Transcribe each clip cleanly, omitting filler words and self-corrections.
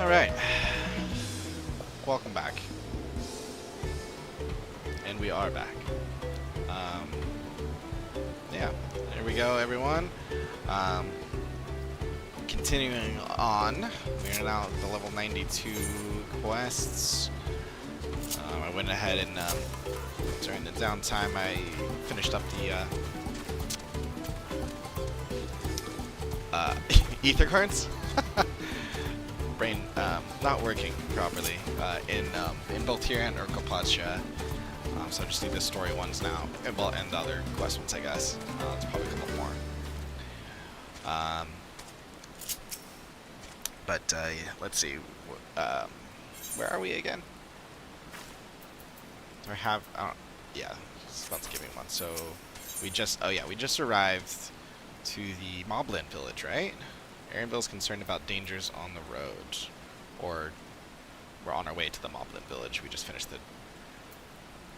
Alright. Welcome back. And we are back. Yeah, there we go, everyone. Continuing on, we are now at the level 92 quests. I went ahead and during the downtime I finished up the ether cards. Brain not working properly in both here and Urkopacha. So I just do the story ones now, and well, and the other quest ones, I guess. It's probably a couple more. Yeah, let's see. Where are we again? Do I have? Yeah, it's about to give me one. So we just, we just arrived to the Moblin village, right? Aaronville's concerned about dangers on the road, or we're on our way to the Moblin village. We just finished the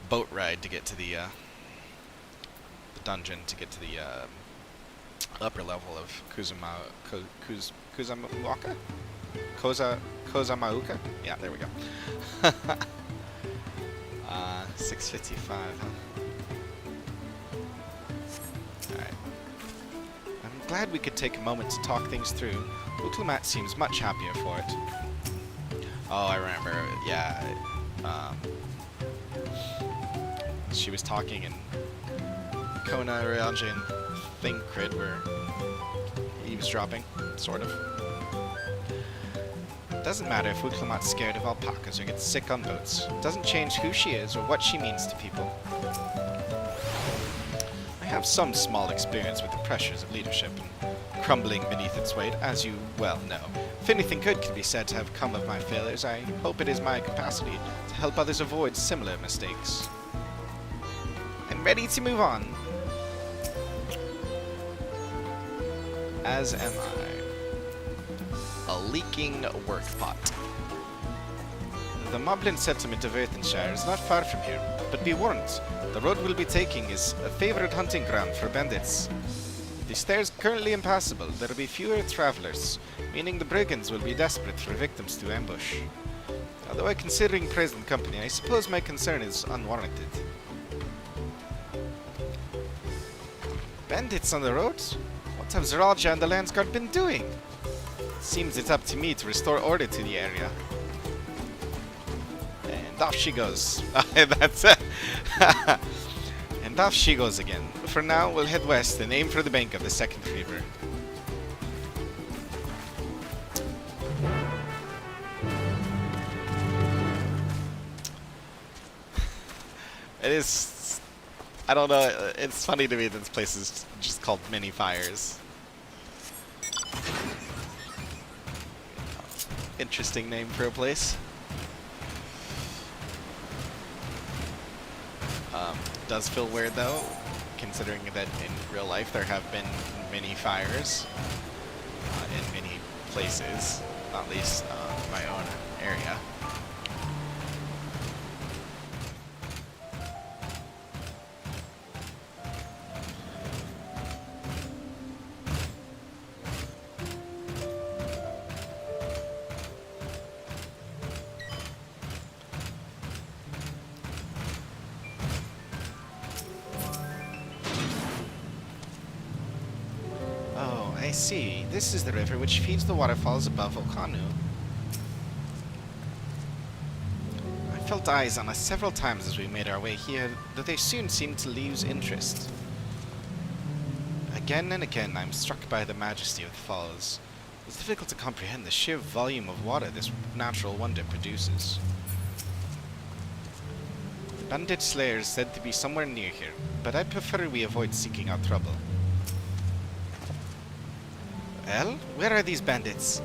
boat ride to get to the dungeon, to get to the upper level of Kuzamauka? Kozamauka? Yeah, there we go. 655, huh? Alright. I'm glad we could take a moment to talk things through. Uklumat seems much happier for it. Oh, I remember. Yeah. She was talking and Kona, Realja, and Thinkrid were eavesdropping, sort of. Doesn't matter if Uklumat's scared of alpacas or gets sick on boats. Doesn't change who she is or what she means to people. I have some small experience with the pressures of leadership and crumbling beneath its weight, as you well know. If anything good can be said to have come of my failures, I hope it is my capacity to help others avoid similar mistakes. I'm ready to move on. As am I. A leaking work pot. The Moblin settlement of Earthenshire is not far from here, but be warned, the road we'll be taking is a favorite hunting ground for bandits. The stairs currently impassable, there will be fewer travelers, meaning the brigands will be desperate for victims to ambush. Although considering present company, I suppose my concern is unwarranted. Bandits on the roads? What have Zeralja and the Landsguard been doing? Seems it's up to me to restore order to the area. And off she goes. That's it. And off she goes again. For now, we'll head west and aim for the bank of the second river. It is... I don't know, it's funny to me that this place is just called Many Fires. Interesting name for a place. Does feel weird though, considering that in real life there have been many fires in many places, not least my own area. I see. This is the river which feeds the waterfalls above Volcano. I felt eyes on us several times as we made our way here, though they soon seemed to lose interest. Again and again I'm struck by the majesty of the falls. It's difficult to comprehend the sheer volume of water this natural wonder produces. The bandit slayer is said to be somewhere near here, but I prefer we avoid seeking out trouble. Well, where are these bandits?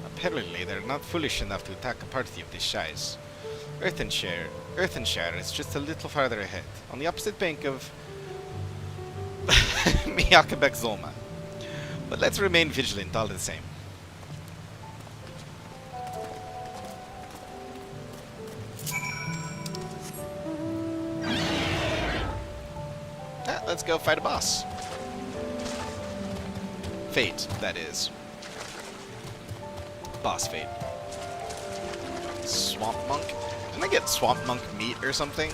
Apparently they're not foolish enough to attack a party of this size. Earthenshire is just a little farther ahead, on the opposite bank of Miyakabek Zolma. But let's remain vigilant all the same. Let's go fight a boss. Fate, that is. Boss fate. Swamp monk. Didn't I get swamp monk meat or something?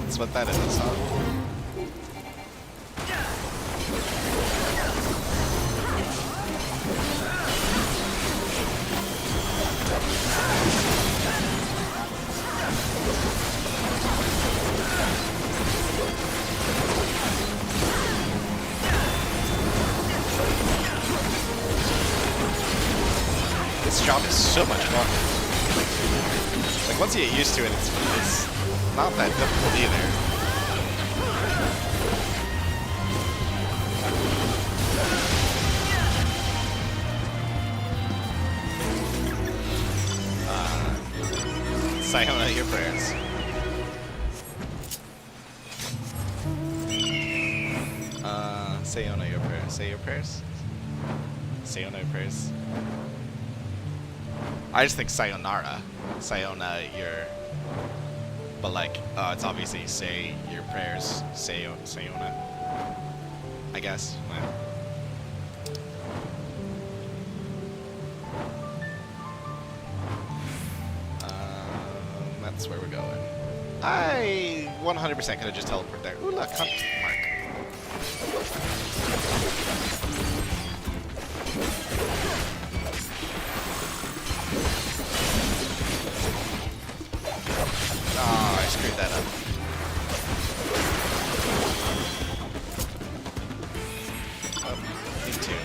That's what that is, huh? This job is so much fun. Like, once you get used to it, it's not that difficult either. Sayona, your prayers. Sayona, your prayers. Say your prayers. Sayona, your prayers. I just think sayonara. Sayona, your... But like, it's obviously say your prayers. Sayona. I guess. Yeah. That's where we're going. I 100% could have just teleported there. Ooh, look, hunt mark. Oh, I screwed that up. Oh, me too.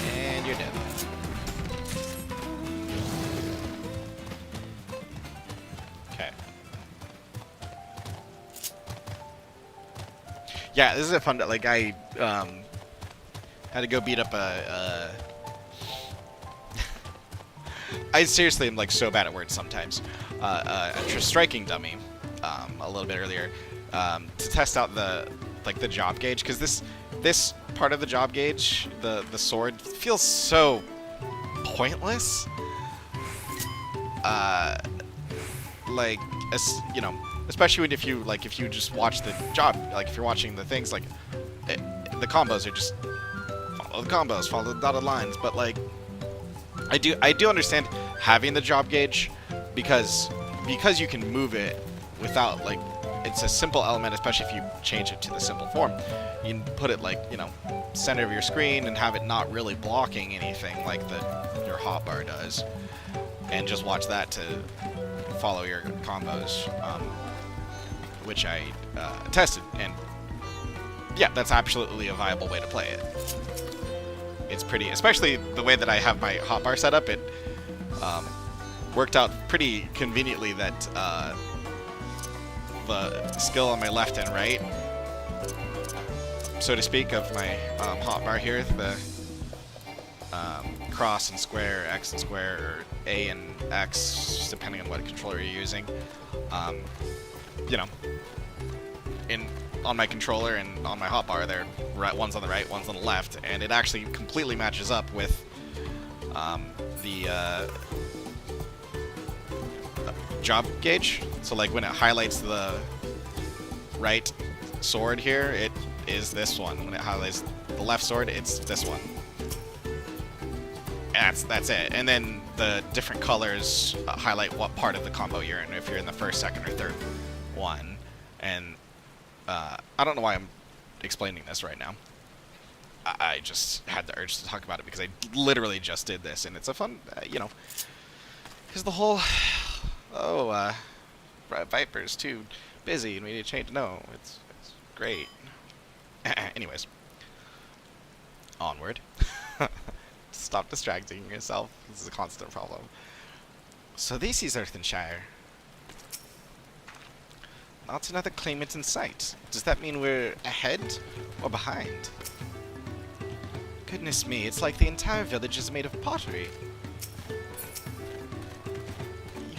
And you're dead. Okay. Yeah, this is a fun. Like I had to go beat up a. I seriously am like so bad at words sometimes. A striking dummy, a little bit earlier, to test out the job gauge, because this part of the job gauge, the sword, feels so pointless. Like, you know, especially if you just watch the job, like if you're watching the things, like the combos are just follow the combos, follow the dotted lines. But like, I do understand having the job gauge, because you can move it without, like, it's a simple element, especially if you change it to the simple form. You can put it, like, you know, center of your screen and have it not really blocking anything like your hotbar does, and just watch that to follow your combos, which I tested, and yeah, that's absolutely a viable way to play it. It's pretty, especially the way that I have my hotbar set up, it worked out pretty conveniently that the skill on my left and right, so to speak, of my hotbar here, the cross and square, X and square, or A and X, depending on what controller you're using, you know, on my controller and on my hotbar, they're one's on the right, one's on the left, and it actually completely matches up with the job gauge. So like when it highlights the right sword here, it is this one. When it highlights the left sword, it's this one. That's it. And then the different colors highlight what part of the combo you're in, if you're in the first, second, or third one. And I don't know why I'm explaining this right now. I just had the urge to talk about it because I literally just did this, and it's a fun, you know, because the whole, Viper's too busy and we need to change. No, it's great. Anyways, onward. Stop distracting yourself. This is a constant problem. So this is Earthenshire. Not another claimant in sight. Does that mean we're ahead or behind? Goodness me, it's like the entire village is made of pottery.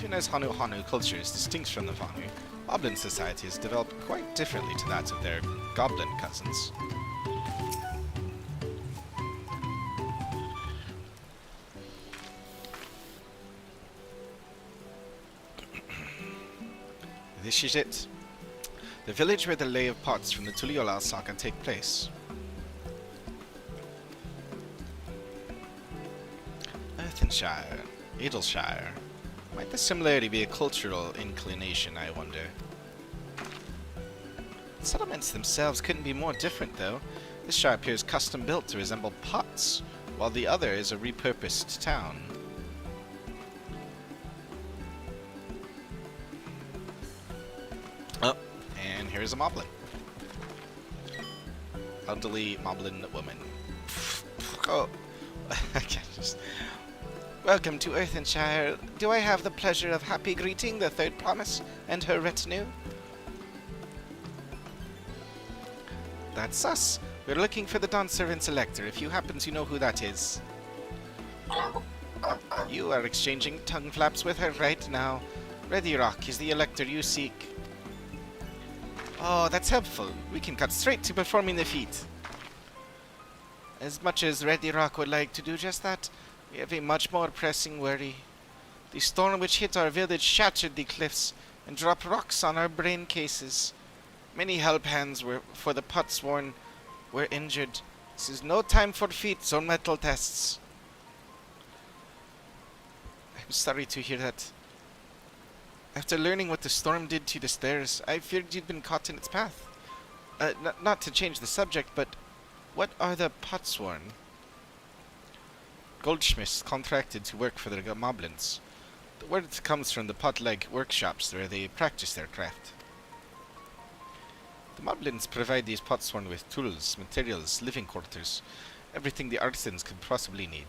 Even as Hanu culture is distinct from the Vanu, Moblin society has developed quite differently to that of their goblin cousins. This is it. The village where the lay of pots from the Tuliolal saga take place. Earthenshire, Edelshire. Might the similarity be a cultural inclination, I wonder? The settlements themselves couldn't be more different, though. This shire appears custom-built to resemble pots, while the other is a repurposed town. Oh, and here's a moblin. Elderly moblin woman. Oh, I can't just... Welcome to Earthenshire. Do I have the pleasure of happy greeting the third promise and her retinue? That's us. We're looking for the Dawn Servant's Elector, if you happen to know who that is. You are exchanging tongue flaps with her right now. Ready Rock is the Elector you seek. Oh, that's helpful. We can cut straight to performing the feat. As much as Ready Rock would like to do just that, we have a much more pressing worry. The storm which hit our village shattered the cliffs and dropped rocks on our brain cases. Many help hands for the Potsworn were injured. This is no time for feats or metal tests. I'm sorry to hear that. After learning what the storm did to the stairs, I feared you'd been caught in its path. Not to change the subject, but what are the Potsworn? Goldsmiths contracted to work for the moblins. The word comes from the pot-leg workshops where they practice their craft. The moblins provide these Potsworn with tools, materials, living quarters, everything the artisans could possibly need.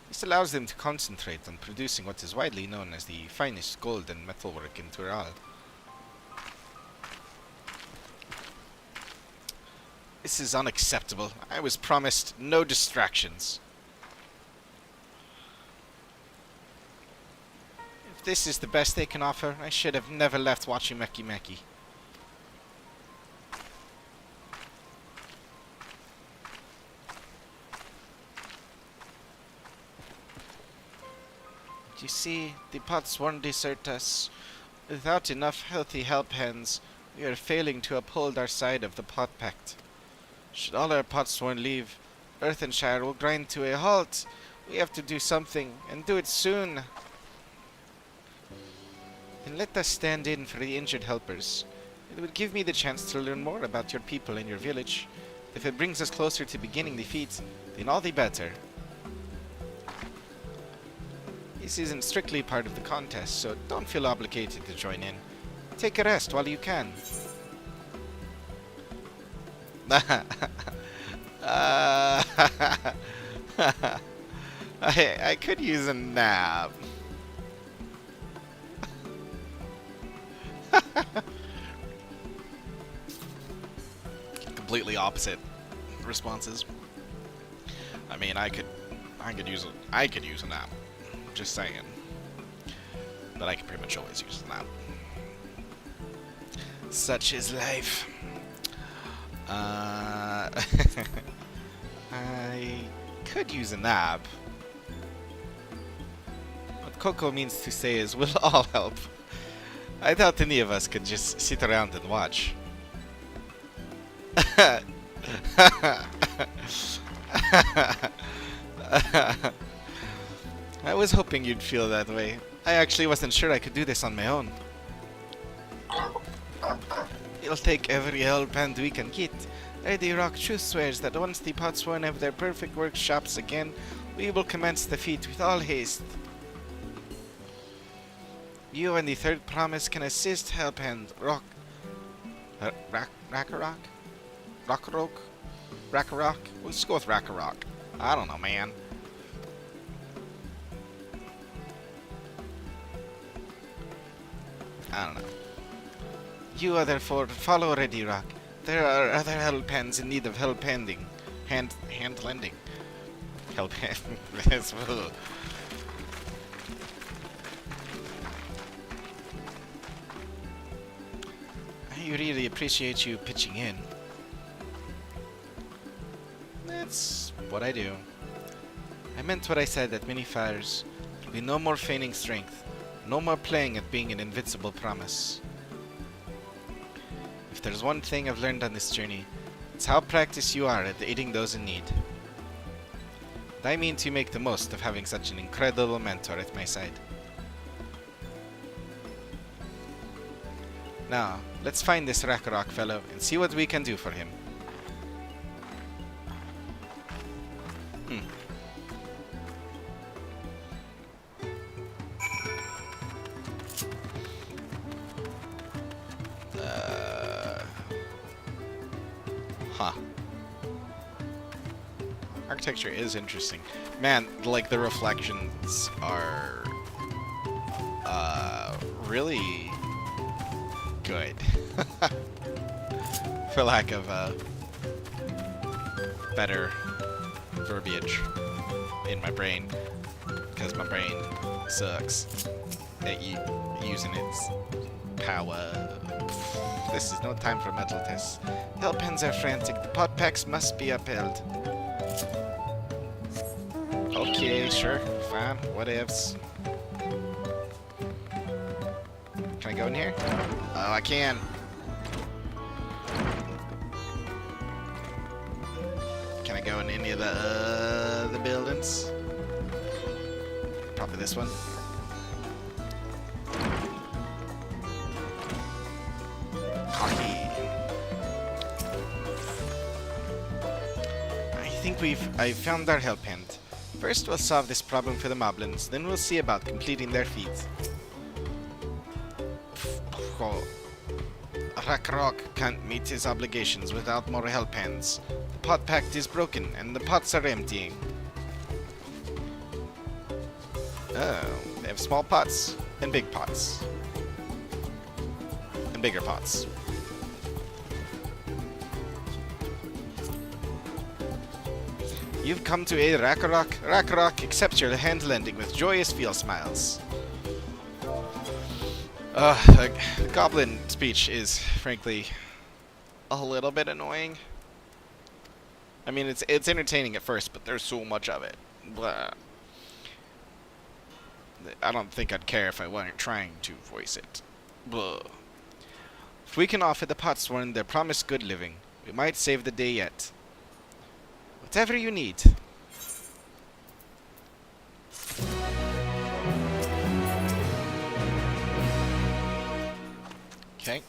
This allows them to concentrate on producing what is widely known as the finest gold and metalwork in Tural. This is unacceptable. I was promised no distractions. If this is the best they can offer, I should have never left watching Meki Meki. You see, the Potsworn desert us. Without enough healthy help hands, we are failing to uphold our side of the Pot Pact. Should all our Potsworn leave, Earthenshire will grind to a halt. We have to do something, and do it soon. And let us stand in for the injured helpers. It would give me the chance to learn more about your people and your village. If it brings us closer to beginning the feat, then all the better. This isn't strictly part of the contest, so don't feel obligated to join in. Take a rest while you can. I could use a nap. Completely opposite responses. I mean, I could use a nap. Just saying. But I can pretty much always use a nap. Such is life. I could use a nap. What Coco means to say is we'll all help. I doubt any of us could just sit around and watch. I was hoping you'd feel that way. I actually wasn't sure I could do this on my own. It'll take every help hand we can get. Lady Rock Truth swears that once the Potsworn have their perfect workshops again, we will commence the feat with all haste. You and the third promise can assist help hand Rakarok? Let's go with Rakarok. I don't know, man. I don't know. You are therefore follow Ready Rock. There are other help hands in need of help handing. Hand lending. Help hand. You really appreciate you pitching in. That's what I do. I meant what I said at many fires. There'll be no more feigning strength. No more playing at being an invincible promise. If there's one thing I've learned on this journey, it's how practiced you are at aiding those in need. And I mean to make the most of having such an incredible mentor at my side. Now, let's find this Rakarok fellow and see what we can do for him. Architecture is interesting. Man, like the reflections are really good. For lack of better verbiage in my brain. Because my brain sucks at using its power. This is no time for mental tests. Hell pens are frantic. The pot packs must be upheld. Okay, sure, fine, whatevs. Can I go in here? Oh, I can. Can I go in any of the buildings? Probably this one. Cocky. I think I've found our hell pen. First we'll solve this problem for the moblins, then we'll see about completing their feat. Rakarok can't meet his obligations without more hell pens. The pot pact is broken, and the pots are emptying. Oh, they have small pots, and big pots. And bigger pots. You've come to aid Rakarok. Rakarok accepts your hand lending with joyous field smiles. The goblin speech is, frankly, a little bit annoying. I mean, it's entertaining at first, but there's so much of it. Blah. I don't think I'd care if I weren't trying to voice it. Blah. If we can offer the Potsworn their promised good living, we might save the day yet. Whatever you need. Okay.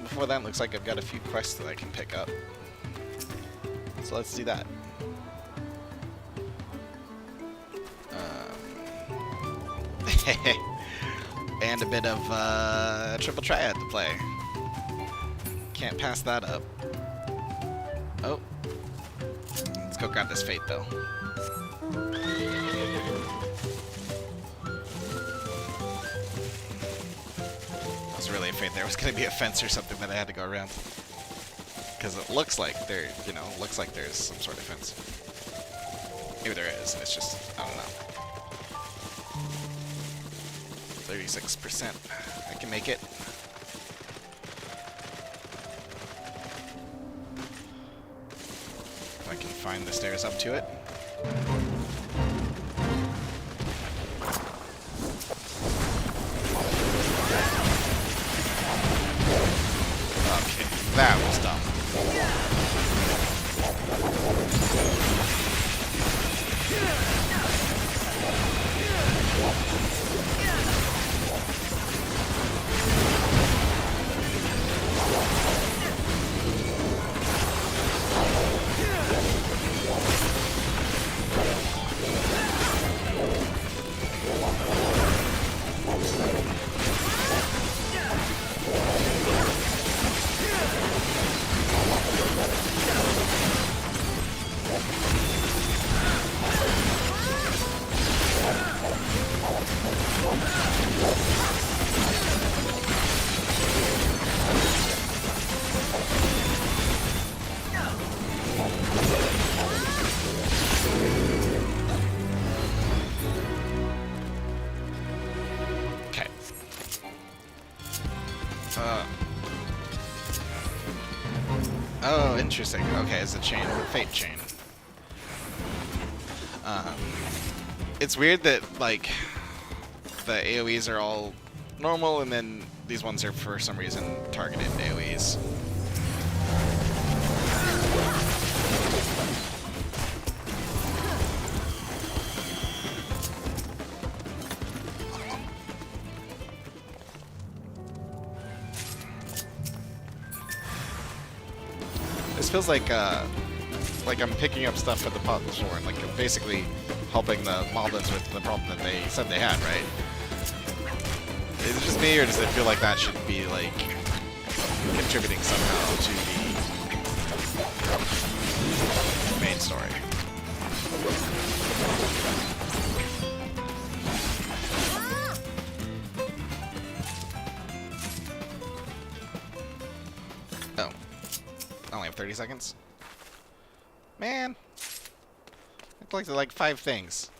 Before that, looks like I've got a few quests that I can pick up. So let's do that. And a bit of triple triad to play. Can't pass that up. Oh. Let's go grab this fate, though. I was really afraid there was going to be a fence or something that I had to go around. Because it looks like there, looks like there's some sort of fence. Maybe there is, and it's just, I don't know. 36%. I can make it. If I can find the stairs up to it. Okay, that was dumb. interesting. Okay, it's a chain, a fate chain. It's weird that, like, the AoEs are all normal, and then these ones are, for some reason, targeted AoEs. This feels like I'm picking up stuff at the pot floor, and like basically helping the moblins with the problem that they said they had, right? Is it just me, or does it feel like that should be like contributing somehow to the main story? Oh. I only have 30 seconds? Man. I'd like 5 things.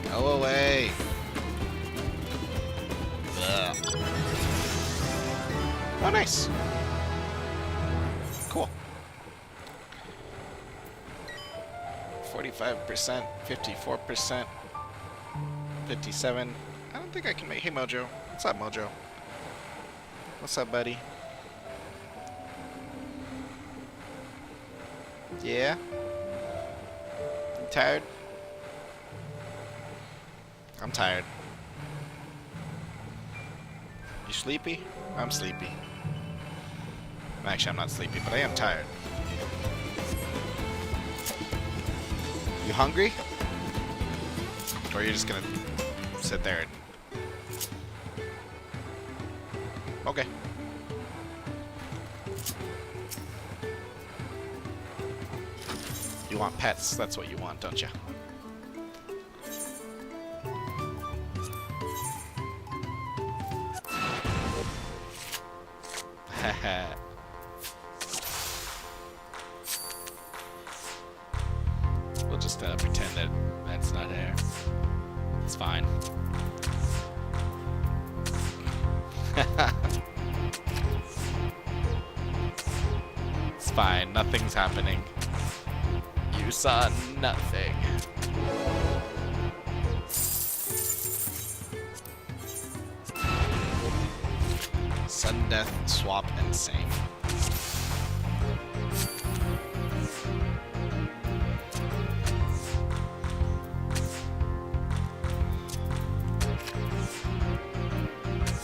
Go away. Ugh. Oh, nice. Cool. 45%, 54%, 57. I don't think I can make. Hey, Mojo. What's up, Mojo? What's up, buddy? Yeah? You tired? I'm tired. You sleepy? I'm sleepy. Actually, I'm not sleepy, but I am tired. You hungry? Or are you just gonna sit there and... Okay. You want pets? That's what you want, don't you? We'll just pretend that that's not there. It's fine. It's fine. Nothing's happening. You saw nothing. Sudden death, swap, and same.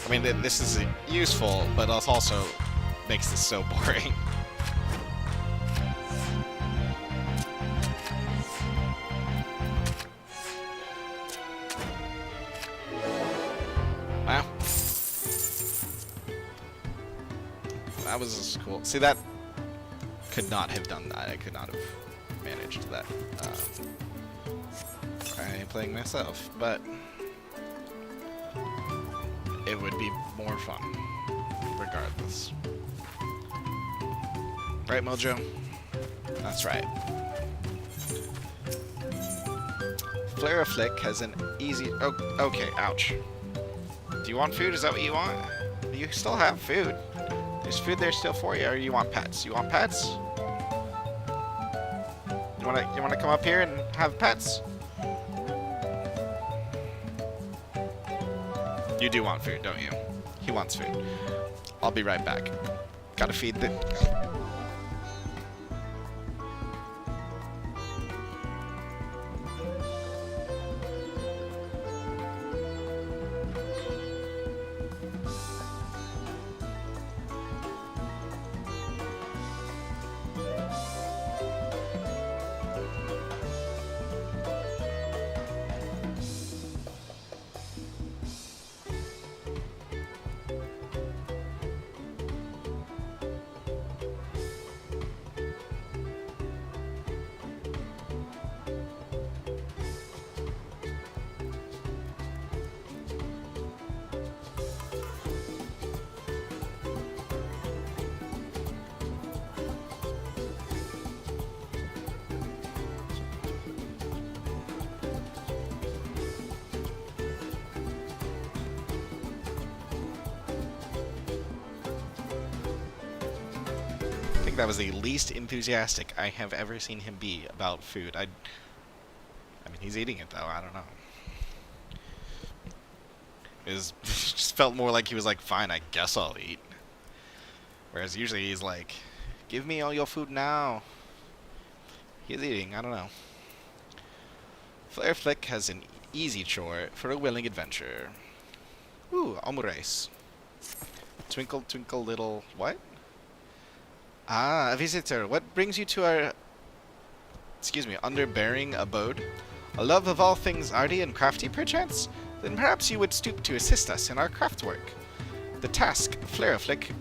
I mean, this is useful, but it also makes this so boring. Wow. That was cool. See, that could not have done that. I could not have managed that. I'm playing myself, but it would be more fun, regardless. Right, Mojo? That's right. Flare Flick has an easy... Oh, okay, ouch. Do you want food? Is that what you want? You still have food. There's food there still for you, or you want pets? You want pets? You wanna come up here and have pets? You do want food, don't you? He wants food. I'll be right back. Gotta feed the... that was the least enthusiastic I have ever seen him be about food. I mean, he's eating it, though. I don't know. It just felt more like he was like, fine, I guess I'll eat. Whereas usually he's like, give me all your food now. He's eating, I don't know. Flare Flick has an easy chore for a willing adventurer. Ooh, omurace. Twinkle, twinkle, little... what? Ah, a visitor. What brings you to our... excuse me, underbearing abode? A love of all things arty and crafty, perchance? Then perhaps you would stoop to assist us in our craft work. The task Flare Flick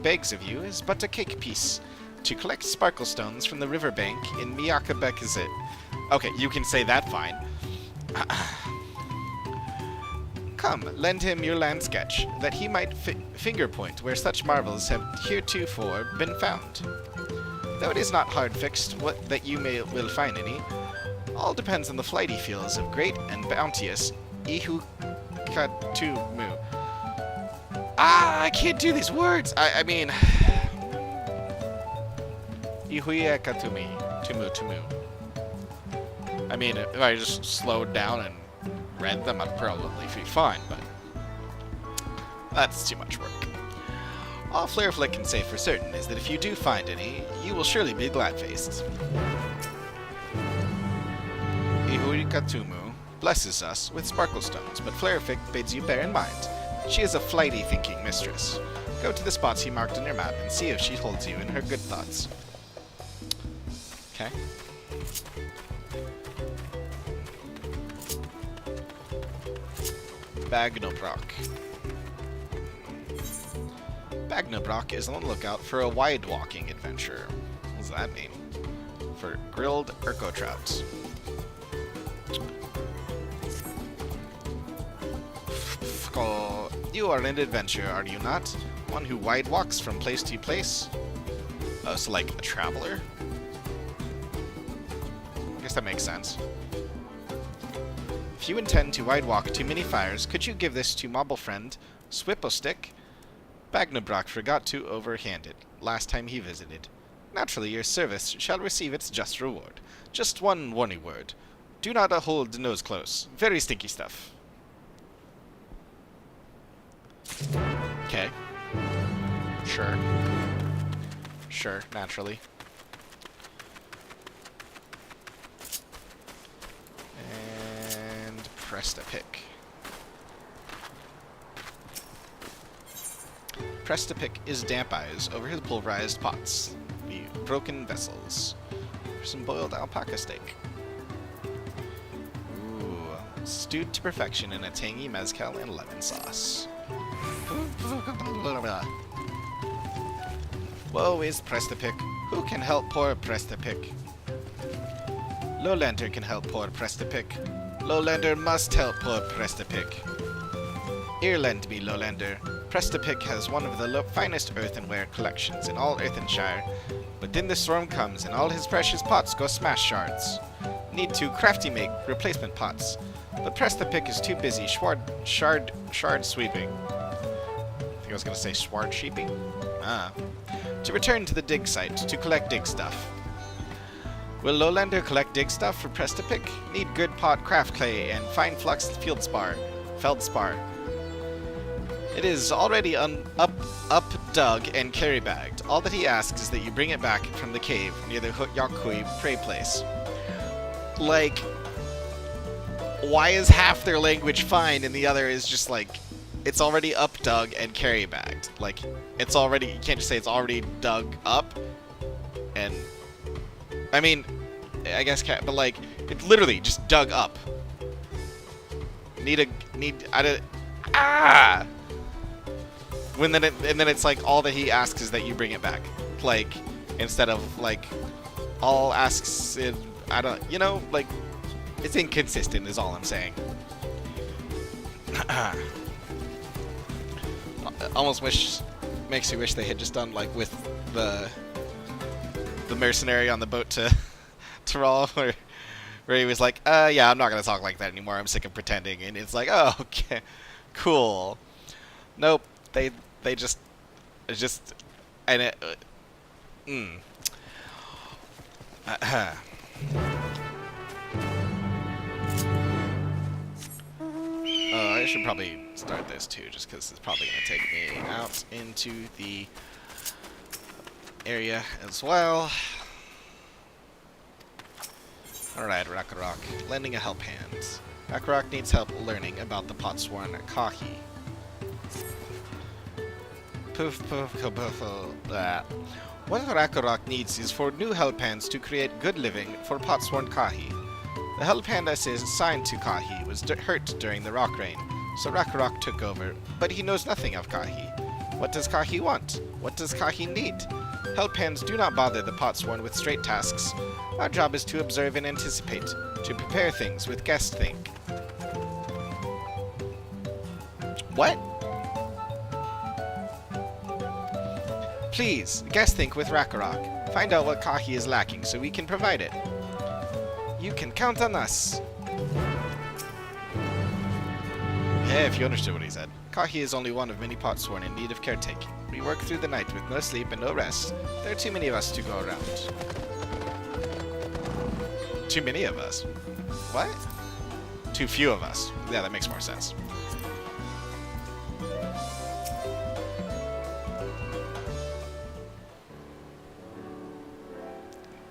begs of you is but a cake piece. To collect sparkle stones from the riverbank in Miyakabekizit. Okay, you can say that fine. Come, lend him your land sketch, that he might finger point where such marvels have heretofore been found. Though it is not hard fixed that you will find any, all depends on the flight he feels of great and bounteous Ihukatumu. I can't do these words! I mean... Ihuyekatumi. Tumu. I mean, if I just slowed down and read them, I'd probably be fine, but... that's too much work. All Flare Flick can say for certain is that if you do find any, you will surely be glad-faced. Ihuyekatumu blesses us with sparkle stones, but Flare Flick bids you bear in mind. She is a flighty thinking mistress. Go to the spots he marked on your map and see if she holds you in her good thoughts. Okay. Bagnobrock. Bagnobrock is on the lookout for a wide-walking adventurer. What does that mean? For grilled Urko trout. You are an adventurer, are you not? One who wide walks from place to place? Oh, so like a traveler? I guess that makes sense. If you intend to wide walk to many fires, could you give this to mobile friend Swippostick? Bagnobrock forgot to overhand it last time he visited. Naturally, your service shall receive its just reward. Just one warning word. Do not hold the nose close. Very stinky stuff. Okay. Sure. Sure, naturally. And press to pick. Press to pick is damp eyes over his pulverized pots. The broken vessels. For some boiled alpaca steak. Ooh. Stewed to perfection in a tangy mezcal and lemon sauce. Woe is Prestapic. Who can help poor Prestapic? Lowlander can help poor Prestapic. Lowlander must help poor Prestapic. Earlend me, Lowlander. Prestapic has one of the finest earthenware collections in all Earthenshire, but then the storm comes and all his precious pots go smash shards. Need to crafty make replacement pots, but Prestapic is too busy shard sweeping. I was going to say sward sheeping. To return to the dig site to collect dig stuff. Will Lowlander collect dig stuff for Prestapic? Need good pot craft clay and fine fluxed feldspar. It is already up dug and carry bagged. All that he asks is that you bring it back from the cave near the Yakui prey place. Like, why is half their language fine and the other is just like, it's already up dug and carry bagged. Like, it's already, you can't just say it's already dug up. And, I mean, I guess, but like, it's literally just dug up. And then it's like, all that he asks is that you bring it back. Like, instead of, like, all asks, I don't, you know, like, it's inconsistent is all I'm saying. Almost makes you wish they had just done like with the mercenary on the boat to Rawl, where he was like, yeah, I'm not gonna talk like that anymore. I'm sick of pretending, and it's like, oh, okay, cool. Nope, they just and Hmm. I should probably start this too, just because it's probably going to take me out into the area as well. Alright, Rakarok. Lending a help hand. Rakarok needs help learning about the Potsworn Kahi. Poof, poof, poof, what Rakarok needs is for new help hands to create good living for Potsworn Kahi. The help hand assigned to Kahi was hurt during the rock rain, so Rakarok took over, but he knows nothing of Kahi. What does Kahi want? What does Kahi need? Help hands do not bother the Potsworn with straight tasks. Our job is to observe and anticipate, to prepare things with guest think. What? Please, guest think with Rakarok. Find out what Kahi is lacking so we can provide it. You can count on us. Yeah, if you understood what he said. Kahi is only one of many Potsworn in need of caretaking. We work through the night with no sleep and no rest. There are too many of us to go around. Too many of us? What? Too few of us. Yeah, that makes more sense.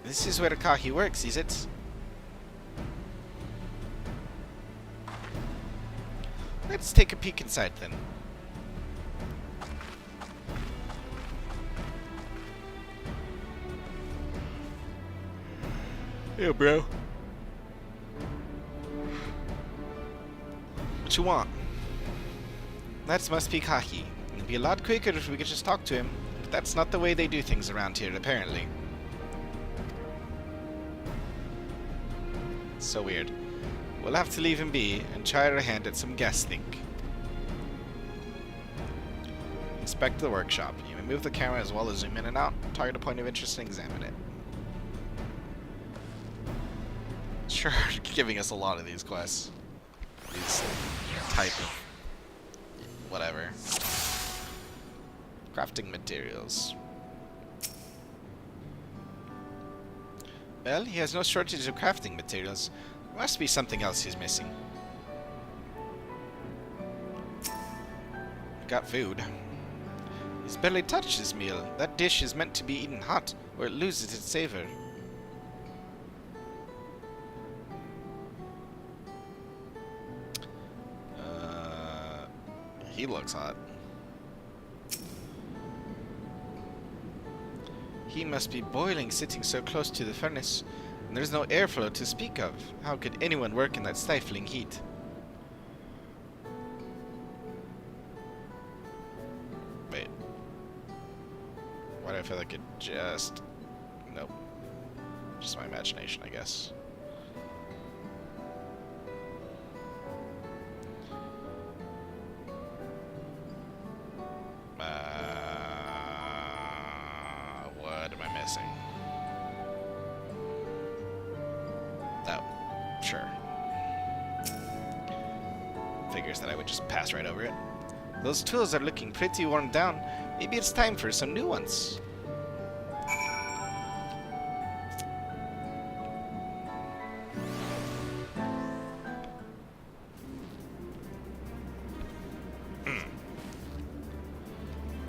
This is where Kahi works, is it? Let's take a peek inside then. Yeah, bro. What you want? That must be Kahi. It'd be a lot quicker if we could just talk to him. But that's not the way they do things around here, apparently. So weird. We'll have to leave him be and try our hand at some guest think. Inspect the workshop. You may move the camera as well as zoom in and out. Target a point of interest and examine it. Sure, giving us a lot of these quests. These type of whatever. Crafting materials. Well, he has no shortage of crafting materials. There must be something else he's missing. Got food. He's barely touched his meal. That dish is meant to be eaten hot, or it loses its savor. He looks hot. He must be boiling sitting so close to the furnace, and there's no airflow to speak of. How could anyone work in that stifling heat? Wait. Why do I feel like it just... Nope. Just my imagination, I guess. What am I missing? Oh, sure. Figures that I would just pass right over it. Those tools are looking pretty worn down. Maybe it's time for some new ones.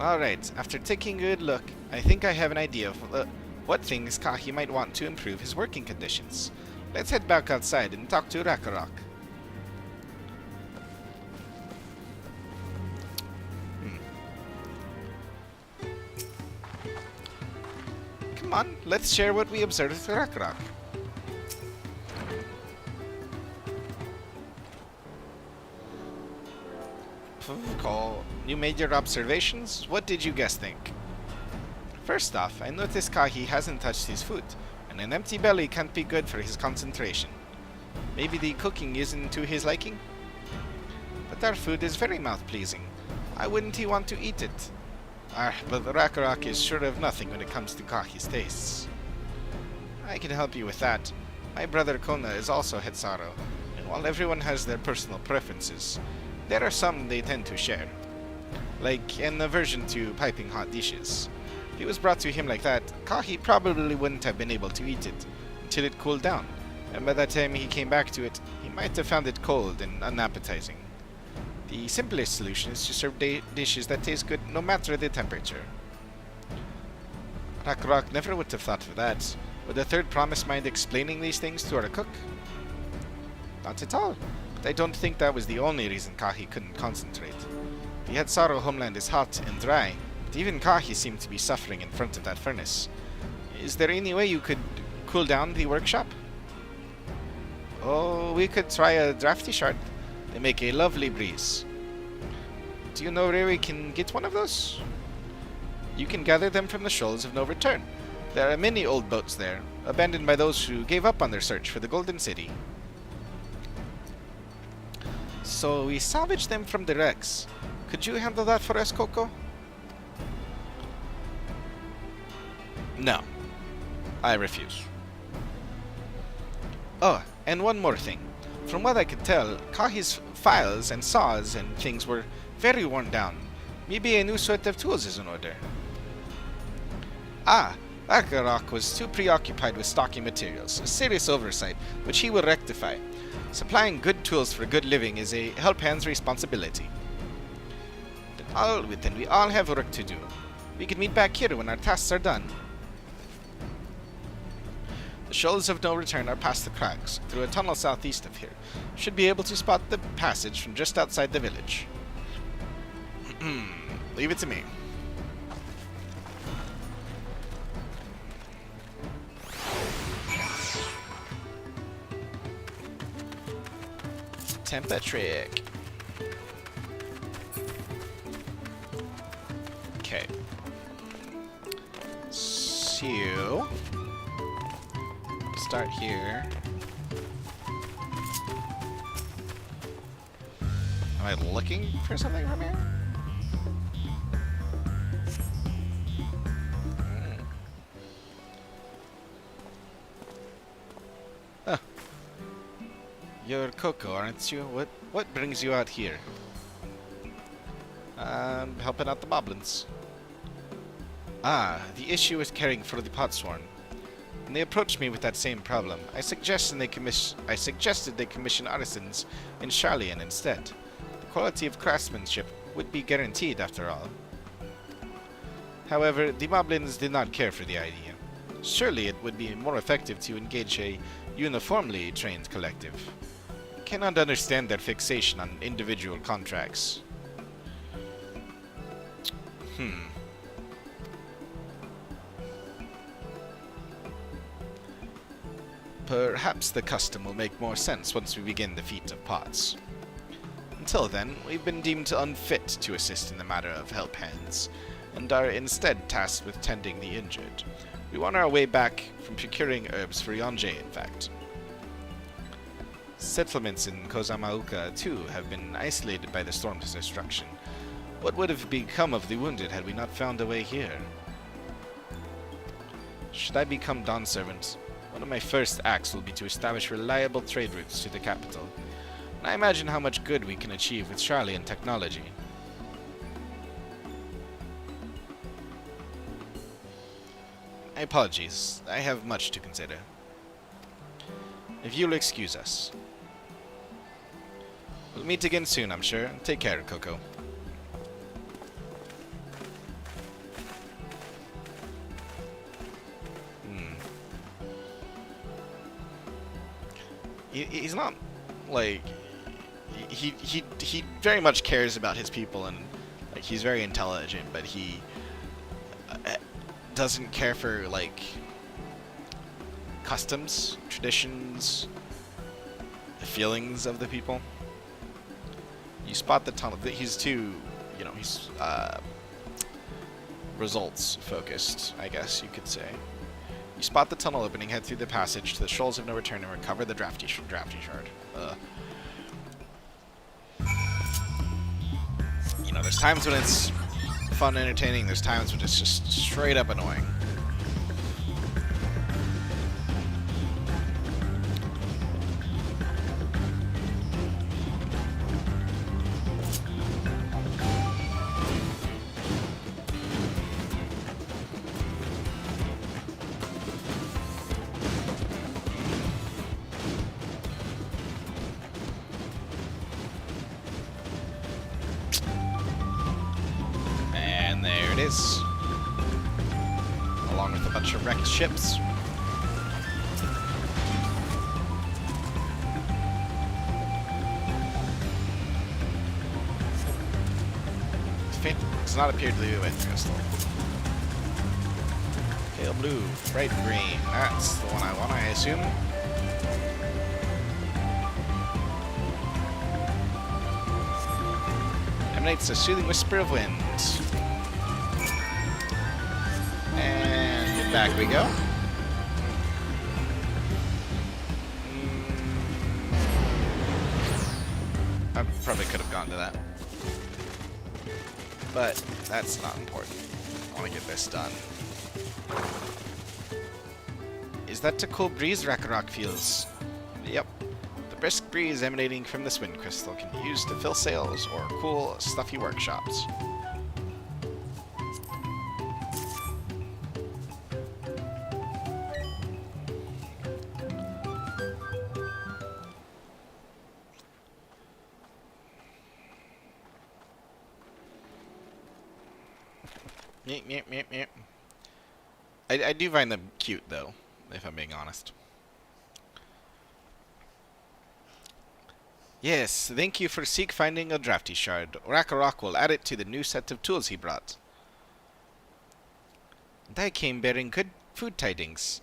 Alright, after taking a good look, I think I have an idea of what things Kahi might want to improve his working conditions. Let's head back outside and talk to Rakarok. Come on, let's share what we observed with Rakarok. Call. You made your observations? What did you guys think? First off, I noticed Kahi hasn't touched his food, and an empty belly can't be good for his concentration. Maybe the cooking isn't to his liking? But our food is very mouth-pleasing. Why wouldn't he want to eat it? But Rakarok is sure of nothing when it comes to Kahi's tastes. I can help you with that. My brother Kona is also Hetsaro, and while everyone has their personal preferences, there are some they tend to share. Like an aversion to piping hot dishes. If it was brought to him like that, Kahi probably wouldn't have been able to eat it until it cooled down, and by the time he came back to it, he might have found it cold and unappetizing. The simplest solution is to serve dishes that taste good no matter the temperature. Rakrok never would have thought of that. Would the third promise mind explaining these things to our cook? Not at all. But I don't think that was the only reason Kahi couldn't concentrate. The Hetzaro homeland is hot and dry, but even Kahi seemed to be suffering in front of that furnace. Is there any way you could cool down the workshop? Oh, we could try a drafty shard. They make a lovely breeze. Do you know where we can get one of those? You can gather them from the shoals of no return. There are many old boats there, abandoned by those who gave up on their search for the Golden City. So we salvaged them from the wrecks. Could you handle that for us, Coco? No. I refuse. Oh, and one more thing. From what I could tell, Kahi's files and saws and things were very worn down. Maybe a new set of tools is in order. Ah, Akarok was too preoccupied with stocking materials, a serious oversight, which he will rectify. Supplying good tools for good living is a help hand's responsibility. Then we all have work to do. We can meet back here when our tasks are done. The shoals of no return are past the cracks, through a tunnel southeast of here. Should be able to spot the passage from just outside the village. Leave it to me. Temper trick. Okay. So start here. Am I looking for something from here? Oh. You're Coco, aren't you? What brings you out here? Helping out the moblins. Ah, the issue is caring for the potsworn. When they approached me with that same problem, I suggested they commission artisans in Charlian instead. The quality of craftsmanship would be guaranteed after all. However, the moblins did not care for the idea. Surely it would be more effective to engage a uniformly trained collective. I cannot understand their fixation on individual contracts. Perhaps the custom will make more sense once we begin the feat of pots. Until then, we've been deemed unfit to assist in the matter of help hands, and are instead tasked with tending the injured. We want our way back from procuring herbs for Yonjay, in fact. Settlements in Kozamauka, too, have been isolated by the storm's destruction. What would have become of the wounded had we not found a way here? Should I become Dawn Servant, one of my first acts will be to establish reliable trade routes to the capital. And I imagine how much good we can achieve with Charlian technology. My apologies, I have much to consider. If you'll excuse us. We'll meet again soon, I'm sure. Take care, Coco. He's not, like, he very much cares about his people, and, like, he's very intelligent, but he doesn't care for, like, customs, traditions, the feelings of the people. You spot the tunnel. He's too, you know, he's results focused, I guess you could say. You spot the tunnel opening, head through the passage to the shoals of no return, and recover the drafty shard. You know, there's times when it's fun and entertaining, there's times when it's just straight up annoying. it is. Along with a bunch of wrecked ships. Fate does not appear to be with crystal. Pale blue, bright green. That's the one I want, I assume. Emanates a soothing whisper of wind. And back we go. I probably could have gone to that. But that's not important. I want to get this done. Is that the cool breeze Rakarok feels? Yep. The brisk breeze emanating from this wind crystal can be used to fill sails or cool, stuffy workshops. Yep. I do find them cute, though, if I'm being honest. Yes, thank you for finding a drafty shard. Rakarok will add it to the new set of tools he brought. And I came bearing good food tidings.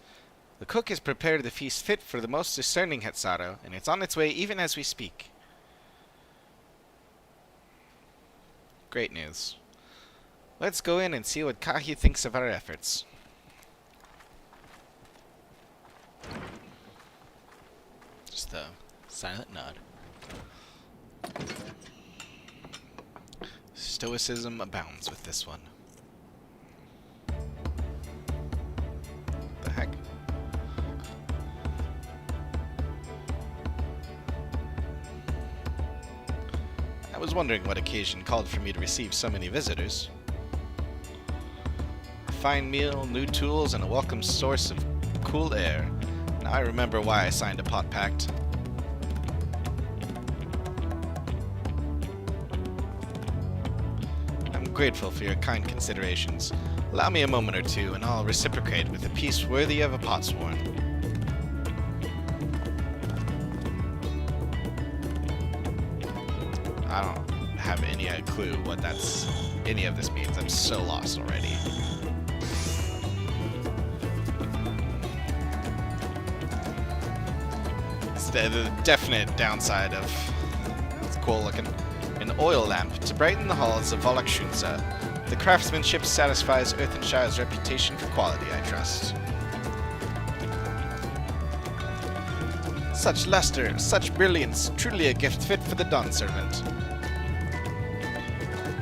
The cook has prepared the feast fit for the most discerning Hetzaru, and it's on its way even as we speak. Great news. Let's go in and see what Kahi thinks of our efforts. Just a silent nod. Stoicism abounds with this one. The heck? I was wondering what occasion called for me to receive so many visitors. A fine meal, new tools, and a welcome source of cool air. Now I remember why I signed a pot pact. I'm grateful for your kind considerations. Allow me a moment or two, and I'll reciprocate with a peace worthy of a potsworn. I don't have any clue what any of this means. I'm so lost already. It's the definite downside of... It's cool looking. An oil lamp to brighten the halls of Volakshunza. The craftsmanship satisfies Earthenshire's reputation for quality, I trust. Such luster, such brilliance, truly a gift fit for the Dawn Servant.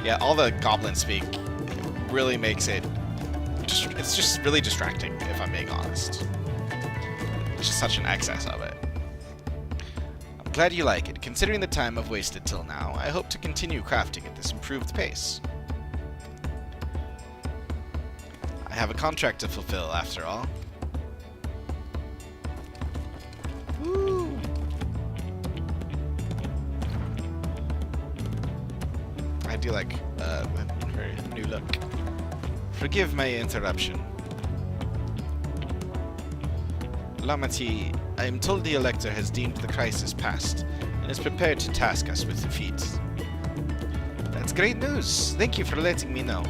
Yeah, all the goblin speak really makes it... It's just really distracting, if I'm being honest. It's just such an excess of it. I'm glad you like it. Considering the time I've wasted till now, I hope to continue crafting at this improved pace. I have a contract to fulfill, after all. Woo! I do like her new look. Forgive my interruption. Lamati, I am told the Elector has deemed the crisis past and is prepared to task us with defeat. That's great news. Thank you for letting me know.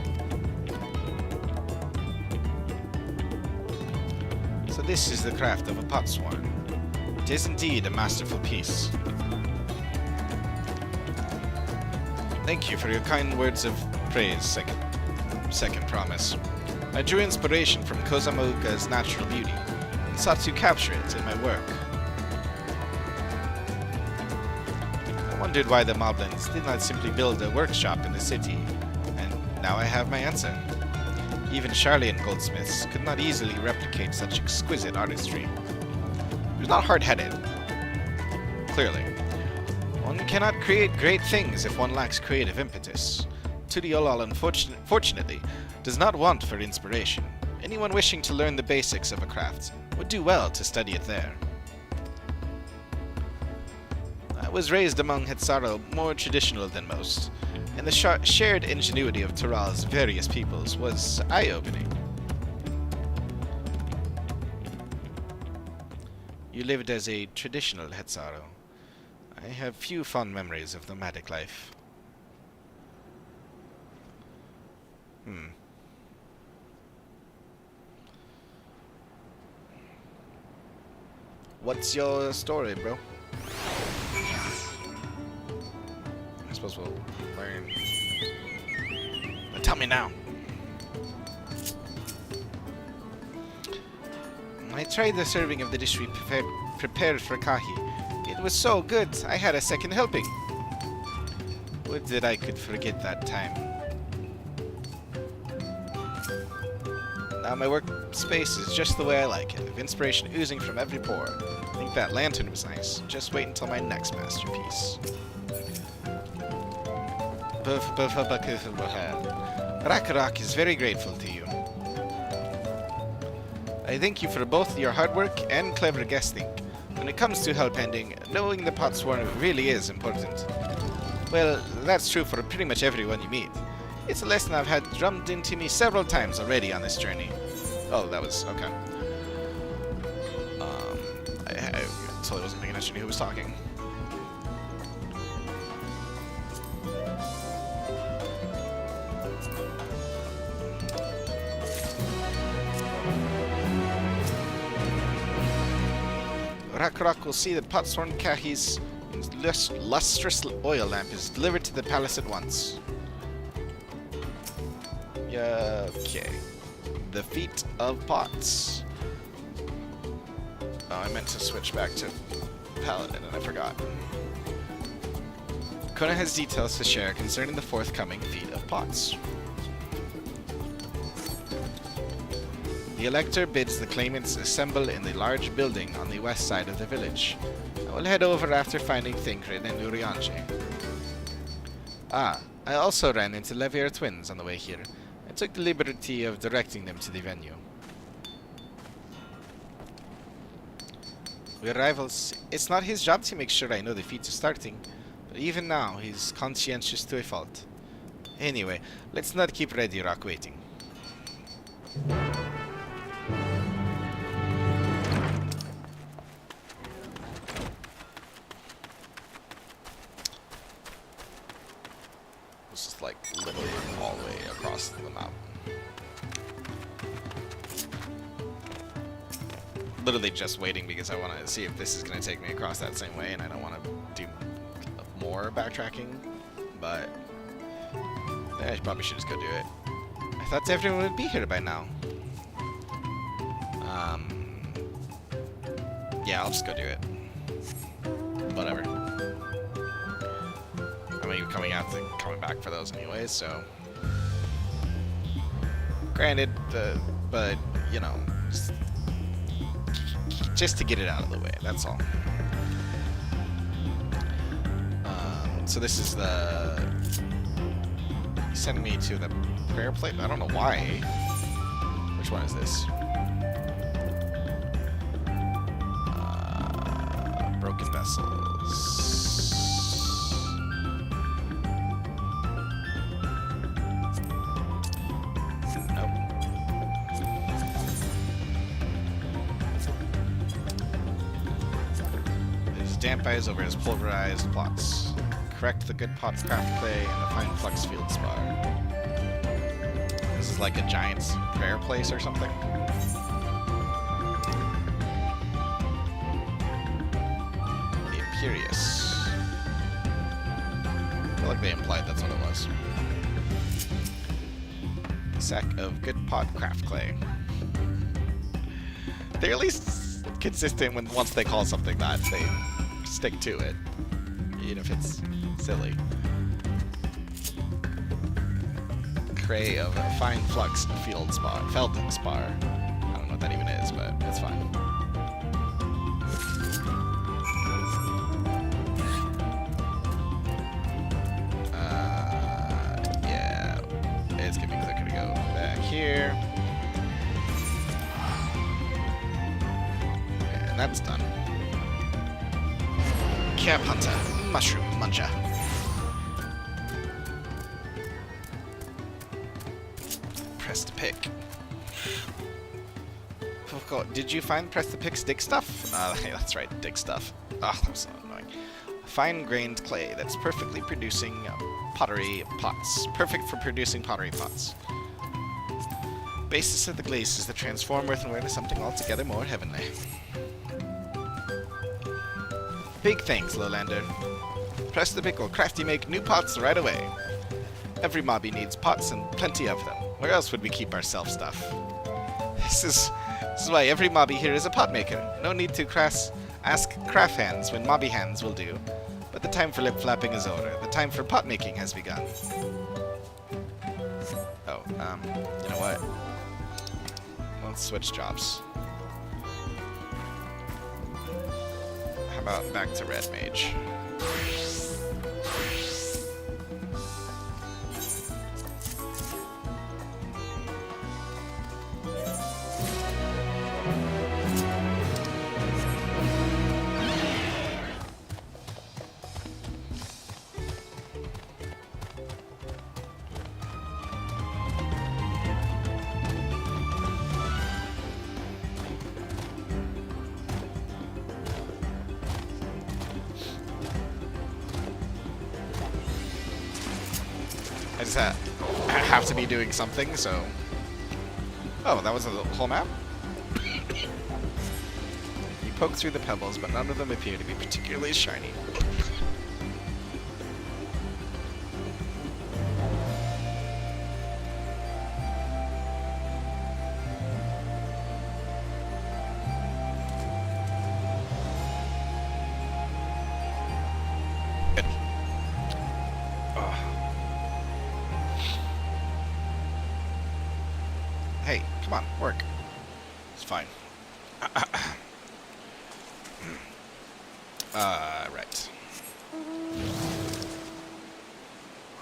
So this is the craft of a potsworn. It is indeed a masterful piece. Thank you for your kind words of praise, second promise. I drew inspiration from Kozamauka's natural beauty and sought to capture it in my work. I wondered why the Moblins did not simply build a workshop in the city, and now I have my answer. Even Charlian goldsmiths could not easily replicate such exquisite artistry. He was not hard-headed, clearly. One cannot create great things if one lacks creative impetus. Tudiolal, unfortunately, does not want for inspiration. Anyone wishing to learn the basics of a craft would do well to study it there. I was raised among Hetsaro more traditional than most, and the shared ingenuity of Tural's various peoples was eye-opening. You lived as a traditional Hetsaro. I have few fond memories of nomadic life. What's your story, bro? I suppose we'll learn. But tell me now. I tried the serving of the dish we prepared for Kahi. It was so good, I had a second helping. Would that I could forget that time. Now my workspace is just the way I like it, with inspiration oozing from every pore. I think that lantern was nice. Just wait until my next masterpiece. Rakarok is very grateful to you. I thank you for both your hard work and clever guesting. When it comes to hellpending, knowing the pot swarm really is important. Well, that's true for pretty much everyone you meet. It's a lesson I've had drummed into me several times already on this journey. Oh, that was... okay. I totally wasn't paying attention to who was talking. Rakarok will see that Potsworn Kahi's lustrous oil lamp is delivered to the palace at once. Okay. The feet of pots. Oh, I meant to switch back to Paladin and I forgot. Kona has details to share concerning the forthcoming feat of pots. The Elector bids the claimants assemble in the large building on the west side of the village. I will head over after finding Thinkrid and Urianche. Ah, I also ran into Levier twins on the way here. I took the liberty of directing them to the venue. We're rivals. It's not his job to make sure I know the feats are starting, but even now he's conscientious to a fault. Anyway, let's not keep Ready Rock waiting. This is like literally all the way across the map. Literally just waiting because I want to see if this is going to take me across that same way, and I don't want to do more backtracking, but I probably should just go do it. I thought everyone would be here by now. Yeah, I'll just go do it. Whatever. I mean, coming back for those anyways, so. Granted, but, you know, just to get it out of the way, that's all. So this is the... sending me to the prayer plate? I don't know why. Which one is this? Broken vessels. Nope. There's damp eyes over his pulverized plots. Correct the good pot craft clay and the fine flux field spar. This is like a giant's prayer place or something. Imperious. I feel like they implied that's what it was. A sack of good pot craft clay. They're at least consistent when once they call something that, they stick to it. Even if it's silly. Cray of fine flux field spar. Felden spar. I don't know what that even is, but it's fine. Yeah. It's gonna be quicker to go back here. And that's done. Cap Hunter. Mushroom Muncher. Press to pick. Oh god, did you find press to pick's dig stuff? Hey, that's right, dig stuff. Ah, that was so annoying. Fine-grained clay that's perfectly producing pottery pots. Perfect for producing pottery pots. Basis of the glaze is the transform earthenware into something altogether more heavenly. Big thanks, Lowlander. Press the pick will crafty make new pots right away. Every mobby needs pots and plenty of them. Where else would we keep our self stuff? This is why every mobby here is a pot maker. No need to ask craft hands when mobby hands will do. But the time for lip flapping is over. The time for pot making has begun. Oh, you know what? Let's switch jobs. How about back to Red Mage? I just have to be doing something, so... Oh, that was the whole map? You poke through the pebbles, but none of them appear to be particularly shiny. Good. Hey, come on, work. It's fine. Right.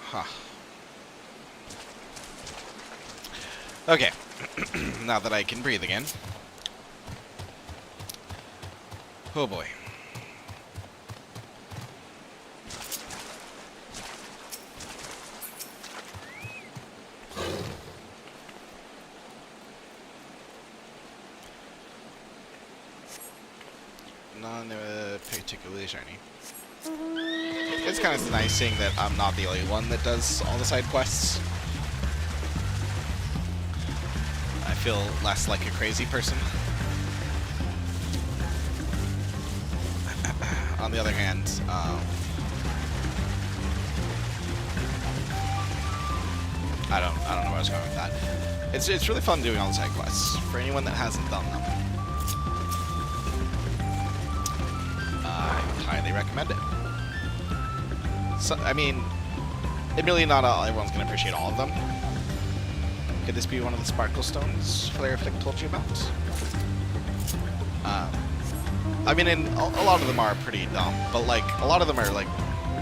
Huh. Okay. Now that I can breathe again. Oh boy. None particularly shiny. It's kind of nice seeing that I'm not the only one that does all the side quests. I feel less like a crazy person. On the other hand, I don't know where I was going with that. It's really fun doing all the side quests for anyone that hasn't done them. I highly recommend it. So, I mean, admittedly not everyone's going to appreciate all of them. Could this be one of the sparkle stones Flare Flick told you about? I mean, a lot of them are pretty dumb, but like a lot of them are like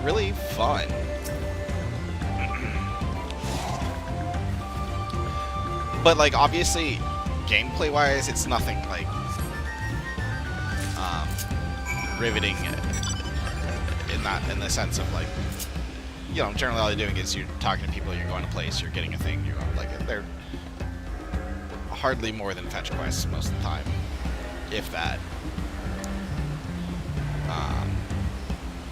really fun. But like obviously, gameplay-wise, it's nothing like riveting in the sense of like, you know, generally all you're doing is you're talking to people, you're going to place, you're getting a thing, you're going, like, they're hardly more than fetch quests most of the time, if that.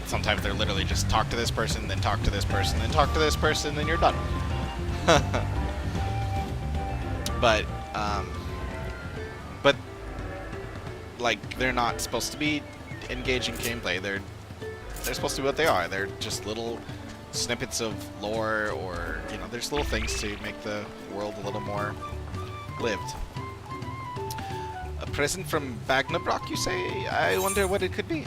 Sometimes they're literally just talk to this person, then talk to this person, then talk to this person, then you're done. But like, they're not supposed to be engaging gameplay. They're supposed to be what they are. They're just little snippets of lore, or, you know, there's little things to make the world a little more lived. A present from Bagnabrock, you say? I wonder what it could be.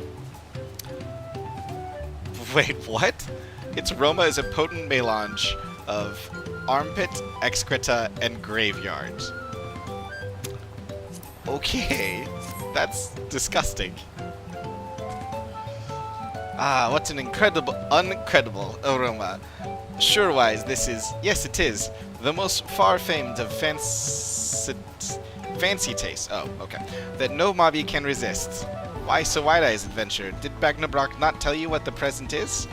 Wait, what? Its aroma is a potent melange of armpit, excreta, and graveyard. Okay, that's disgusting. Ah, what an uncredible aroma. Sure-wise, this is, yes it is, the most far-famed of fancy taste. Oh, okay. That no mobby can resist. Why so wide-eyes, adventurer? Did Bagnabrock not tell you what the present is?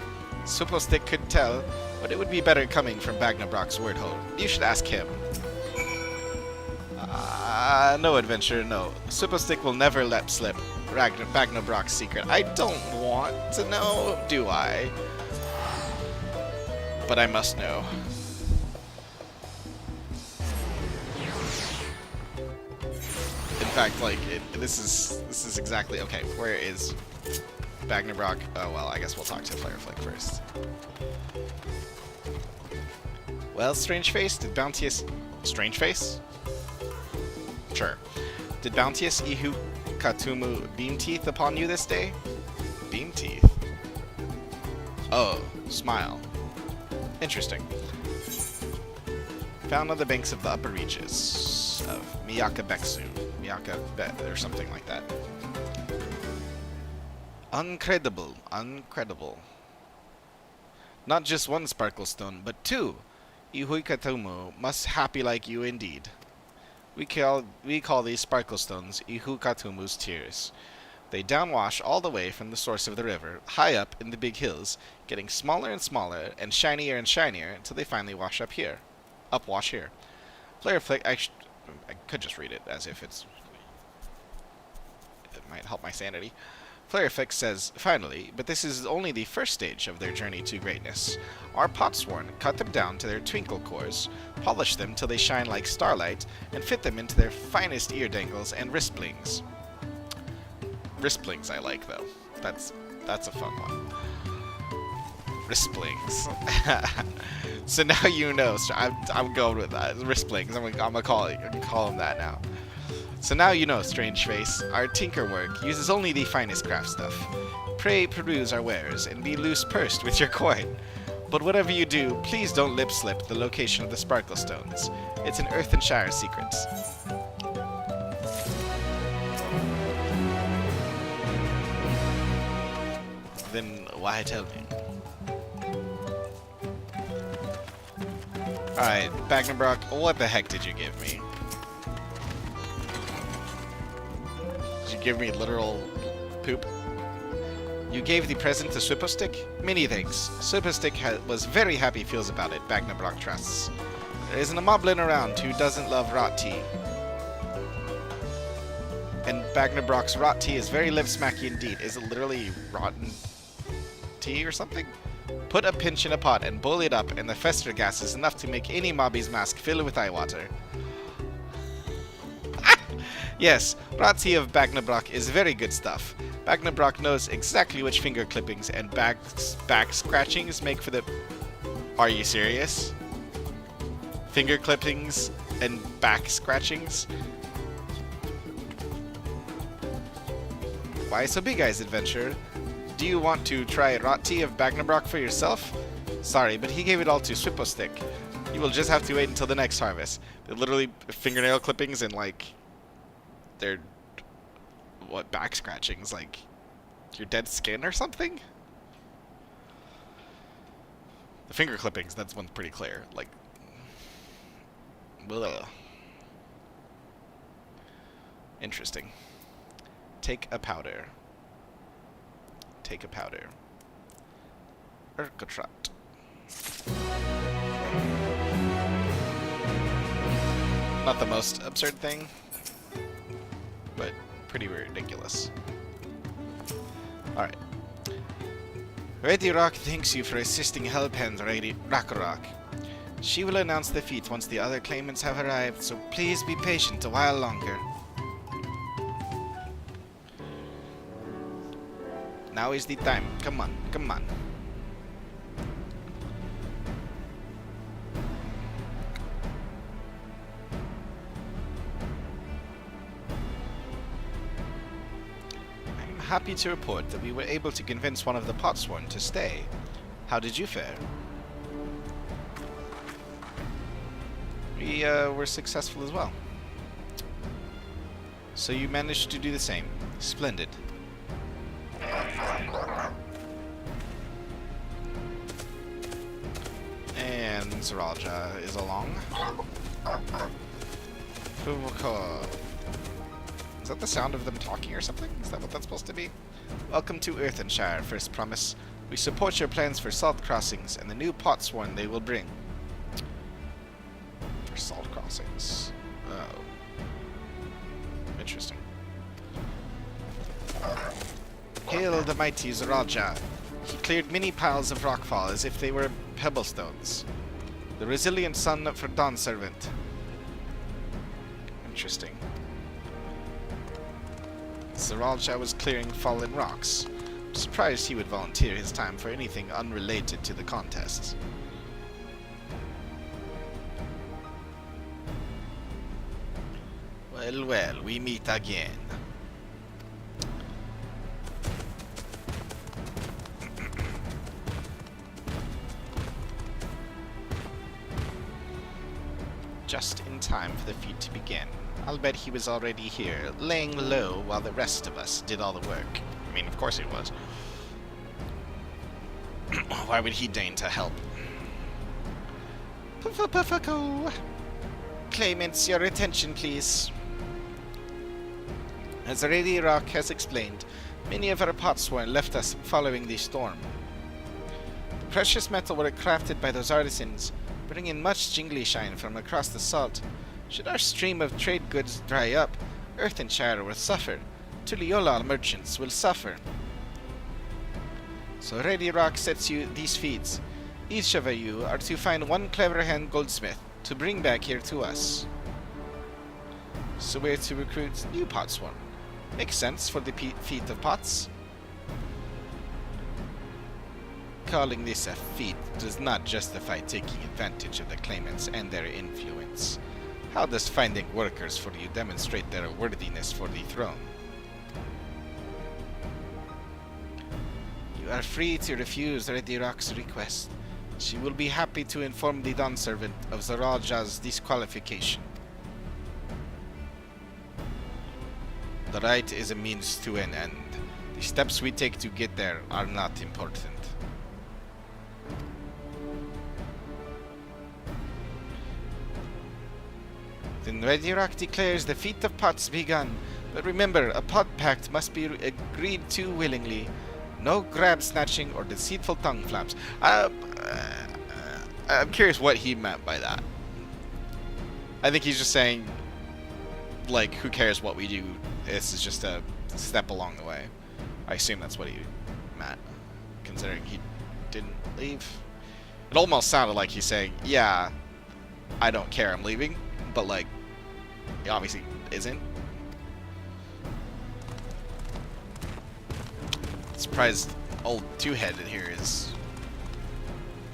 Superstick could tell, but it would be better coming from Bagnabrock's word hole. You should ask him. No, adventurer, no. Superstick will never let slip Bagnabrock's secret. I don't want to know, do I? But I must know. In fact, like, this is exactly... Okay, where is Bagnabrock? Oh, well, I guess we'll talk to Flireflick first. Well, Strangeface, did Bounteous... Strangeface? Sure. Did Bounteous Ihu Katumu beam teeth upon you this day? Beam teeth? Oh, smile. Interesting. Found on the banks of the upper reaches of Miyakabeksu. Or something like that. Uncredible. Uncredible. Not just one sparkle stone, but two. Ihui Katumu must happy like you indeed. We call these sparkle stones Ihu Katumu's tears. They downwash all the way from the source of the river, high up in the big hills, getting smaller and smaller, and shinier until they finally wash up here. Upwash here. Flireflick, I could just read it as if it might help my sanity. Flireflick says, finally, but this is only the first stage of their journey to greatness. Our potsworn cut them down to their twinkle cores, polish them till they shine like starlight, and fit them into their finest ear dangles and wrist blings. Wrist blings I like, though. That's a fun one. Wrist blings. So now you know. So I'm going with that. Wrist blings. I'm gonna call them that now. So now you know, Strangeface, our tinker work uses only the finest craft stuff. Pray peruse our wares and be loose-pursed with your coin. But whatever you do, please don't lip-slip the location of the sparkle stones. It's an Earthenshire secret. Then why tell me? Alright, Bagnabrock, what the heck did you give me? Did you give me literal poop? You gave the present to Superstick? Many thanks. Superstick was very happy feels about it, Bagnabrock trusts. There isn't a moblin around who doesn't love rot tea. And Bagnabrock's rot tea is very lip-smacky indeed. Is it literally rotten tea or something? Put a pinch in a pot and boil it up, and the fester gas is enough to make any mobby's mask fill with eye water. Yes, rot tea of Bagnabrock is very good stuff. Bagnabrock knows exactly which finger clippings and back scratchings make for the... Are you serious? Finger clippings and back scratchings? Why so big, eyes, adventurer? Do you want to try rot tea of Bagnabrock for yourself? Sorry, but he gave it all to Swippostick. You will just have to wait until the next harvest. They're literally fingernail clippings and, like, they're, what, back scratchings? Like, your dead skin or something? The finger clippings, that's one's pretty clear. Like, ugh. Interesting. Take a powder. Take a powder. Urkotrat. Not the most absurd thing, but pretty ridiculous. Alright. Ready Rock thanks you for assisting Hellpen's Ready Rock. She will announce the feat once the other claimants have arrived, so please be patient a while longer. Now is the time. Come on, come on. I'm happy to report that we were able to convince one of the Potsworn to stay. How did you fare? We were successful as well. So you managed to do the same. Splendid. And Zaraja is along. Is that the sound of them talking or something? Is that what that's supposed to be? Welcome to Earthenshire, First Promise. We support your plans for salt crossings and the new potsworn they will bring. For salt crossings. Oh. Interesting. Hail the mighty Zaraja. He cleared many piles of rockfall as if they were pebblestones. The resilient son for Dawn Servant. Interesting. Zaraja was clearing fallen rocks. I'm surprised he would volunteer his time for anything unrelated to the contest. Well, well, we meet again. Just in time for the feat to begin. I'll bet he was already here, laying low while the rest of us did all the work. I mean, of course he was. Why would he deign to help? Puffa-puffa-co! Claimants, your attention, please. As Lady Rock has explained, many of our potsworn left us following the storm. The precious metal were crafted by those artisans, bringing much jingly shine from across the salt. Should our stream of trade goods dry up, Earthenshire will suffer. Tuliolal merchants will suffer. So Ready Rock sets you these feats. Each of you are to find one clever hand goldsmith to bring back here to us. So we're to recruit new potsworn. Makes sense for the feat of pots. Calling this a feat does not justify taking advantage of the claimants and their influence. How does finding workers for you demonstrate their worthiness for the throne? You are free to refuse Ready Rock's request. She will be happy to inform the Dawn Servant of Zaraja's disqualification. The right is a means to an end. The steps we take to get there are not important. Then Ready Rock declares the feat of pots begun. But remember, a pot pact must be agreed to willingly. No grab snatching or deceitful tongue flaps. I'm curious what he meant by that. I think he's just saying, like, who cares what we do? This is just a step along the way. I assume that's what he meant, considering he didn't leave. It almost sounded like he's saying, yeah, I don't care, I'm leaving. But, like, he obviously isn't. Surprised old two-headed here is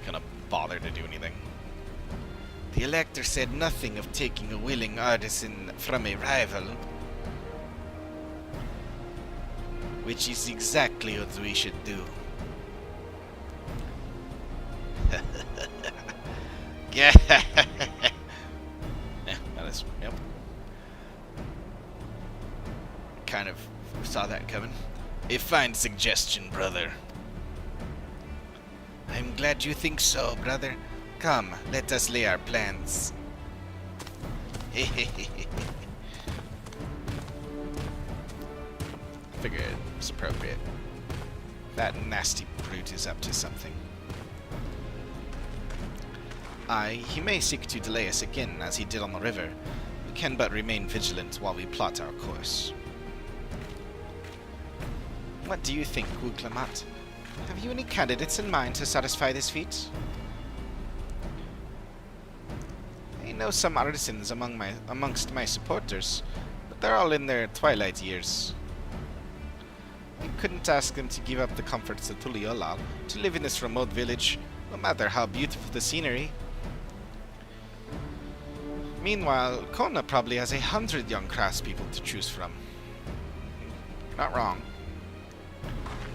gonna bother to do anything. The Elector said nothing of taking a willing artisan from a rival. Which is exactly what we should do. Yeah. Yep. Kind of saw that coming. A fine suggestion, brother. I'm glad you think so, brother. Come, let us lay our plans. Figured it's appropriate. That nasty brute is up to something. Aye, he may seek to delay us again, as he did on the river. We can but remain vigilant while we plot our course. What do you think, Wuglamat? Have you any candidates in mind to satisfy this feat? I know some artisans amongst my supporters, but they're all in their twilight years. I couldn't ask them to give up the comforts of Tuliolal to live in this remote village, no matter how beautiful the scenery. Meanwhile, Kona probably has 100 young craftspeople to choose from. Not wrong.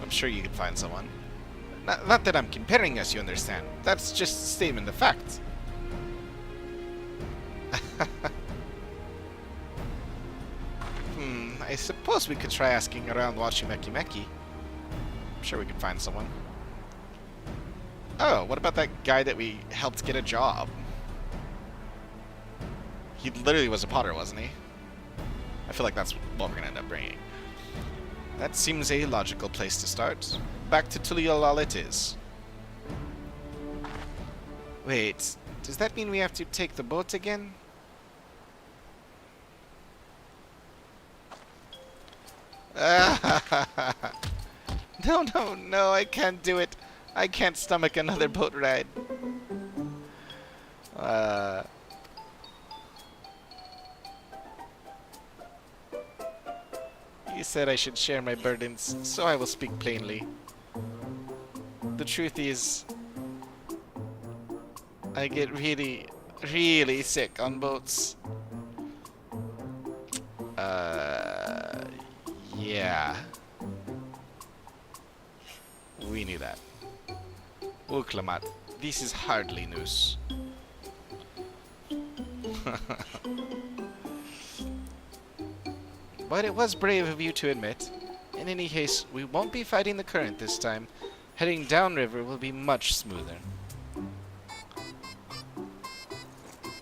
I'm sure you could find someone. Not that I'm comparing us, you understand. That's just a statement of fact. I suppose we could try asking around Washimeki Meki. I'm sure we could find someone. Oh, what about that guy that we helped get a job? He literally was a potter, wasn't he? I feel like that's what we're gonna end up bringing. That seems a logical place to start. Back to Tuliolal it is. Wait, does that mean we have to take the boat again? No, no, no, I can't do it. I can't stomach another boat ride. You said I should share my burdens, so I will speak plainly. The truth is, I get really, really sick on boats. Yeah. We knew that. Uklamat, this is hardly news. But it was brave of you to admit. In any case, we won't be fighting the current this time. Heading downriver will be much smoother.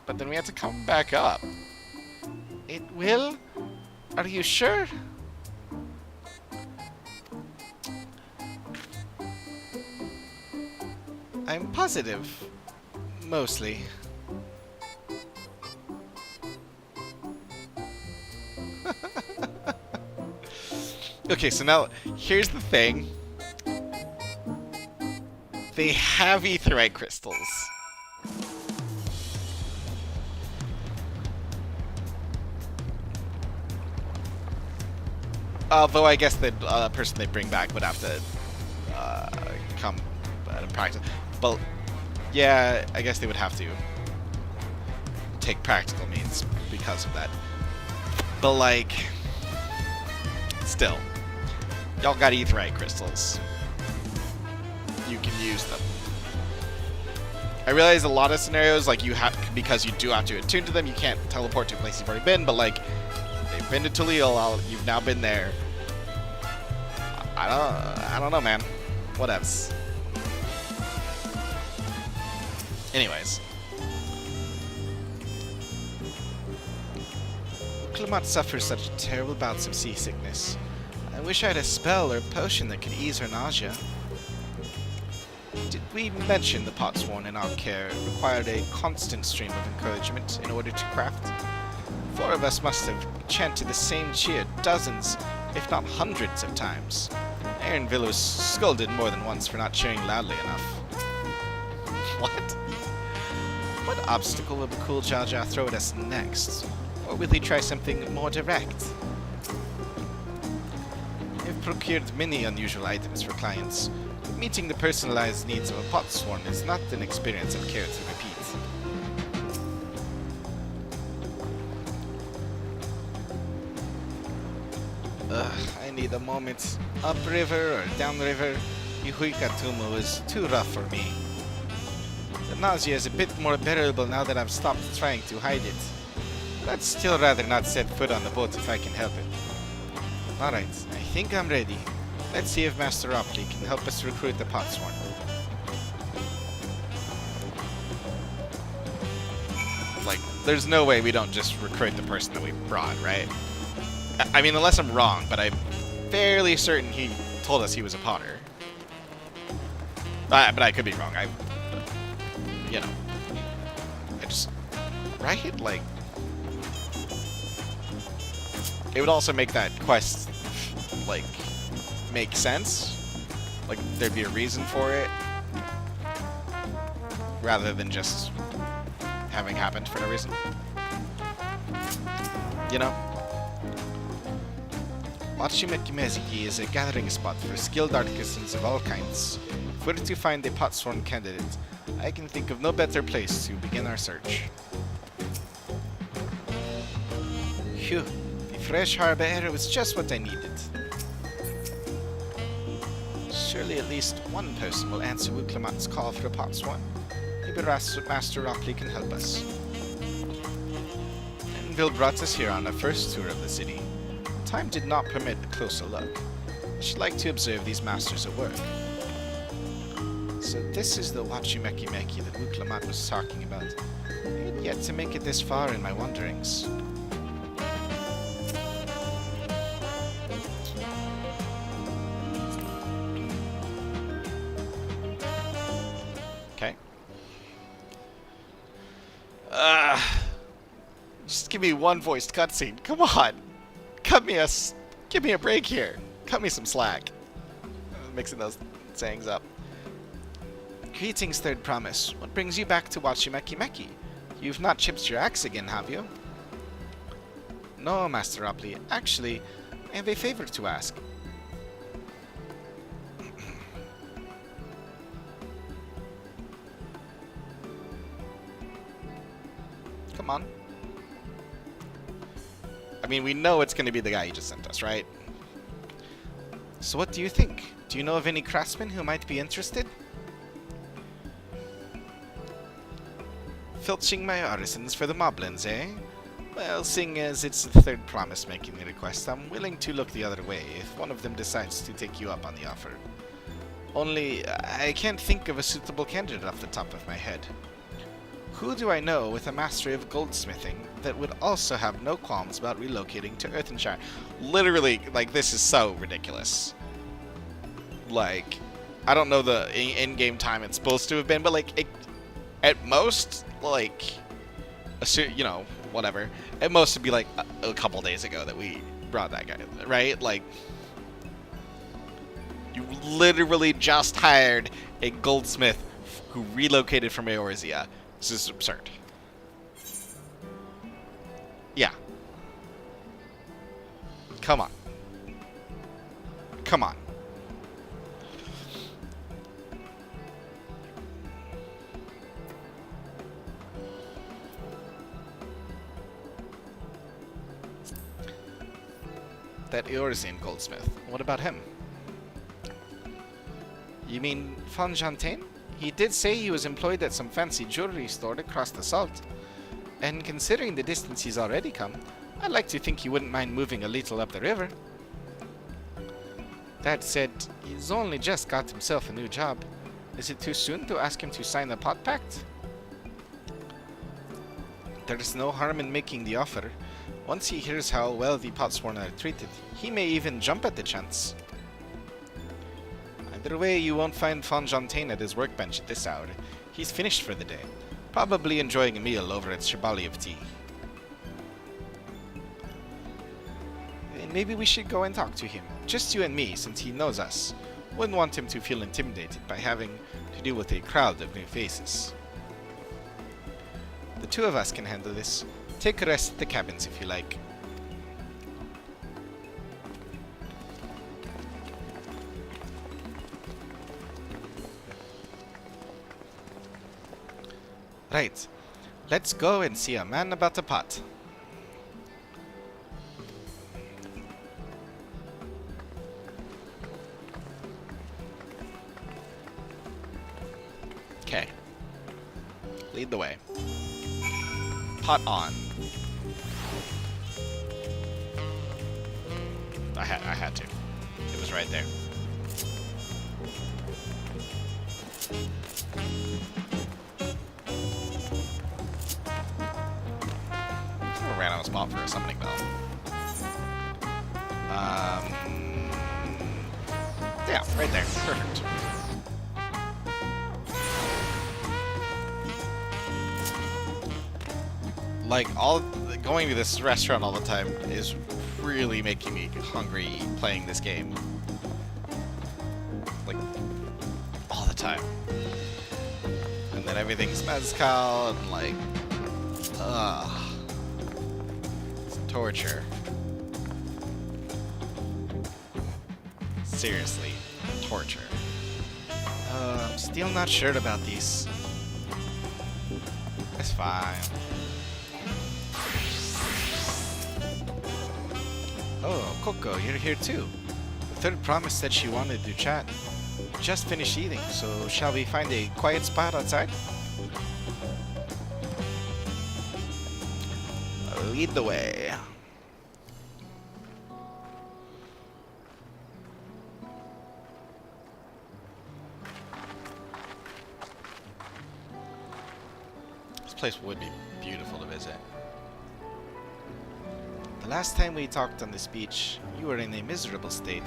But then we have to come back up. It will? Are you sure? I'm positive. Mostly. Okay, so now, here's the thing. They have aetheryte crystals. Although I guess the person they bring back would have to come to practice. But yeah, I guess they would have to take practical means because of that. But like, still, y'all got aetheryte crystals. You can use them. I realize a lot of scenarios, like you have, because you do have to attune to them, you can't teleport to a place you've already been. But like, they've been to Tuliolal, you've now been there. I don't know, man. Whatevs. Anyways. Clement suffers such terrible bouts of seasickness. I wish I had a spell or potion that could ease her nausea. Did we mention the potsworn in our care required a constant stream of encouragement in order to craft? 4 of us must have chanted the same cheer dozens, if not hundreds of times. Aaronville was scolded more than once for not cheering loudly enough. What? What obstacle will the cool Jaja throw at us next? Or will he try something more direct? I've procured many unusual items for clients. Meeting the personalized needs of a potsworn is not an experience I'd care to repeat. I need a moment. Upriver or downriver, Yuhuikatumu is too rough for me. The nausea is a bit more bearable now that I've stopped trying to hide it. But I'd still rather not set foot on the boat if I can help it. Alright, I think I'm ready. Let's see if Master Opley can help us recruit the potsworn. Like, there's no way we don't just recruit the person that we brought, right? I mean, unless I'm wrong, but I'm fairly certain he told us he was a potter. But I could be wrong. You know, I just, right? Like, it would also make that quest, like, make sense. Like, there'd be a reason for it, rather than just having happened for no reason. You know? Wachimekimeziki is a gathering spot for skilled artisans of all kinds. If we're to find a potsworn candidate, I can think of no better place to begin our search. Phew, the fresh harbor air was just what I needed. Surely at least one person will answer Wuklamat's call for a potsworn. Maybe Master Rockley can help us. Enville brought us here on our first tour of the city. Time did not permit a closer look. I should like to observe these masters at work. So this is the Wachimekimeki that Wuklamat was talking about. I had yet to make it this far in my wanderings. Just give me one voiced cutscene. Come on. Give me a break here. Cut me some slack. Mixing those sayings up. Greetings, Third Promise. What brings you back to Wachimeki Meki? You've not chipped your axe again, have you? No, Master Opley. Actually, I have a favor to ask. Come on. I mean, we know it's going to be the guy you just sent us, right? So what do you think? Do you know of any craftsmen who might be interested? Filching my artisans for the moblins, eh? Well, seeing as it's the Third Promise making the request, I'm willing to look the other way if one of them decides to take you up on the offer. Only, I can't think of a suitable candidate off the top of my head. Who do I know with a mastery of goldsmithing that would also have no qualms about relocating to Earthenshire? Literally, like, this is so ridiculous. Like, I don't know the in-game time it's supposed to have been, but, like, at most, like, you know, whatever. At most, it'd be, like, a couple days ago that we brought that guy, right? Like, you literally just hired a goldsmith who relocated from Eorzea. This is absurd. Yeah. Come on. Come on. That Eorzean goldsmith. What about him? You mean Fonjantain? He did say he was employed at some fancy jewelry store across the salt. And considering the distance he's already come, I'd like to think he wouldn't mind moving a little up the river. That said, he's only just got himself a new job. Is it too soon to ask him to sign the pot pact? There's no harm in making the offer. Once he hears how well the Potsworn are treated, he may even jump at the chance. Either way, you won't find Fonjantain at his workbench at this hour. He's finished for the day, probably enjoying a meal over at Shibali of Tea. Maybe we should go and talk to him, just you and me, since he knows us. Wouldn't want him to feel intimidated by having to deal with a crowd of new faces. The two of us can handle this. Take a rest at the cabins if you like. Right. Let's go and see a man about a pot. Okay. Lead the way. Pot on. I had to. It was right there. I ran out of spot for a summoning bell. Yeah, right there. Perfect. Like, going to this restaurant all the time is really making me hungry playing this game. Like, all the time. And then everything's mezcal and, like, it's torture. Seriously, torture. I'm still not sure about these. It's fine. Oh, Coco, you're here too. The Third Promise said she wanted to chat. Just finished eating, so shall we find a quiet spot outside? Lead the way. This place would be beautiful to visit. The last time we talked on this beach, you were in a miserable state.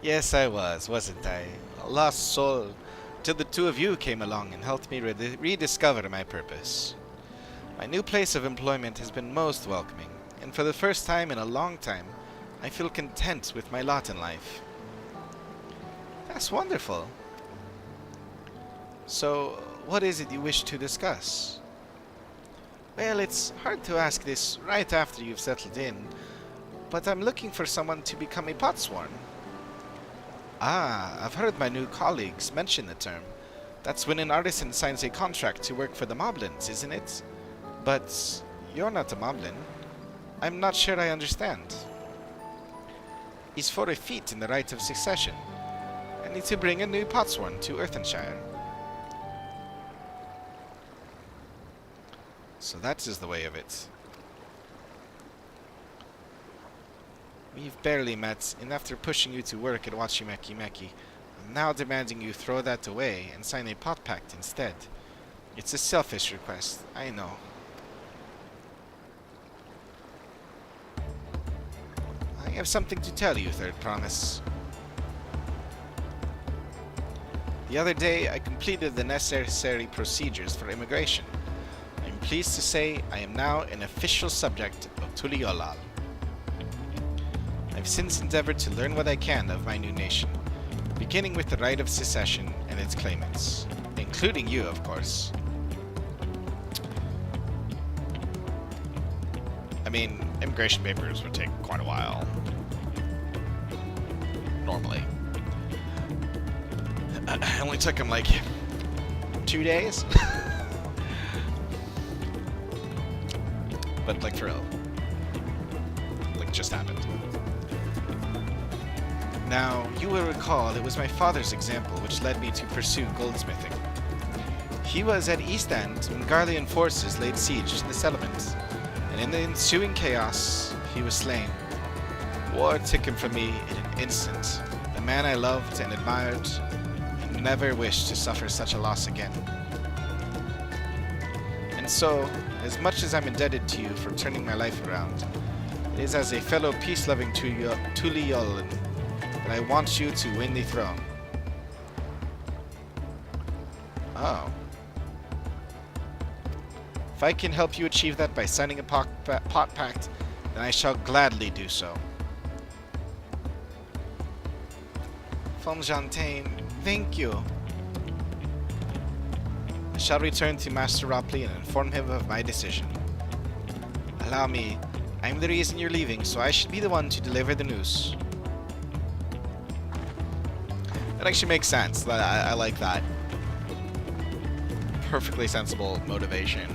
Yes, I was, wasn't I? A lost soul, till the two of you came along and helped me rediscover my purpose. My new place of employment has been most welcoming, and for the first time in a long time, I feel content with my lot in life. That's wonderful. So, what is it you wish to discuss? Well, it's hard to ask this right after you've settled in, but I'm looking for someone to become a potsworn. Ah, I've heard my new colleagues mention the term. That's when an artisan signs a contract to work for the moblins, isn't it? But you're not a moblin. I'm not sure I understand. Is for a feat in the right of succession. I need to bring a new potsworn to Earthenshire. So that is the way of it. We've barely met, and after pushing you to work at Wachimeki Meki, I'm now demanding you throw that away and sign a pot pact instead. It's a selfish request, I know. I have something to tell you, Third Promise. The other day, I completed the necessary procedures for immigration. I'm pleased to say I am now an official subject of Tuliolal. I've since endeavored to learn what I can of my new nation, beginning with the right of secession and its claimants, including you, of course. I mean, immigration papers would take quite a while. Normally. It only took him like 2 days. But like for real. Like just happened. Now, you will recall it was my father's example which led me to pursue goldsmithing. He was at East End when Garlean forces laid siege to the settlement, and in the ensuing chaos, he was slain. War took him from me in an instant. The man I loved and admired, and never wished to suffer such a loss again. And so, as much as I'm indebted to you for turning my life around, it is as a fellow peace-loving Tuliolan that I want you to win the throne. Oh. If I can help you achieve that by signing a pot pact, then I shall gladly do so. Fonjantain, thank you. I shall return to Master Ropley and inform him of my decision. Allow me, I'm the reason you're leaving, so I should be the one to deliver the news. That actually makes sense. I like that. Perfectly sensible motivation.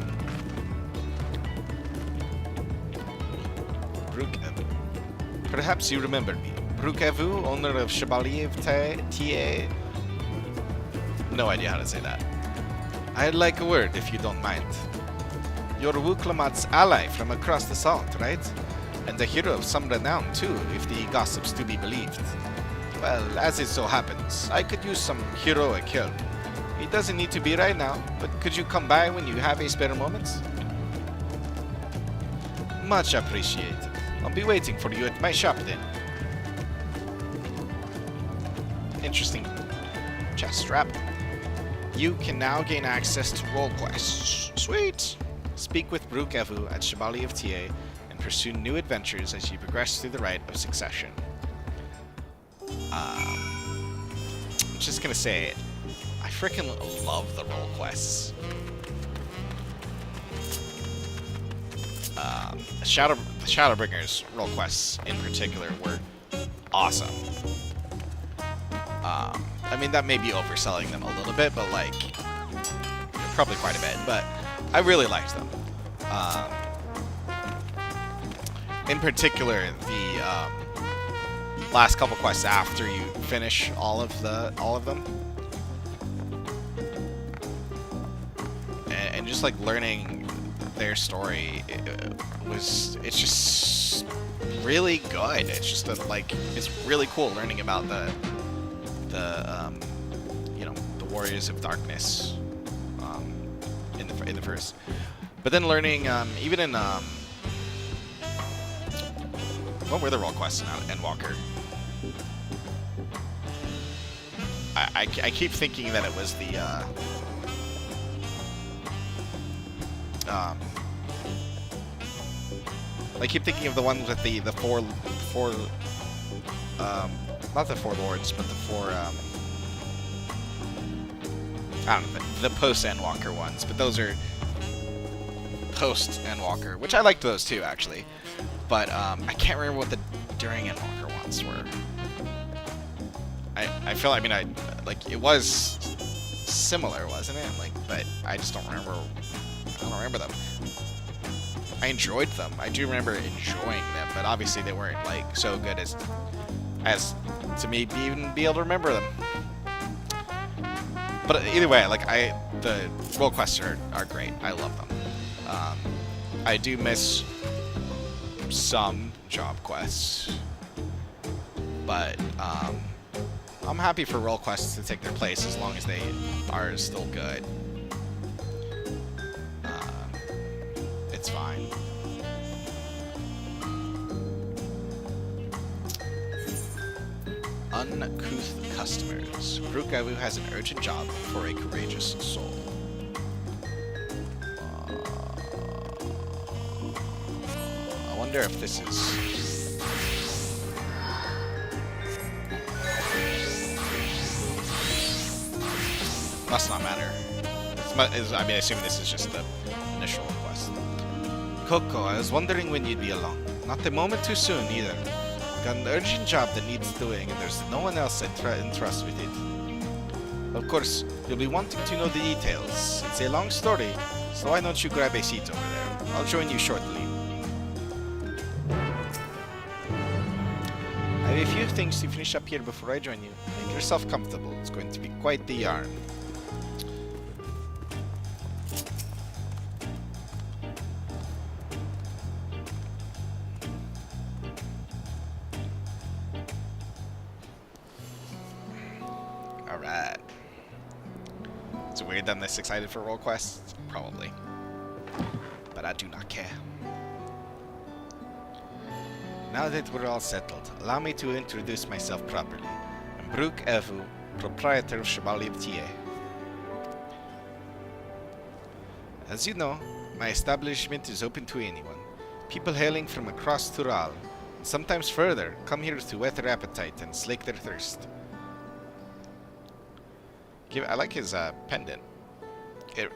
Perhaps you remember me. Brukevu, owner of Chevalier Thier. No idea how to say that. I'd like a word, if you don't mind. You're Wuklamat's ally from across the salt, right? And a hero of some renown, too, if the gossip's to be believed. Well, as it so happens, I could use some heroic help. It doesn't need to be right now, but could you come by when you have a spare moment? Much appreciated. I'll be waiting for you at my shop then. Interesting chest strap. You can now gain access to role quests. Sweet! Speak with Brukevu at Chevalier of Thier and pursue new adventures as you progress through the rite of succession. I'm just gonna say, I freaking love the role quests. The Shadowbringers role quests in particular were awesome. I mean, that may be overselling them a little bit, but like, probably quite a bit, but I really liked them. In particular, the last couple quests after you finish all of them, and just like learning their story, it's just really good. It's just it's really cool learning about the Warriors of Darkness in the first, but then learning even in what were the role quests in Endwalker? I keep thinking that it was the I keep thinking of the ones with the four not the four lords, but the four I don't know, the post Endwalker ones, but those are post Endwalker, which I liked those too actually. But I can't remember what the during Endwalker ones were. I feel, I mean, like it was similar, wasn't it? Like, but I just don't remember. I don't remember them. I enjoyed them. I do remember enjoying them, but obviously they weren't like so good as to me even be able to remember them. But either way, like the role quests are great. I love them. I do miss some job quests, but I'm happy for role quests to take their place as long as they are still good. It's fine. Uncouth customers. Brukavu has an urgent job for a courageous soul. I wonder if this is... Must not matter. I mean, I assume this is just the initial request. Coco, I was wondering when you'd be along. Not a moment too soon, either. Got an urgent job that needs doing, and there's no one else I entrust with it. Of course, you'll be wanting to know the details. It's a long story, so why don't you grab a seat over there? I'll join you shortly. I have a few things to finish up here before I join you. Make yourself comfortable. It's going to be quite the yarn. Alright. Is it weird that I'm this excited for role quests? Probably. But I do not care. Now that we're all settled, allow me to introduce myself properly. I'm Brooke Evu, proprietor of Chevalier Thier. As you know, my establishment is open to anyone. People hailing from across Tural, and sometimes further, come here to whet their appetite and slake their thirst. I like his pendant. It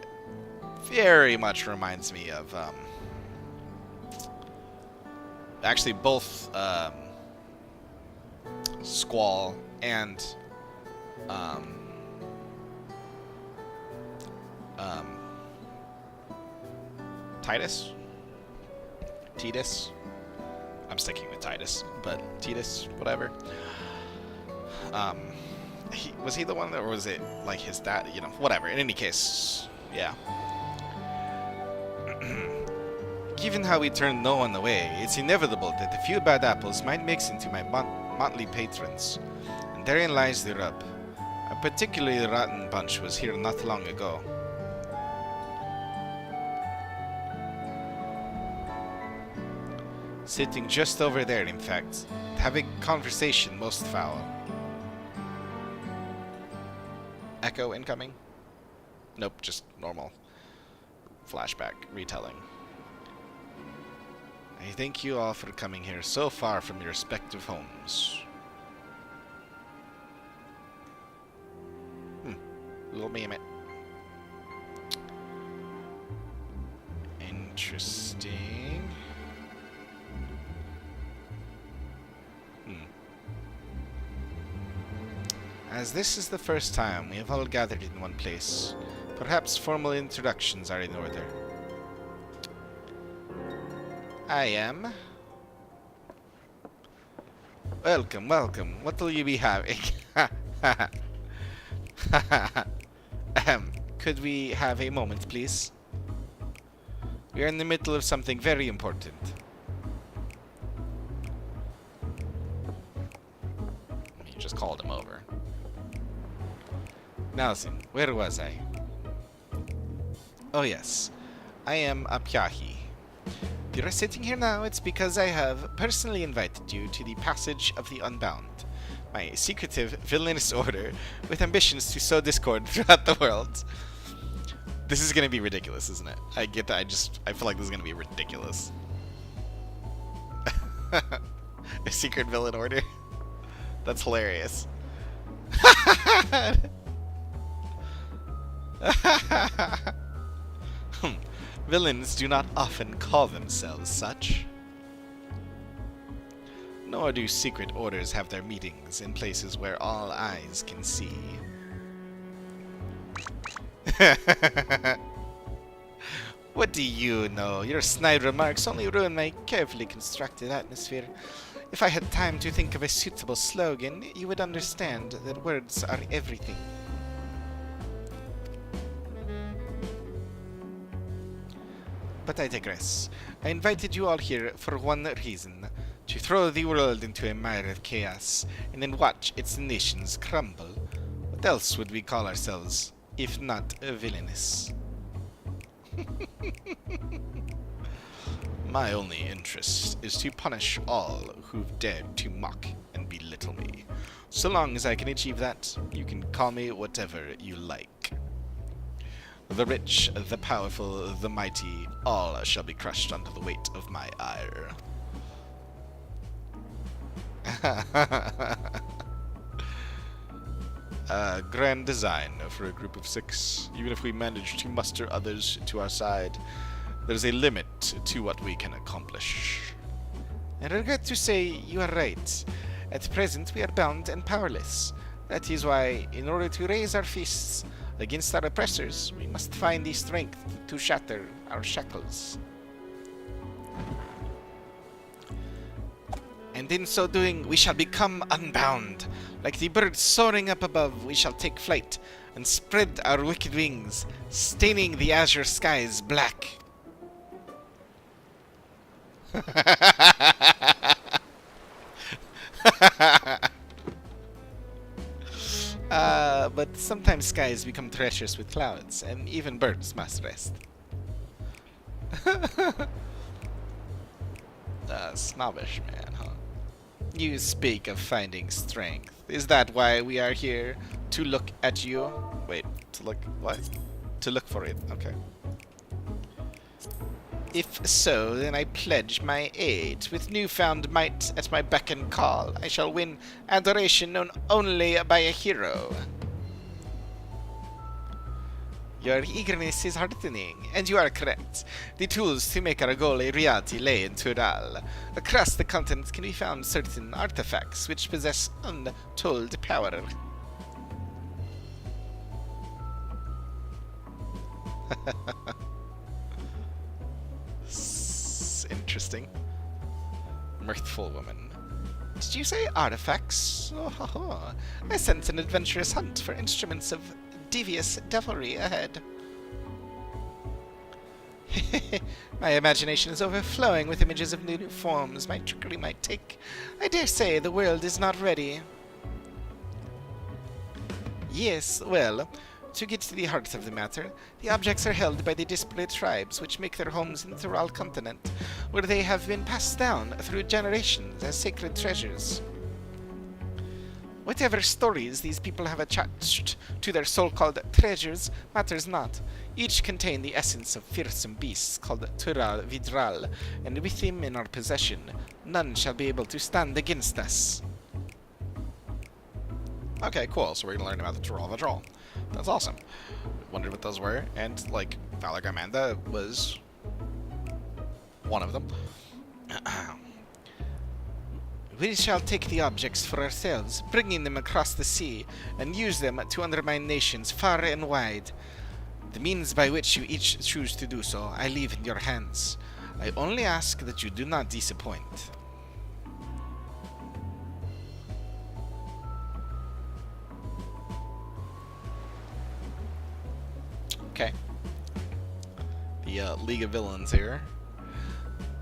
very much reminds me of actually both Squall and Titus? Titus? I'm sticking with Titus, but Titus, whatever. Was he the one, or was it like his dad? You know, whatever. In any case, yeah. Given how we turned no one away, it's inevitable that a few bad apples might mix into my motley patrons, and therein lies the rub. A particularly rotten bunch was here not long ago. Sitting just over there, in fact, having conversation most foul. Echo incoming? Nope, just normal flashback retelling. I thank you all for coming here so far from your respective homes. Little meme it. Interesting. As this is the first time we have all gathered in one place, perhaps formal introductions are in order. I am... Welcome, welcome. What will you be having? Could we have a moment, please? We are in the middle of something very important. You just called him over. Nelson, where was I? Oh yes, I am Apyahi. If you're sitting here now, it's because I have personally invited you to the Passage of the Unbound, my secretive, villainous order with ambitions to sow discord throughout the world. This is gonna be ridiculous, isn't it? I get that, I feel like this is gonna be ridiculous. A secret villain order? That's hilarious. Villains do not often call themselves such. Nor do secret orders have their meetings in places where all eyes can see. What do you know? Your snide remarks only ruin my carefully constructed atmosphere. If I had time to think of a suitable slogan, you would understand that words are everything. But I digress. I invited you all here for one reason. To throw the world into a mire of chaos, and then watch its nations crumble. What else would we call ourselves, if not villainous? My only interest is to punish all who've dared to mock and belittle me. So long as I can achieve that, you can call me whatever you like. The rich, the powerful, the mighty, all shall be crushed under the weight of my ire. Grand design for a group of 6. Even if we manage to muster others to our side, there's a limit to what we can accomplish. I regret to say you are right. At present we are bound and powerless. That is why, in order to raise our fists against our oppressors, we must find the strength to shatter our shackles. And in so doing, we shall become unbound. Like the birds soaring up above, we shall take flight and spread our wicked wings, staining the azure skies black. But sometimes skies become treacherous with clouds, and even birds must rest. Snobbish man, huh? You speak of finding strength. Is that why we are here? To look at you? Wait, to look... what? To look for it, okay. If so, then I pledge my aid. With newfound might at my beck and call, I shall win adoration known only by a hero. Your eagerness is heartening, and you are correct. The tools to make our goal a reality lay in Tural. Across the continent can be found certain artifacts which possess untold power. Interesting. Mirthful woman. Did you say artifacts? Oh, I sense an adventurous hunt for instruments of devious devilry ahead. My imagination is overflowing with images of new forms my trickery might take. I dare say the world is not ready. Yes, well, to get to the heart of the matter, the objects are held by the disparate tribes which make their homes in the Thural continent, where they have been passed down through generations as sacred treasures. Whatever stories these people have attached to their so-called treasures matters not. Each contain the essence of fearsome beasts called Thural Vidral, and with them in our possession, none shall be able to stand against us. Okay, cool. So we're gonna learn about the Thural Vidral. That's awesome. Wondered what those were, and like Valagamanda was one of them. We shall take the objects for ourselves, bringing them across the sea, and use them to undermine nations far and wide. The means by which you each choose to do so, I leave in your hands. I only ask that you do not disappoint. Okay. The League of Villains here.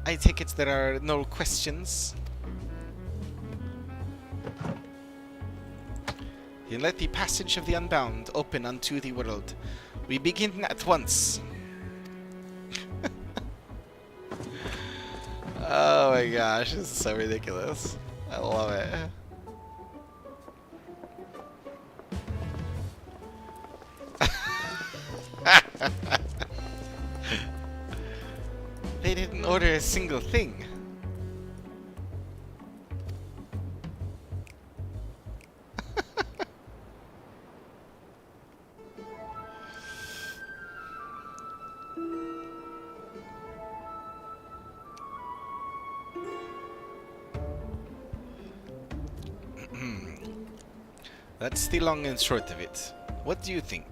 I take it there are no questions. You let the passage of the unbound open unto the world. We begin at once. Oh my gosh, this is so ridiculous. I love it. They didn't order a single thing. That's the long and short of it. What do you think?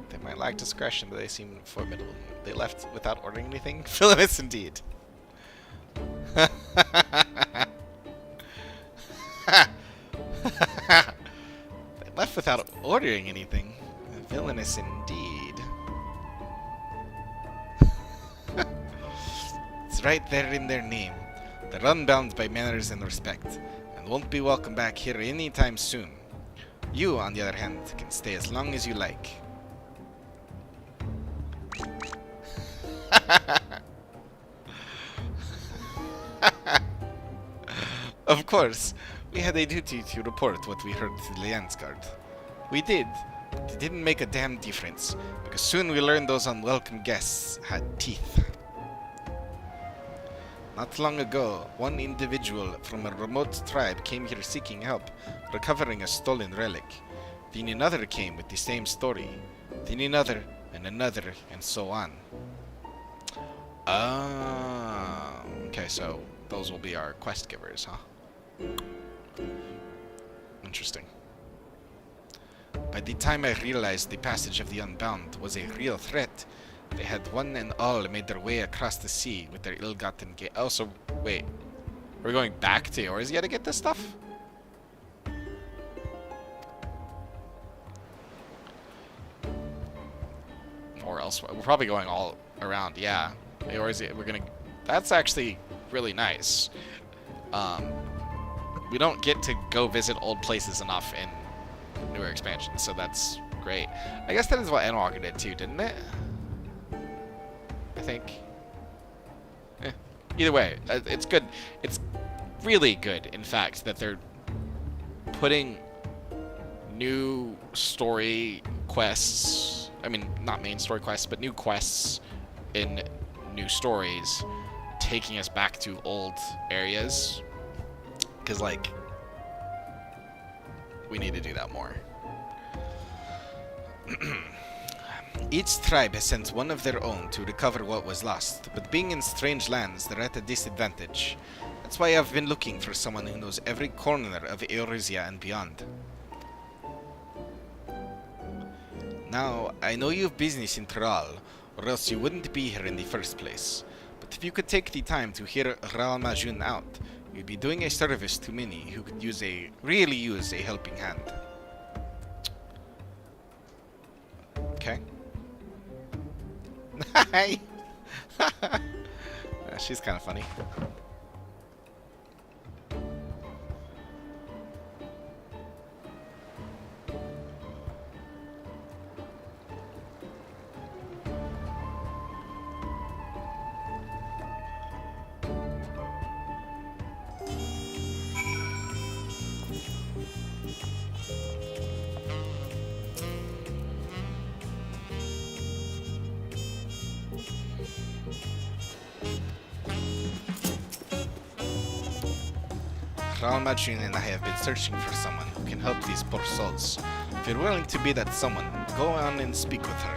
They might lack discretion, but they seem formidable. They left without ordering anything? Villainous indeed. They left without ordering anything. Villainous indeed. It's right there in their name. They're unbound by manners and respect, and won't be welcome back here anytime soon. You, on the other hand, can stay as long as you like. Of course, we had a duty to report what we heard to the Landsguard. We did, but it didn't make a damn difference, because soon we learned those unwelcome guests had teeth. Not long ago, one individual from a remote tribe came here seeking help, recovering a stolen relic. Then another came with the same story. Then another, and so on. Ah, okay, so those will be our quest givers, huh? Interesting. By the time I realized the passage of the Unbound was a real threat, they had one and all made their way across the sea with their ill-gotten gain. Oh, so wait, we're going back to Eorzea to get this stuff? Or elsewhere. We're probably going all around, yeah. Eorzea, we're gonna... That's actually really nice. We don't get to go visit old places enough in newer expansions, so that's great. I guess that is what Endwalker did too, didn't it? I think. Either way, it's good. It's really good, in fact, that they're putting new story quests. I mean, not main story quests, but new quests in new stories, taking us back to old areas. Because, like, we need to do that more. Each tribe has sent one of their own to recover what was lost, but being in strange lands, they're at a disadvantage. That's why I've been looking for someone who knows every corner of Eorzea and beyond. Now, I know you have business in Thrall, or else you wouldn't be here in the first place. But if you could take the time to hear Ral Majun out, you'd be doing a service to many who could really use a helping hand. Okay. Hi! She's kind of funny. Ral Majun and I have been searching for someone who can help these poor souls. If you're willing to be that someone, go on and speak with her.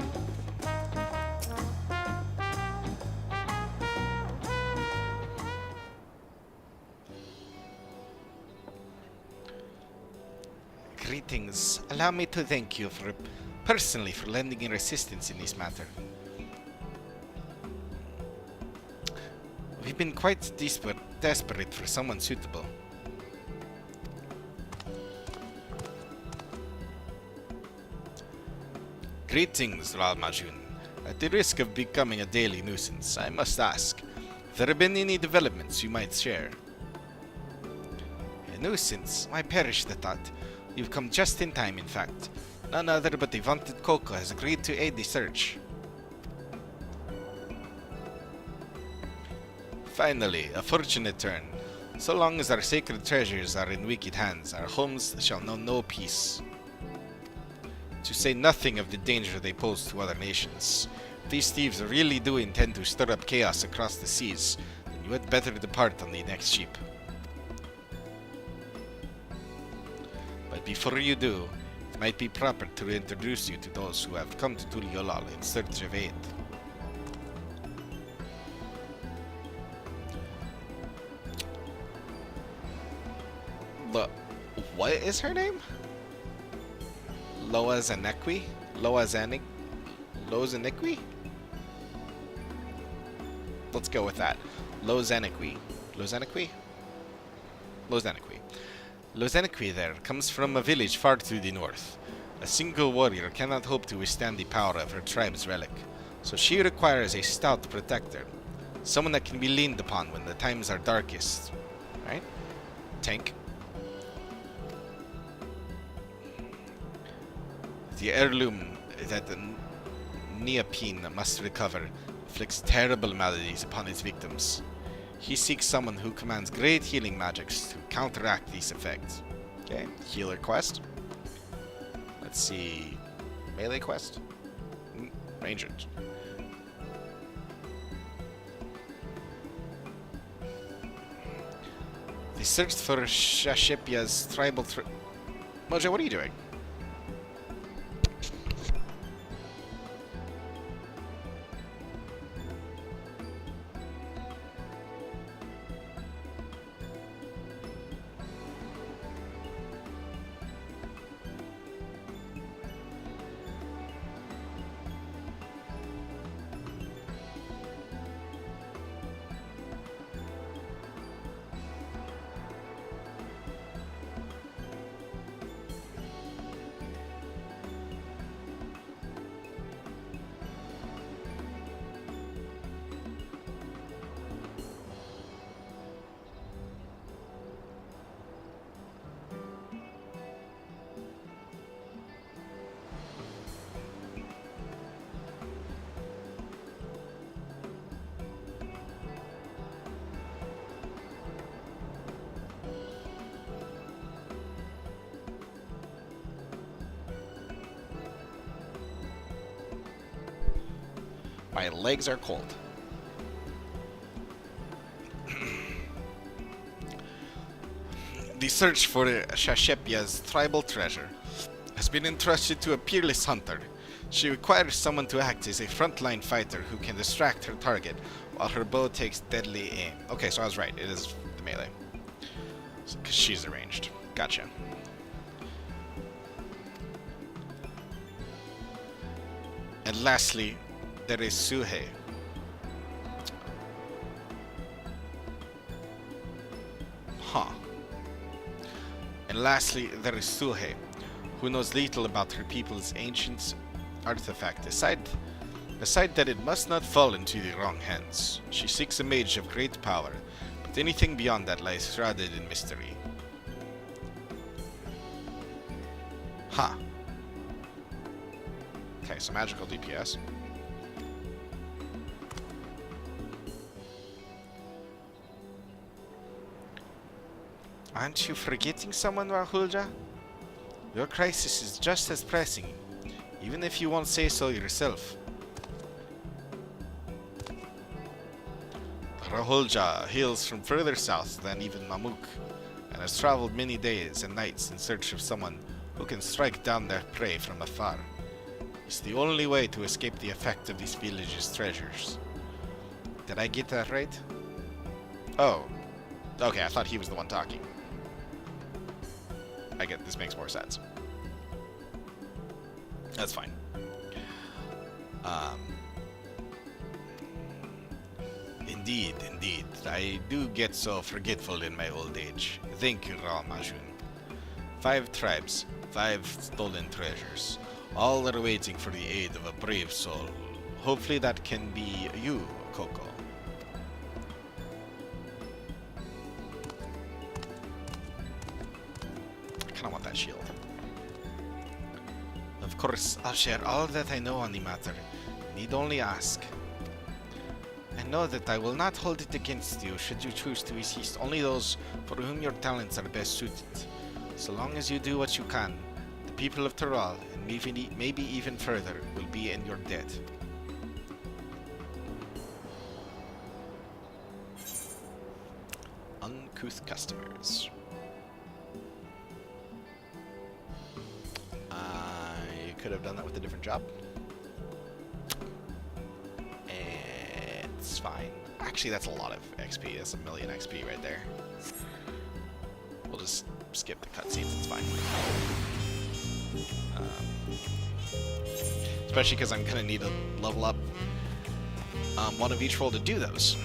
Greetings. Allow me to thank you personally for lending your assistance in this matter. We've been quite desperate for someone suitable. Greetings, Ral Majun. At the risk of becoming a daily nuisance, I must ask, if there have been any developments you might share. A nuisance? I perish the thought. You've come just in time, in fact. None other but the vaunted Coco has agreed to aid the search. Finally, a fortunate turn. So long as our sacred treasures are in wicked hands, our homes shall know no peace. To say nothing of the danger they pose to other nations. If these thieves really do intend to stir up chaos across the seas, then you had better depart on the next ship. But before you do, it might be proper to introduce you to those who have come to Tuliolal in search of aid. What is her name? Loa Zanequi? Loa Zanequi? Let's go with that. Lozanequi. Lozanequi? Lozanequi. Lozanequi there comes from a village far to the north. A single warrior cannot hope to withstand the power of her tribe's relic, so she requires a stout protector. Someone that can be leaned upon when the times are darkest. Right? Tank. The heirloom that the Neopene must recover inflicts terrible maladies upon its victims. He seeks someone who commands great healing magics to counteract these effects. Okay, healer quest. Let's see. Melee quest? Ranger. They searched for Shashipia's tribal Mojo, what are you doing? My legs are cold. The search for Shashipia's tribal treasure has been entrusted to a peerless hunter. She requires someone to act as a frontline fighter who can distract her target while her bow takes deadly aim. Okay, so I was right. It is the melee. Because she's arranged. Gotcha. And lastly, there is Suhei. Huh. And lastly, there is Suhei, who knows little about her people's ancient artifact, aside that it must not fall into the wrong hands. She seeks a mage of great power, but anything beyond that lies shrouded in mystery. Huh. Okay, so magical DPS. Aren't you forgetting someone, Rahulja? Your crisis is just as pressing, even if you won't say so yourself. Rahulja hails from further south than even Mamuk, and has traveled many days and nights in search of someone who can strike down their prey from afar. It's the only way to escape the effect of these villages' treasures. Did I get that right? Oh. Okay, I thought he was the one talking. I get this makes more sense. That's fine. Indeed. I do get so forgetful in my old age. Thank you, Ra Majun. 5 tribes, 5 stolen treasures. All are waiting for the aid of a brave soul. Hopefully that can be you, Coco. I want that shield. Of course, I'll share all that I know on the matter. Need only ask. I know that I will not hold it against you should you choose to assist only those for whom your talents are best suited. So long as you do what you can, the people of Taral, and maybe even further, will be in your debt. Uncouth customers. Could have done that with a different job. It's fine. Actually, that's a lot of XP. That's 1,000,000 XP right there. We'll just skip the cutscenes, it's fine. Especially because I'm gonna need to level up one of each role to do those.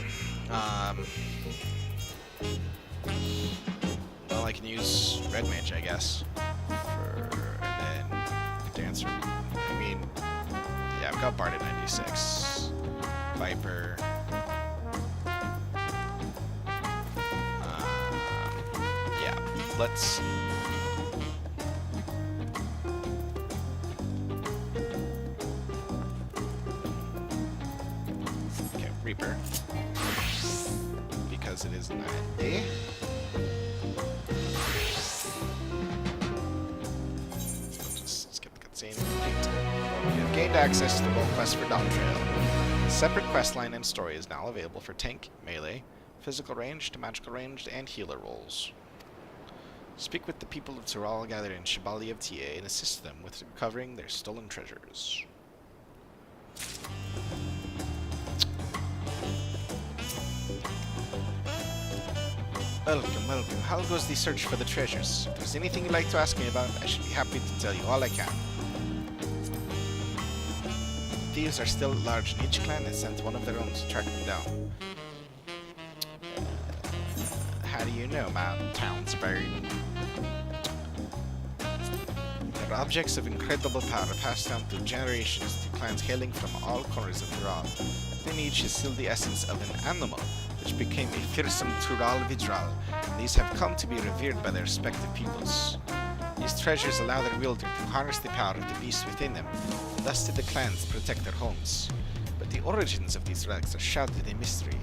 Well, I can use Red Mage, I guess, and then Dancer. I mean, yeah, I've got Bard at 96, Viper. Yeah, let's. Okay, Reaper, because it is 90. We have gained access to the role quest for Dawntrail. A separate questline and story is now available for tank, melee, physical ranged, magical ranged, and healer roles. Speak with the people of Tural gathered in Shibali of TA and assist them with recovering their stolen treasures. Welcome, welcome. How goes the search for the treasures? If there's anything you'd like to ask me about, I should be happy to tell you all I can. Thieves are still large, and each clan has sent one of their own to track them down. How do you know, my town's buried? They're objects of incredible power passed down through generations to clans hailing from all corners of Tural. Within each is still the essence of an animal, which became a fearsome Tural Vidral, and these have come to be revered by their respective peoples. These treasures allow their wielder to harness the power of the beast within them, and thus did the clans protect their homes. But the origins of these relics are shrouded in mystery.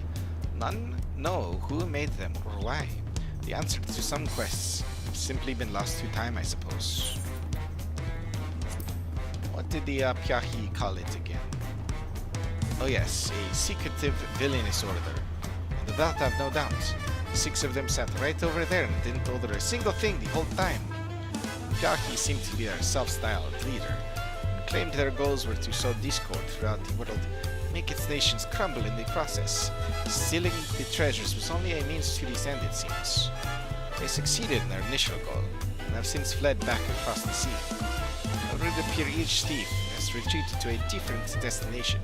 None know who made them or why. The answer to some quests have simply been lost to time, I suppose. What did the Pyahi call it again? Oh yes, a secretive villainous order. And of that I've no doubt. 6 of them sat right over there and didn't order a single thing the whole time. Pyahi seemed to be their self-styled leader, and claimed their goals were to sow discord throughout the world, make its nations crumble in the process. Stealing the treasures was only a means to this end, it seems. They succeeded in their initial goal, and have since fled back across the sea. However, it appears each thief has retreated to a different destination.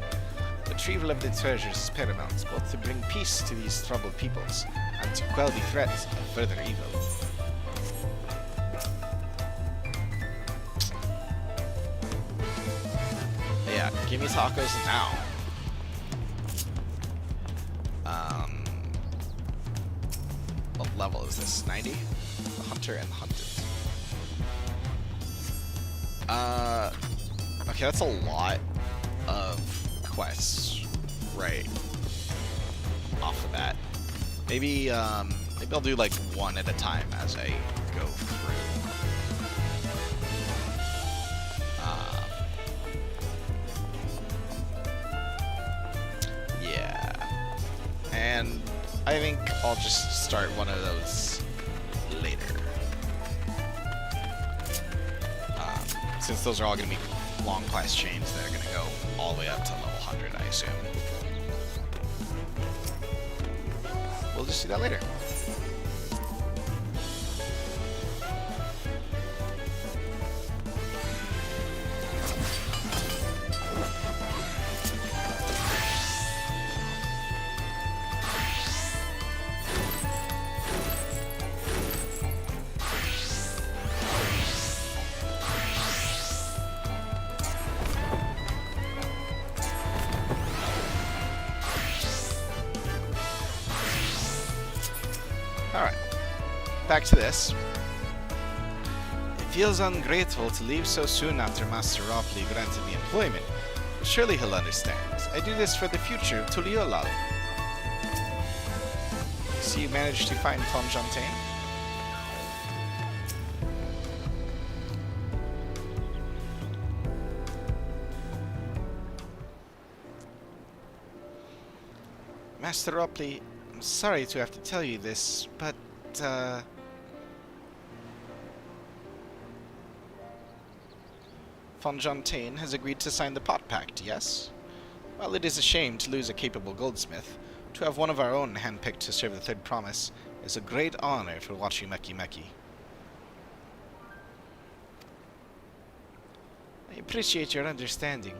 Retrieval of the treasures is paramount, both to bring peace to these troubled peoples, and to quell the threat of further evil. Yeah, give me tacos now. What level is this? 90? The Hunter and the Hunted. Okay, that's a lot of quests right off the bat. Maybe maybe I'll do like one at a time as I go through. Yeah, and I think I'll just start one of those later. Since those are all going to be long quest chains that are going to go all the way up to level 100, I assume. We'll just do that later. Alright, back to this. It feels ungrateful to leave so soon after Master Ropley granted me employment, but surely he'll understand. I do this for the future of Tuliolal. See, you managed to find Fonjontaine? Master Ropley, I'm sorry to have to tell you this, but, Fonjontaine has agreed to sign the Pot Pact, yes? While it is a shame to lose a capable goldsmith, to have one of our own handpicked to serve the Third Promise is a great honor for Wachi Meki Meki. appreciate your understanding.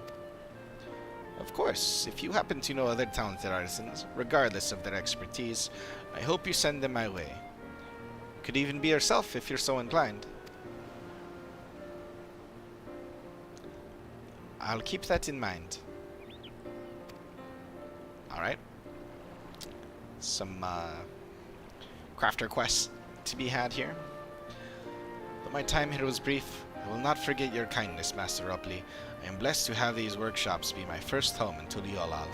Of course, if you happen to know other talented artisans, regardless of their expertise, I hope you send them my way. Could even be yourself if you're so inclined. I'll keep that in mind. Alright. Some crafter quests to be had here. Though my time here was brief, I will not forget your kindness, Master Rupley. I am blessed to have these workshops be my first home in Tuliolal.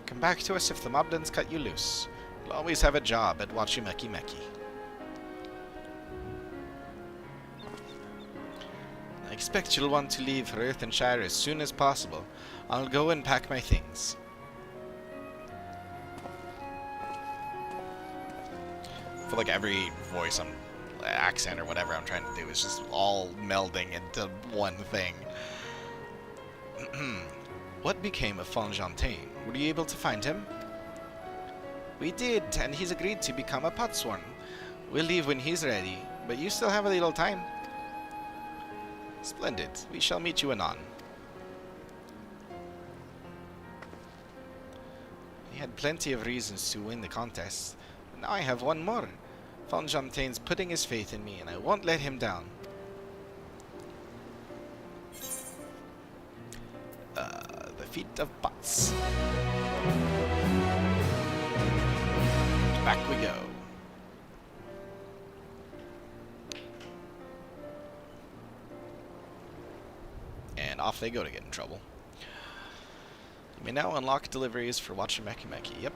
Come back to us if the moblins cut you loose. You'll always have a job at Wachimeki Meki. I expect you'll want to leave for Earthenshire as soon as possible. I'll go and pack my things. I feel like every voice accent or whatever I'm trying to do is just all melding into one thing. What became of Fonjantain? Were you able to find him? We did, and he's agreed to become a potsworn. We'll leave when he's ready, but you still have a little time. Splendid. We shall meet you anon. I had plenty of reasons to win the contest, but now I have one more. Fonjantain's putting his faith in me, and I won't let him down. The feet of Pots. Back we go. And off they go to get in trouble. You may now unlock deliveries for Wachimeki Meki. Yep.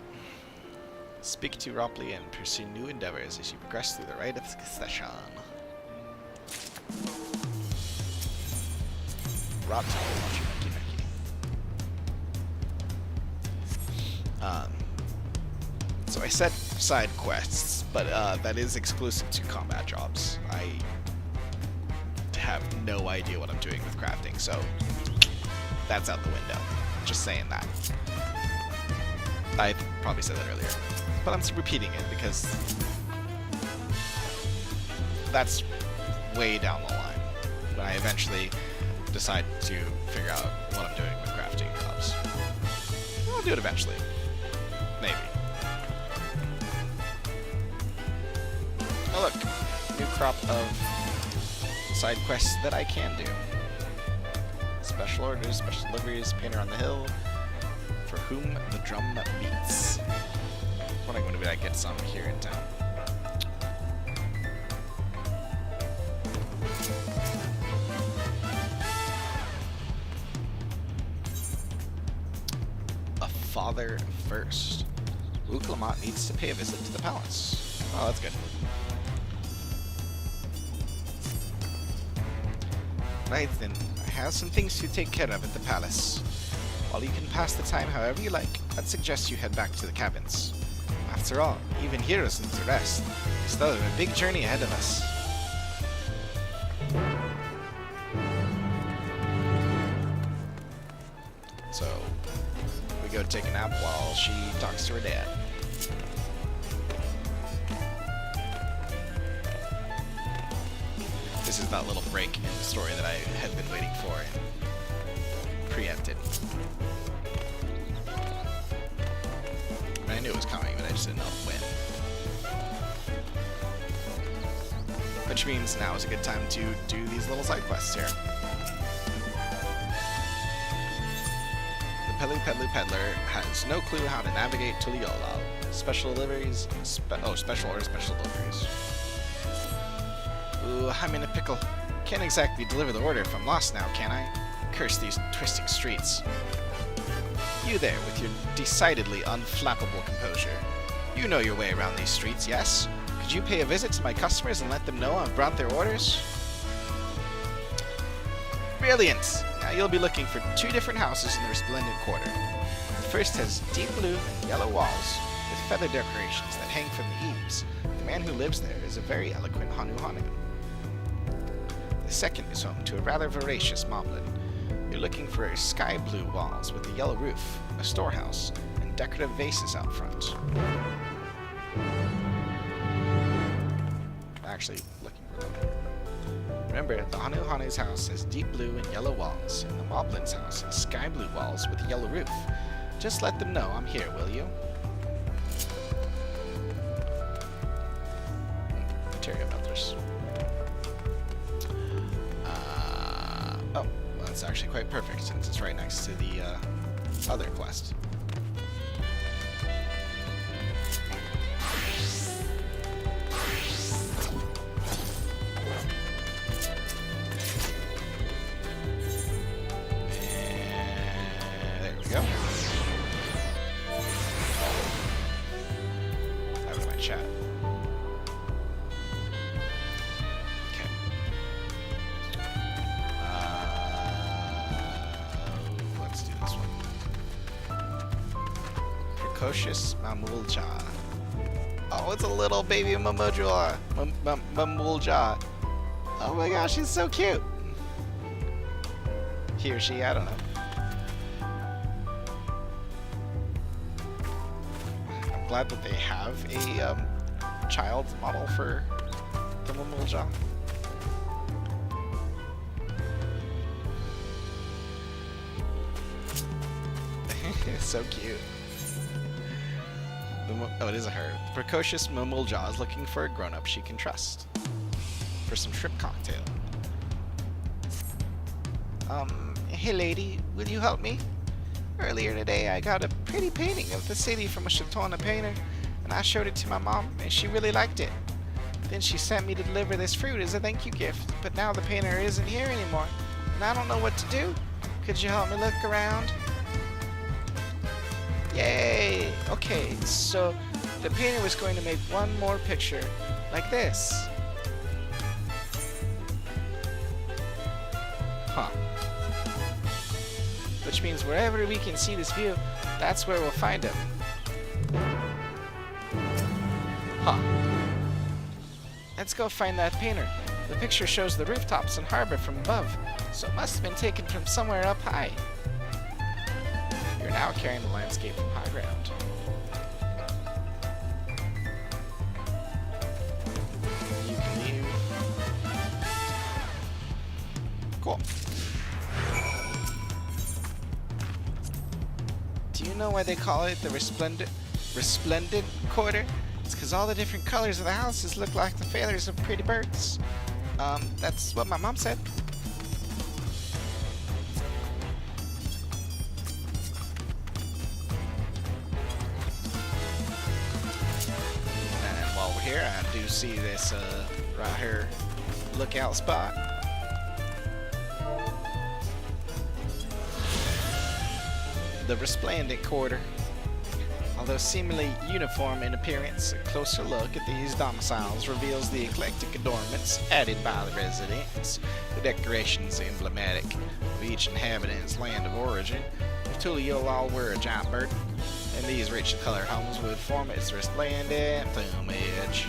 Speak to Ropley and pursue new endeavors as you progress through the rite of succession. Rot to Wachimeki Meki. So I said side quests, but that is exclusive to combat jobs. I have no idea what I'm doing with crafting, so that's out the window. Just saying that. I probably said that earlier, but I'm repeating it because that's way down the line when I eventually decide to figure out what I'm doing with crafting jobs. I'll do it eventually. Maybe. Oh look, new crop of side quests that I can do. Special orders, special deliveries, painter on the hill, for whom the drum beats. What I'm going to be like, get some here in town. A father first. Uklamat needs to pay a visit to the palace. Oh, that's good. Right then, I have some things to take care of at the palace. While you can pass the time however you like, I'd suggest you head back to the cabins. After all, even heroes need to rest. We still have a big journey ahead of us. So, we go take a nap while she talks to her dad. This is that little break in the story that I had been waiting for and preempted. I knew it was coming, but I just didn't know when. Which means now is a good time to do these little side quests here. The Pelu Peddler has no clue how to navigate Tuliolal. Special deliveries, special orders, special deliveries. Ooh, I'm in a pickle. Can't exactly deliver the order if I'm lost now, can I? Curse these twisting streets. You there, with your decidedly unflappable composure. You know your way around these streets, yes? Could you pay a visit to my customers and let them know I've brought their orders? Brilliant! Now you'll be looking for 2 different houses in the Resplendent Quarter. The first has deep blue and yellow walls, with feather decorations that hang from the eaves. The man who lives there is a very eloquent Hanu. The second is home to a rather voracious moblin. You're looking for sky blue walls with a yellow roof, a storehouse, and decorative vases out front. Actually, looking for them. Remember, the Hanu Hanu's house has deep blue and yellow walls, and the Moblin's house has sky blue walls with a yellow roof. Just let them know I'm here, will you? Materia melters. Oh, well, that's actually quite perfect since it's right next to the other quest. Go. That was my chat. Okay. Let's do this one. Precocious Mamulja. Oh, it's a little baby Mamulja. Mamulja. Oh my gosh, he's so cute. He or she, I don't know. Glad that they have a child model for the Mamulja. So cute. Oh, it is a her. The precocious Mamulja is looking for a grown-up she can trust. For some shrimp cocktail. Hey lady, will you help me? Earlier today, I got a pretty painting of the city from a Shatona painter, and I showed it to my mom, and she really liked it. Then she sent me to deliver this fruit as a thank you gift, but now the painter isn't here anymore, and I don't know what to do. Could you help me look around? Yay! Okay, so the painter was going to make one more picture, like this. Huh. Which means wherever we can see this view, that's where we'll find him. Huh. Let's go find that painter. The picture shows the rooftops and harbor from above, so it must have been taken from somewhere up high. You're now carrying the landscape from high ground. You can leave. Cool. Do you know why they call it the resplendent quarter? It's because all the different colors of the houses look like the feathers of pretty birds. That's what my mom said. And while we're here, I do see this right here lookout spot. The resplendent quarter. Although seemingly uniform in appearance, a closer look at these domiciles reveals the eclectic adornments added by the residents. The decorations emblematic of each inhabitant's land of origin. If truly you'll all wear a giant bird, and these rich colored homes would form its resplendent plumage.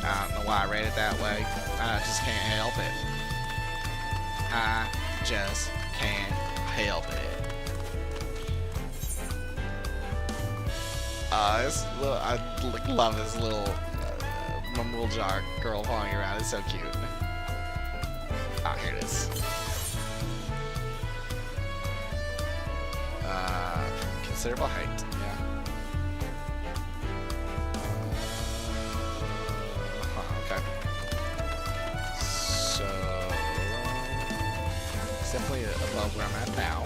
I don't know why I read it that way. I just can't help it. I just can't help it. I love this little Mamulja girl following around. It's so cute. Ah, here it is. Considerable height, yeah. Okay. So, it's definitely above where I'm at now.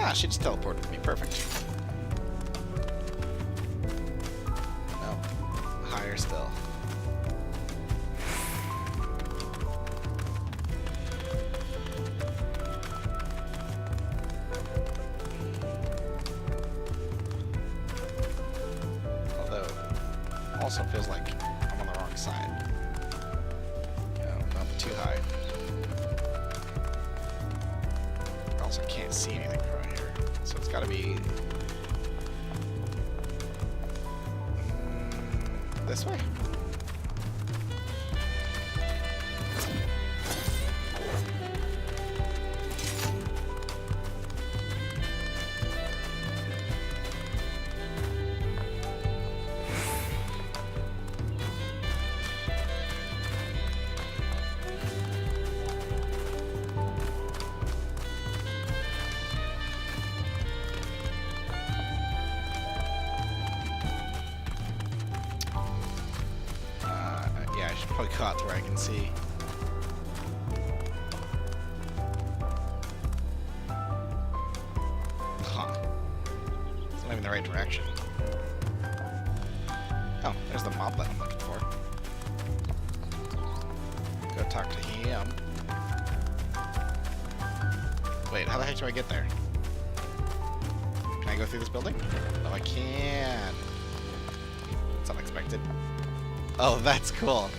Ah, she just teleported me. Perfect. No. Higher still. Although, also feels like I'm on the wrong side. Up too high. I also can't see anything from here. So it's gotta be this way. cut where I can see. Huh. It's not even the right direction. Oh, there's the moblet I'm looking for. Go talk to him. Wait, how the heck do I get there? Can I go through this building? Oh, I can. It's unexpected. Oh, that's cool.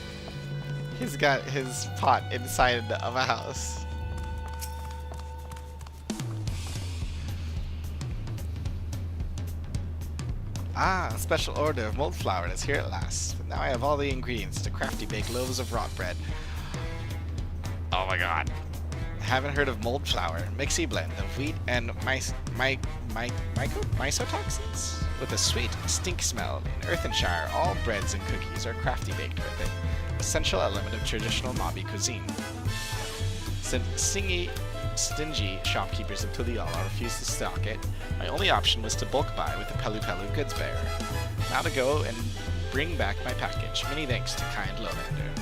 He's got his pot inside of a house. Ah, a special order of mulled flour is here at last. But now I have all the ingredients to crafty bake loaves of rot bread. Oh my god. Haven't heard of mulled flour? Mixy blend of wheat and mycotoxins? With a sweet stink smell. In Earthenshire, all breads and cookies are crafty baked with it. Essential element of traditional Mobby cuisine. Since stingy shopkeepers of Tuliala refused to stock it, my only option was to bulk buy with the Pelu Pelu goods bearer. Now to go and bring back my package. Many thanks to kind Lowlander.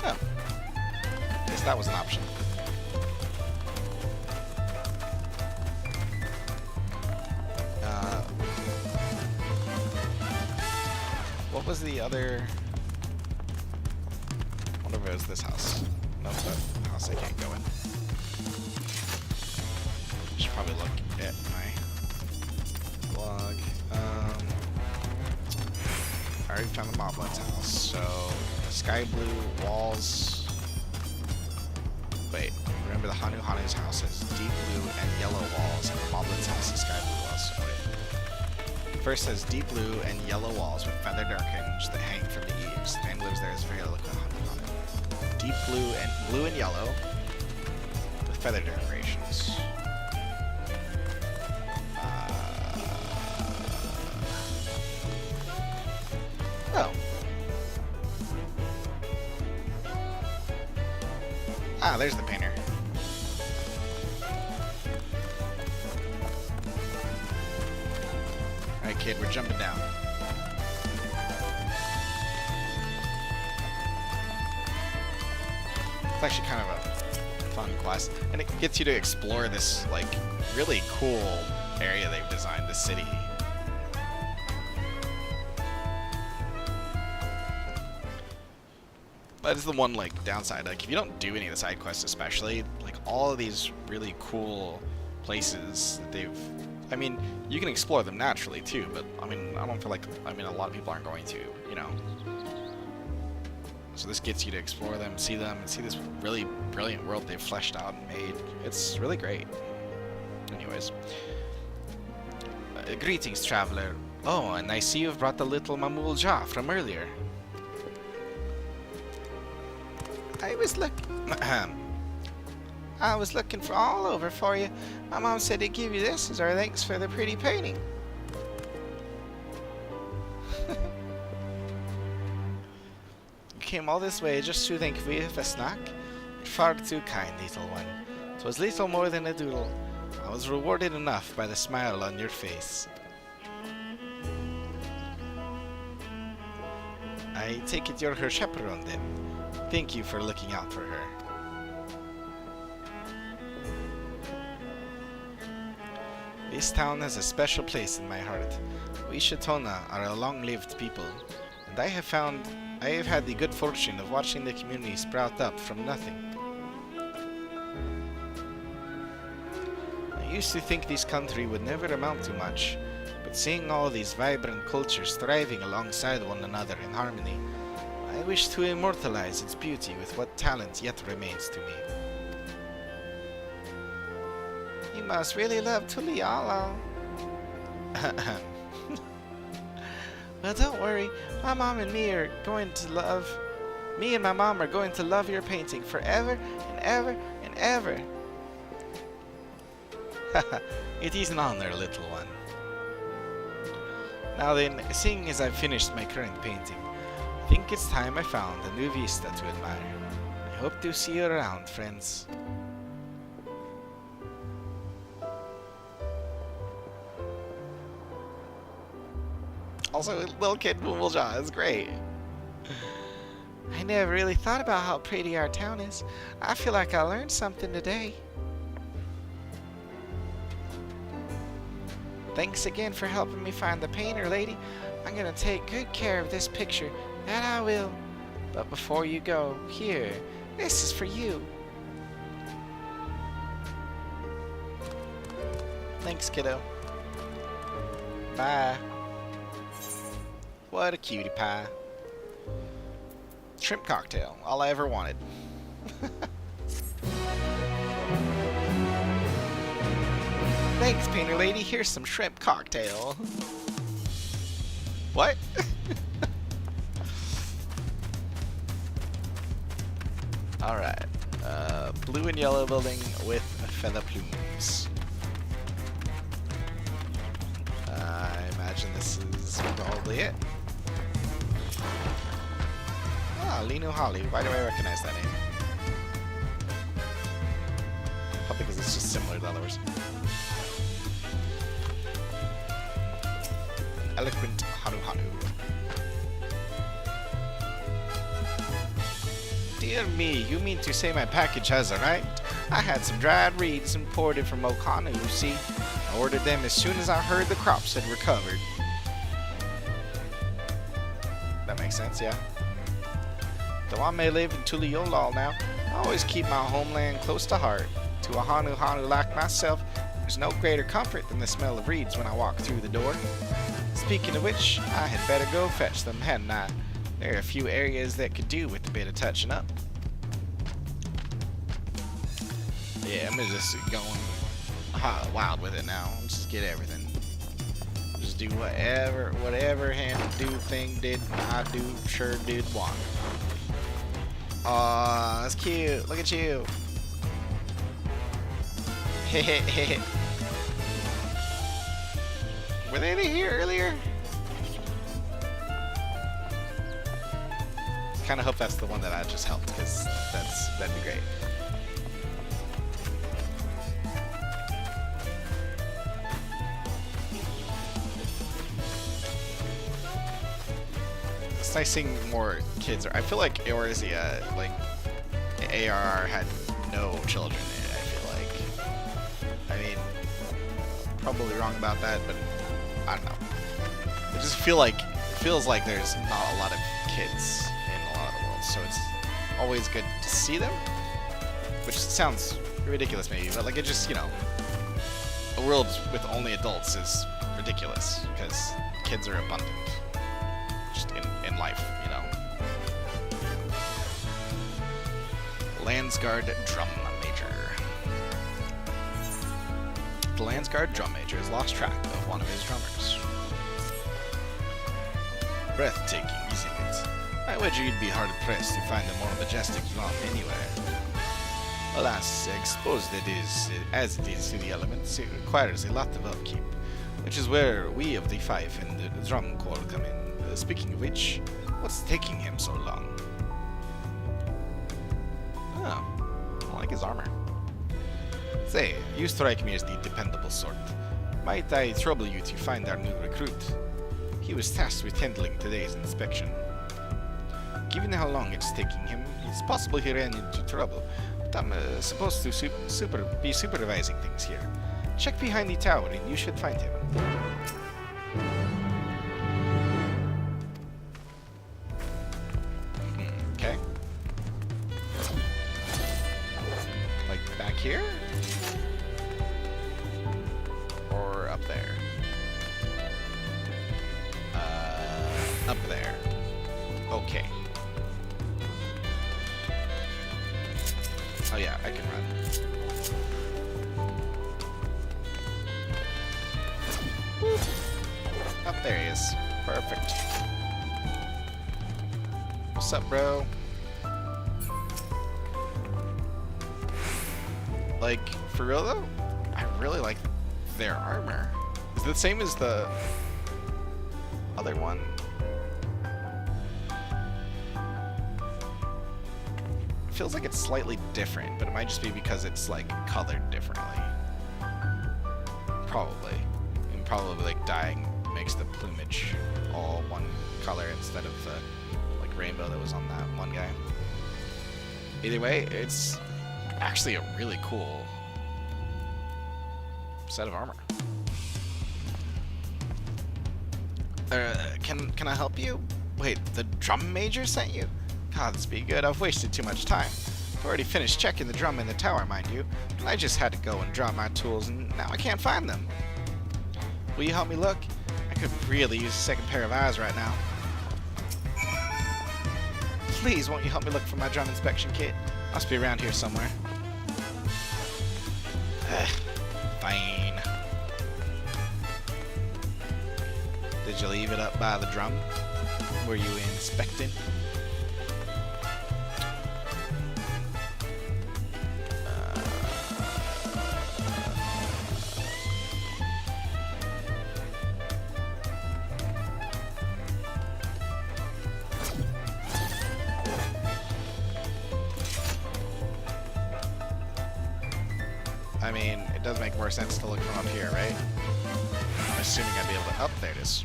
Oh. Guess that was an option. What was the other... I wonder if it was this house. No, that house I can't go in. Should probably look at my blog. I already found the Moblet's house, so sky blue walls. Wait, remember the Hanu Hanu's house has deep blue and yellow walls, and the Moblet's house has sky blue walls. So wait. First has deep blue and yellow walls with feathered arcings that hang from the eaves. The man who lives there is very eloquent Hanu Hanu. Deep blue and yellow with feathered decorations. Oh. Ah, there's the painter. Alright, kid, we're jumping down. It's actually kind of a fun quest, and it gets you to explore this, like, really cool area they've designed, the city. That is the one, like, downside. Like, if you don't do any of the side quests especially, like, all of these really cool places that they've... I mean, you can explore them naturally, too, but, I mean, I don't feel like... I mean, a lot of people aren't going to, you know. So this gets you to explore them, and see this really brilliant world they've fleshed out and made. It's really great. Anyways. Greetings, traveler. Oh, and I see you've brought the little Mamul Jah from earlier. I was looking for all over for you. My mom said to give you this as our thanks for the pretty painting. You came all this way just to thank me for a snack? You're far too kind, little one. 'Twas little more than a doodle. I was rewarded enough by the smile on your face. I take it you're her chaperone then. Thank you for looking out for her. This town has a special place in my heart. We Shatona are a long-lived people, and I have had the good fortune of watching the community sprout up from nothing. I used to think this country would never amount to much, but seeing all these vibrant cultures thriving alongside one another in harmony, I wish to immortalize its beauty with what talent yet remains to me. You must really love Tuliala. Well, don't worry. My mom and me are going to love... Me and my mom are going to love your painting forever and ever and ever. It is an honor, little one. Now then, seeing as I've finished my current painting, I think it's time I found a new vista to admire. I hope to see you around, friends. Also, little kid Wooljaw is great. I never really thought about how pretty our town is. I feel like I learned something today. Thanks again for helping me find the painter, lady. I'm gonna take good care of this picture. That I will. But before you go, here, this is for you. Thanks, kiddo. Bye. What a cutie pie. Shrimp cocktail, all I ever wanted. Thanks, painter lady. Here's some shrimp cocktail. What? Alright. Blue and yellow building with feather plumes. I imagine this is probably it. Ah, Lino Holly. Why do I recognize that name? Probably because it's just similar to others. Eloquent Hanu Hanu. Dear me, you mean to say my package has arrived? I had some dried reeds imported from Okana, you see. I ordered them as soon as I heard the crops had recovered. That makes sense, yeah. Though I may live in Tuliolal now, I always keep my homeland close to heart. To a Hanu Hanu like myself, there's no greater comfort than the smell of reeds when I walk through the door. Speaking of which, I had better go fetch them, hadn't I? There are a few areas that could do with a bit of touching up. Yeah, I'm just going wild with it now. Just get everything. Just do whatever hand do thing did, I do sure did want. Aw, that's cute. Look at you. Hehehe. Were they here earlier? Kind of hope that's the one that I just helped, because that'd be great. It's nice seeing more kids. I feel like Eorzea, like ARR had no children in it. I feel like. I mean, probably wrong about that, but I don't know. I just feels like there's not a lot of kids in a lot of the worlds, so it's always good to see them. Which sounds ridiculous, maybe, but like it just, you know, a world with only adults is ridiculous because kids are abundant. Just in life, you know. Landsguard Drum Major. The Landsguard Drum Major has lost track of one of his drummers. Breathtaking, isn't it? I wager you'd be hard-pressed to find a more majestic drum anywhere. Alas, exposed it is, as it is to the elements, it requires a lot of upkeep, which is where we of the Fife and the Drum Corps come in. Speaking of which, what's taking him so long? Oh, I like his armor. Say, you strike me as the dependable sort. Might I trouble you to find our new recruit? He was tasked with handling today's inspection. Given how long it's taking him, it's possible he ran into trouble, but I'm supposed to be supervising things here. Check behind the tower and you should find him. Okay. Like back here? Or up there? Up there. Okay. Oh yeah, I can run. Woo. Up there he is. Perfect. What's up, bro? Like, for real though? I really like their armor. Is it the same as the other one? Feels like it's slightly different, but it might just be because it's like colored differently. Probably. And probably like dyeing makes the plumage a all one color instead of the like rainbow that was on that one guy. Either way, it's actually a really cool set of armor. Can I help you? Wait, the drum major sent you? God, this be good. I've wasted too much time. I've already finished checking the drum in the tower, mind you. And I just had to go and drop my tools, and now I can't find them. Will you help me look? I could really use a second pair of eyes right now. Please, won't you help me look for my drum inspection kit? Must be around here somewhere. Fine. Did you leave it up by the drum? Were you inspecting? I mean, it does make more sense to look from up here, right? I'm assuming I'd be able to... Oh, there it is.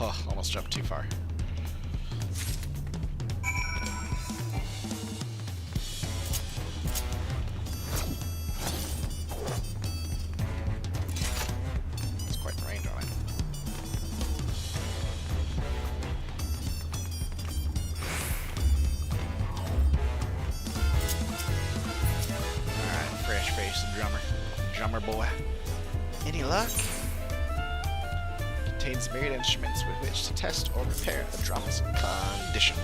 Oh, almost jumped too far. It's quite the range on it. Alright, fresh face drummer boy. Any luck? Contains myriad instruments with which to test or repair the drum's condition.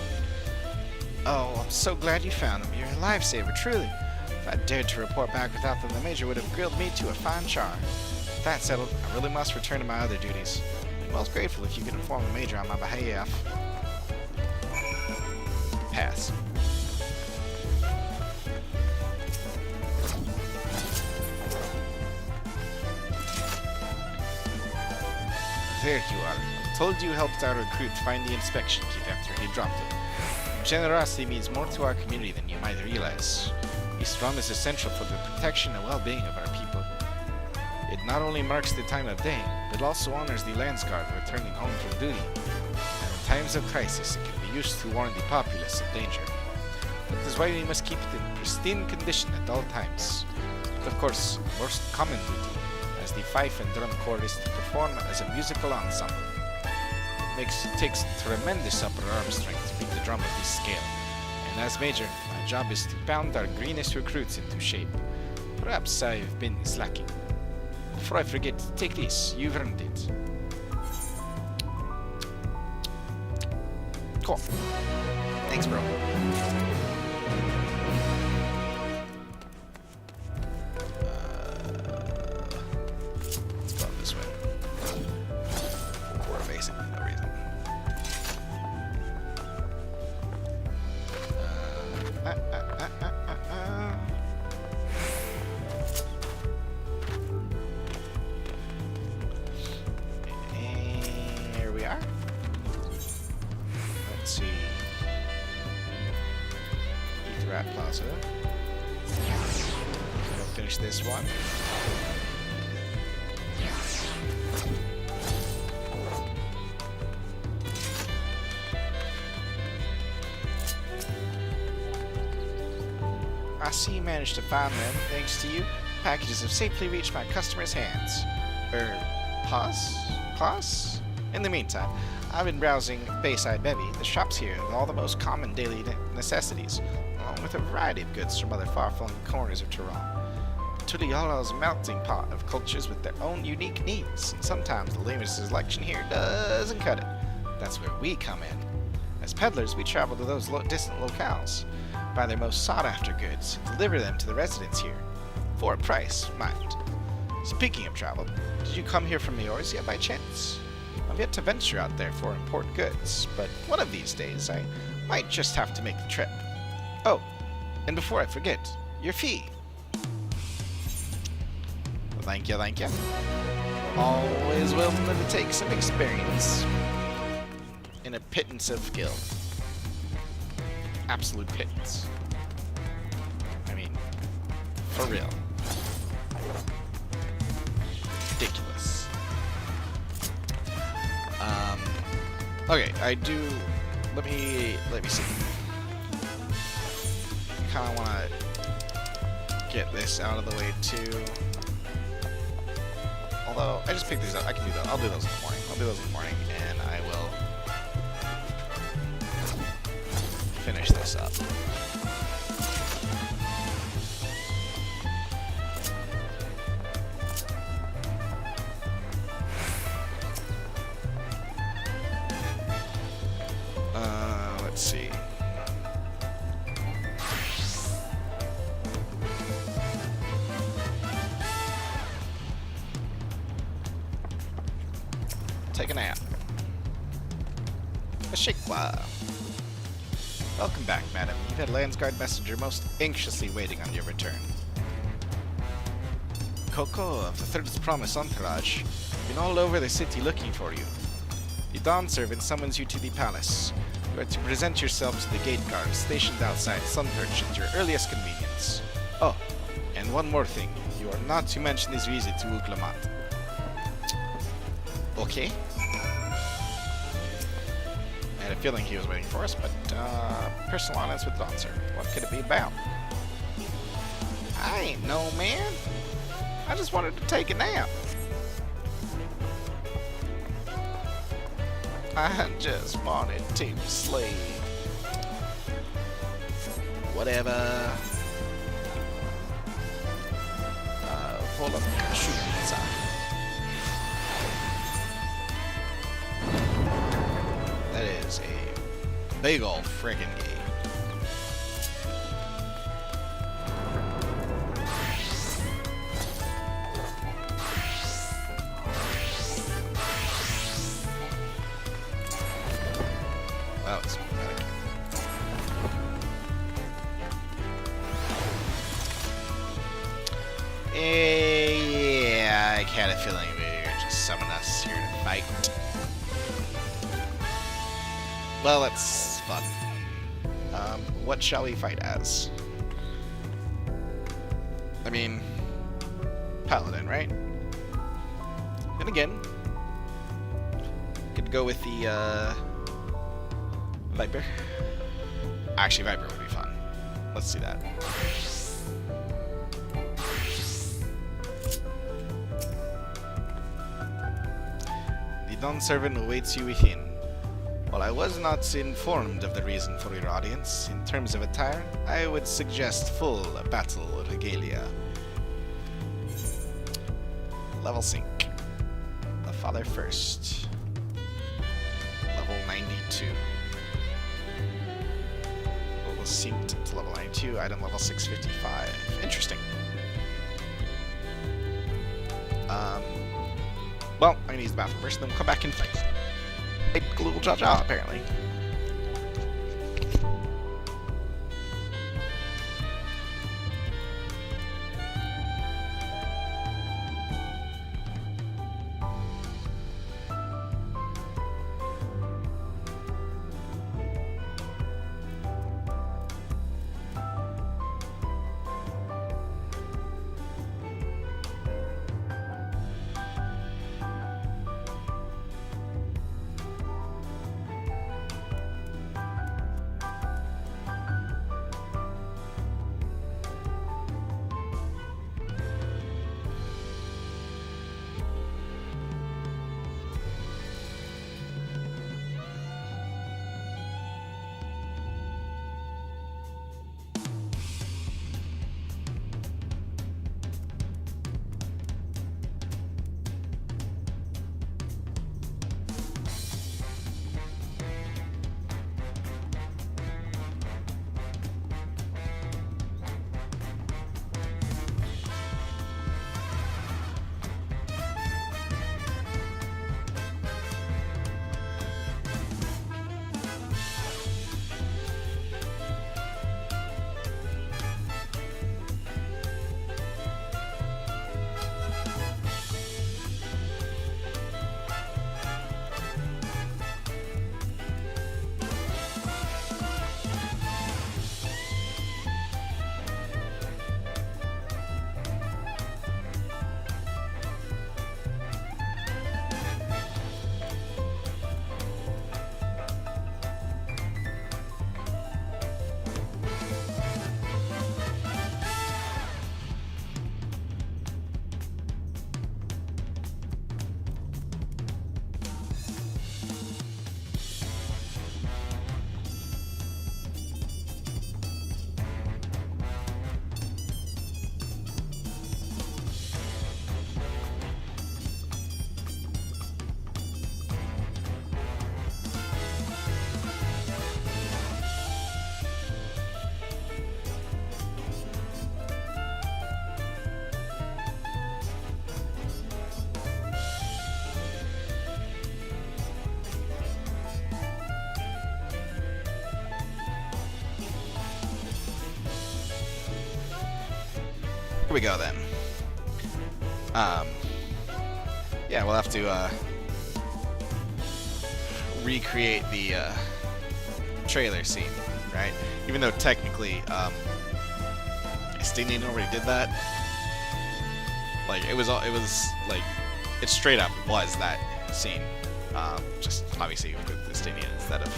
Oh, I'm so glad you found them. You're a lifesaver, truly. If I dared to report back without them, the Major would have grilled me to a fine char. With that settled, I really must return to my other duties. I'm most grateful if you could inform the Major on my behalf. Pass. There you are. Told you helped our recruit find the inspection kit after he dropped it. Generosity means more to our community than you might realize. This drum is essential for the protection and well-being of our people. It not only marks the time of day, but also honors the Landsguard returning home from duty. And in times of crisis, it can be used to warn the populace of danger. That is why we must keep it in pristine condition at all times. But of course, most common duty, as the fife and drum corps, is to perform as a musical ensemble. It takes tremendous upper arm strength to beat the drum of this scale, and as Major, my job is to pound our greenest recruits into shape. Perhaps I've been slacking. Before I forget, take this, you've earned it. Cool. Thanks, bro. Here we are. Let's see. Rat Plaza. We'll finish this one. I see you managed to find them. Thanks to you, packages have safely reached my customers' hands. Pause? In the meantime, I've been browsing Bayside Bevy. The shops here have all the most common daily necessities, along with a variety of goods from other far-flung corners of Tehran. Tuliala is a melting pot of cultures with their own unique needs, and sometimes the latest selection here doesn't cut it. That's where we come in. As peddlers, we travel to those distant locales, buy their most sought-after goods, and deliver them to the residents here. For a price, mind. Speaking of travel, did you come here from Eorzea by chance? I've yet to venture out there for import goods, but one of these days I might just have to make the trip. Oh, and before I forget, your fee. Thank you, thank you. Always willing to take some experience. In a pittance of skill. Absolute pittance. I mean, for real. Ridiculous. Okay, I do. Let me see. Kind of want to get this out of the way too. Although I just picked these up, I can do that. I'll do those in the morning. I'll do those in the morning, and I will finish this up. Let's see. Take a nap. Ashikwa. Welcome back, madam. You've had Landsguard messenger most anxiously waiting on your return. Coco of the Third Promise Entourage. Been all over the city looking for you. The Dawn servant summons you to the palace. You are to present yourself to the gate guard stationed outside Sunperch at your earliest convenience. Oh, and one more thing. You are not to mention this visit to Uklamat. Okay. I had a feeling he was waiting for us, but personal honest with Dawn servant. What could it be about? I ain't no man. I just wanted to take a nap. I just wanted to sleep. Whatever. Hold up. Shoot inside. That is a big ol' friggin' gate. That was pathetic. Yeah, I had a feeling we were just summon us here to fight. Well, that's fun. What shall we fight as? I mean, Paladin, right? Then again, could go with the, Viper. Actually, Viper would be fun. Let's do that. The Dawn servant awaits you within. While I was not informed of the reason for your audience, in terms of attire, I would suggest full battle regalia. Level sync. The Father first. Level 92. Synced to level 92, item level 655. Interesting. Well, I'm gonna use the bathroom first, then we'll come back and fight. Hey, Gluggle Jaja, apparently. we go then. Yeah, we'll have to recreate the trailer scene, right? Even though technically Estinian already did that. Like it was like it straight up was that scene. Just obviously with Estinian instead of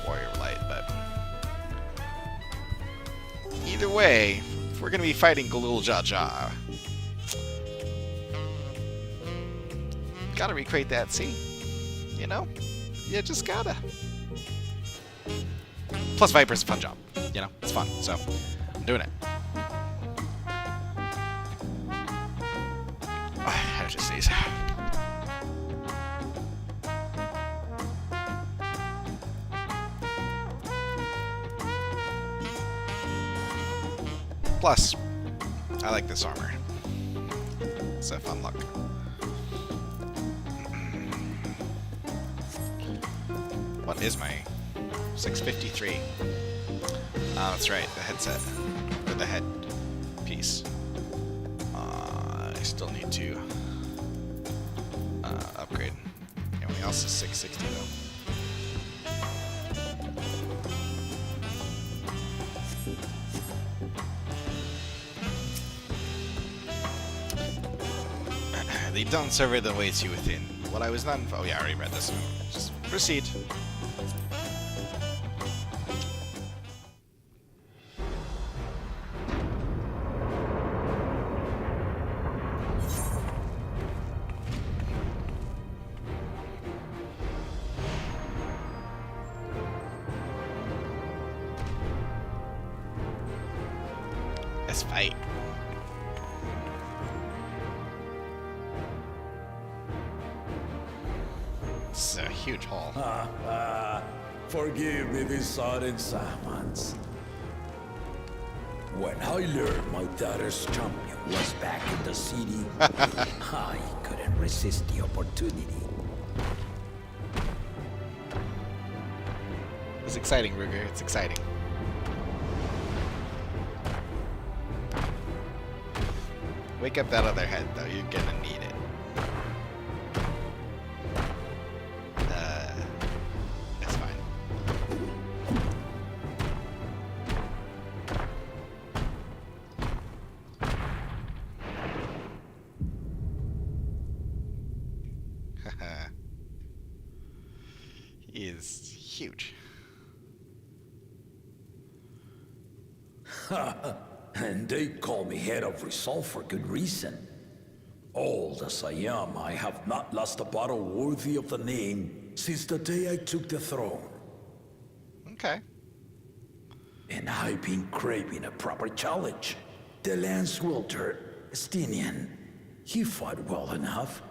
Warrior Light, but either way, if we're gonna be fighting Galul Jaja, gotta recreate that scene. You know? You just gotta. Plus Viper's a fun job. You know, it's fun, so I'm doing it. I just sneeze. Plus, I like this armor. It's a fun look. What is my 653? Oh, that's right, the headset. Or the head piece. I still need to upgrade. Everything else is 660 though. The Dawn server that awaits you within. What I was not. Oh yeah, I already read this. Just proceed. Let's fight. It's a huge haul. Forgive me this sudden summons. When I learned my daughter's champion was back in the city, I couldn't resist the opportunity. It's exciting, Ruger. It's exciting. Wake up that other head, though. You're gonna need it. That's fine. He is huge. And they call me head of resolve for good reason. Old as I am, I have not lost a battle worthy of the name since the day I took the throne. Okay. And I've been craving a proper challenge. The Lance Wilter, Estinian, he fought well enough,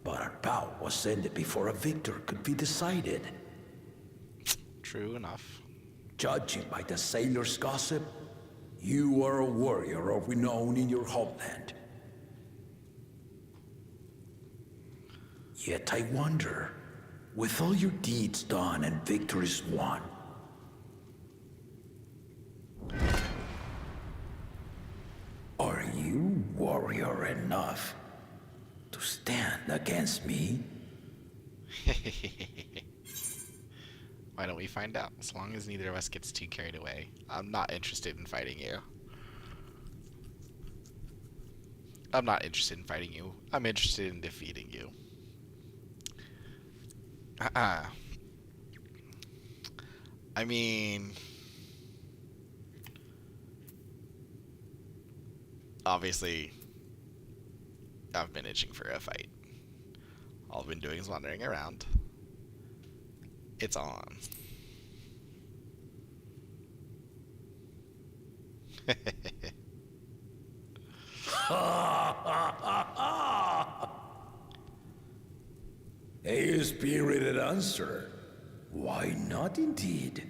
but our bout was ended before a victor could be decided. True enough. Judging by the sailors' gossip, you are a warrior of renown in your homeland. Yet I wonder, with all your deeds done and victories won, are you warrior enough to stand against me? Why don't we find out? As long as neither of us gets too carried away. I'm not interested in fighting you. I'm not interested in fighting you. I'm interested in defeating you. I mean... obviously, I've been itching for a fight. All I've been doing is wandering around. It's on. A spirited answer. Why not indeed?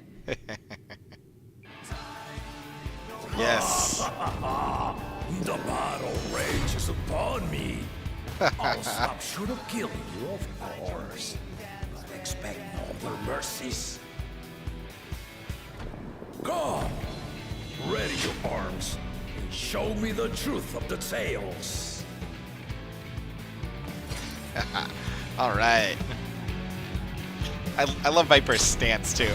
Yes. The battle rages upon me. I'll stop short of killing you, of course. But expect no other mercies. Come! Ready your arms. Show me the truth of the tales. All right. I love Viper's stance too.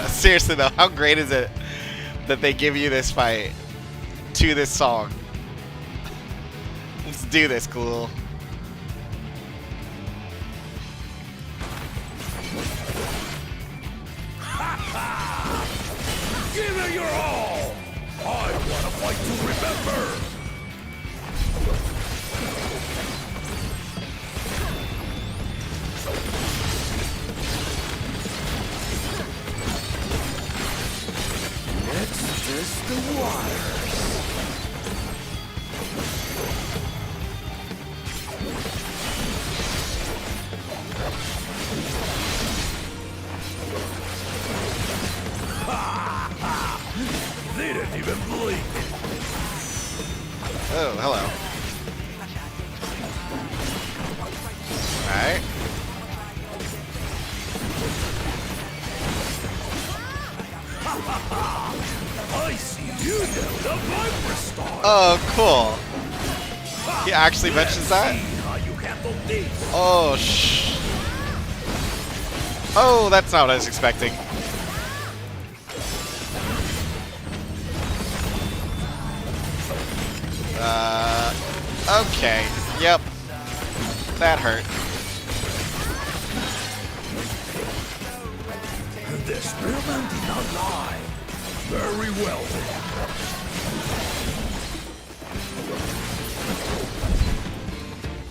Seriously though, how great is it that they give you this fight to this song? Let's do this, cool. Give it your all! I want a fight to remember! Let's test the waters. They didn't even blink. Oh, hello. Alright. I see you know the Viper Star. Oh, cool. He actually mentions that? See how you handle these. Oh, Oh, that's not what I was expecting. Okay. Yep. That hurt. The experiment did not lie. Very well then.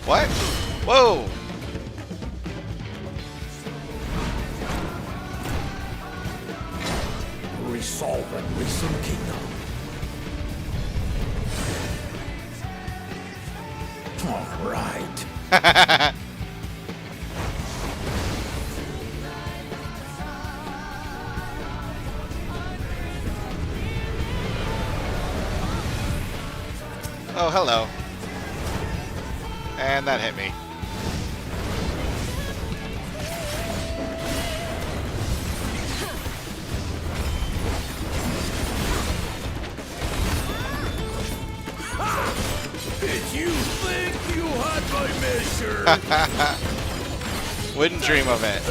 What? Whoa! Resolve and Risen Kingdom. All right. Oh, hello. And that hit me. Did you think you had my measure? Wouldn't dream of it.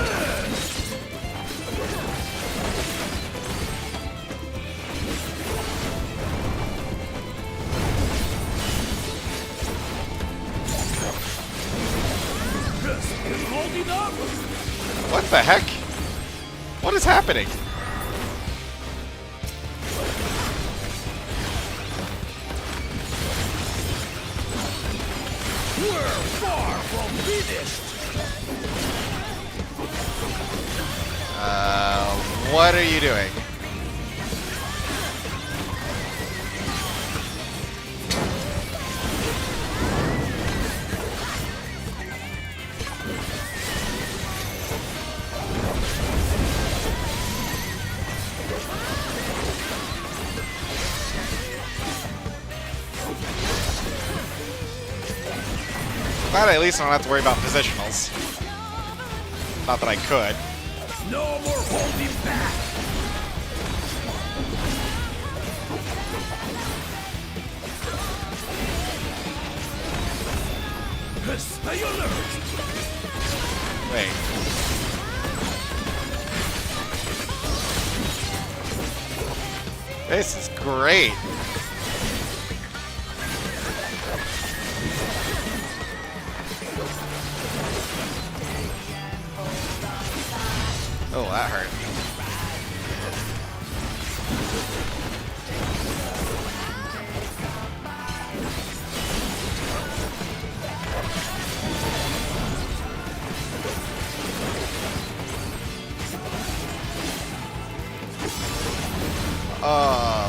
Holding up? What the heck? What is happening? We're far from finished. What are you doing? Glad at least I don't have to worry about positionals. Not that I could. No more holding back. Stay alert. Wait. This is great. Oh, that hurt.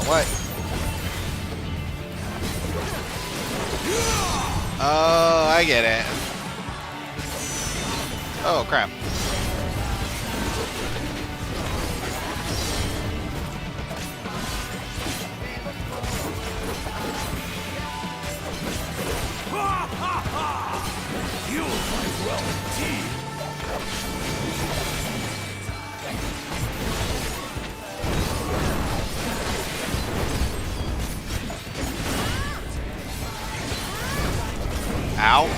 What? Oh, I get it. Oh, crap. well indeed. Ow.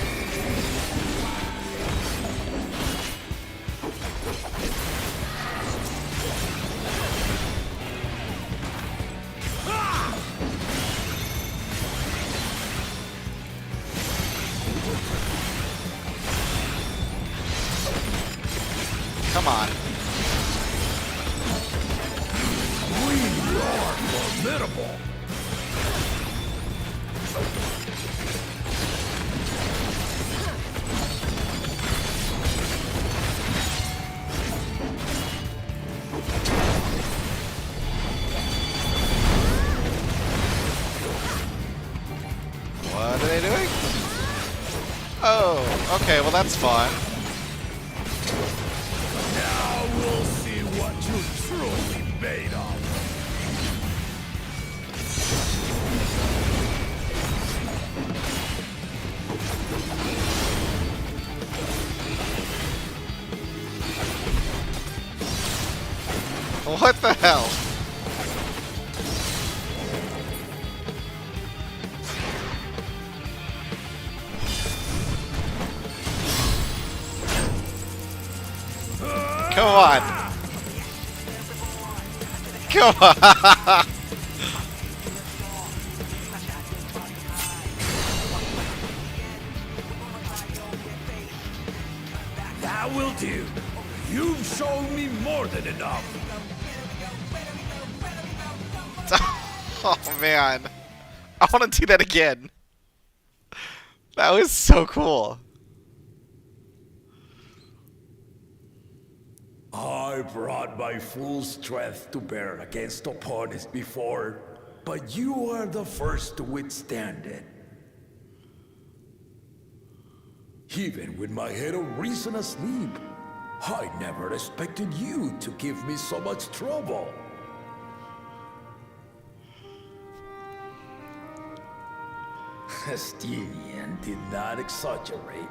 Come on. We are formidable. What are they doing? Oh, okay, well that's fun. Now we'll see what you're truly made of. What the hell? Come on. Come on. That will do. You've shown me more than enough. Oh man. I want to do that again. That was so cool. I brought my full strength to bear against opponents before, but you are the first to withstand it. Even with my head of reason asleep, I never expected you to give me so much trouble. Estinian did not exaggerate.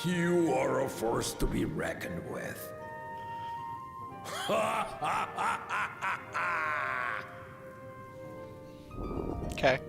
You are a force to be reckoned with. Okay.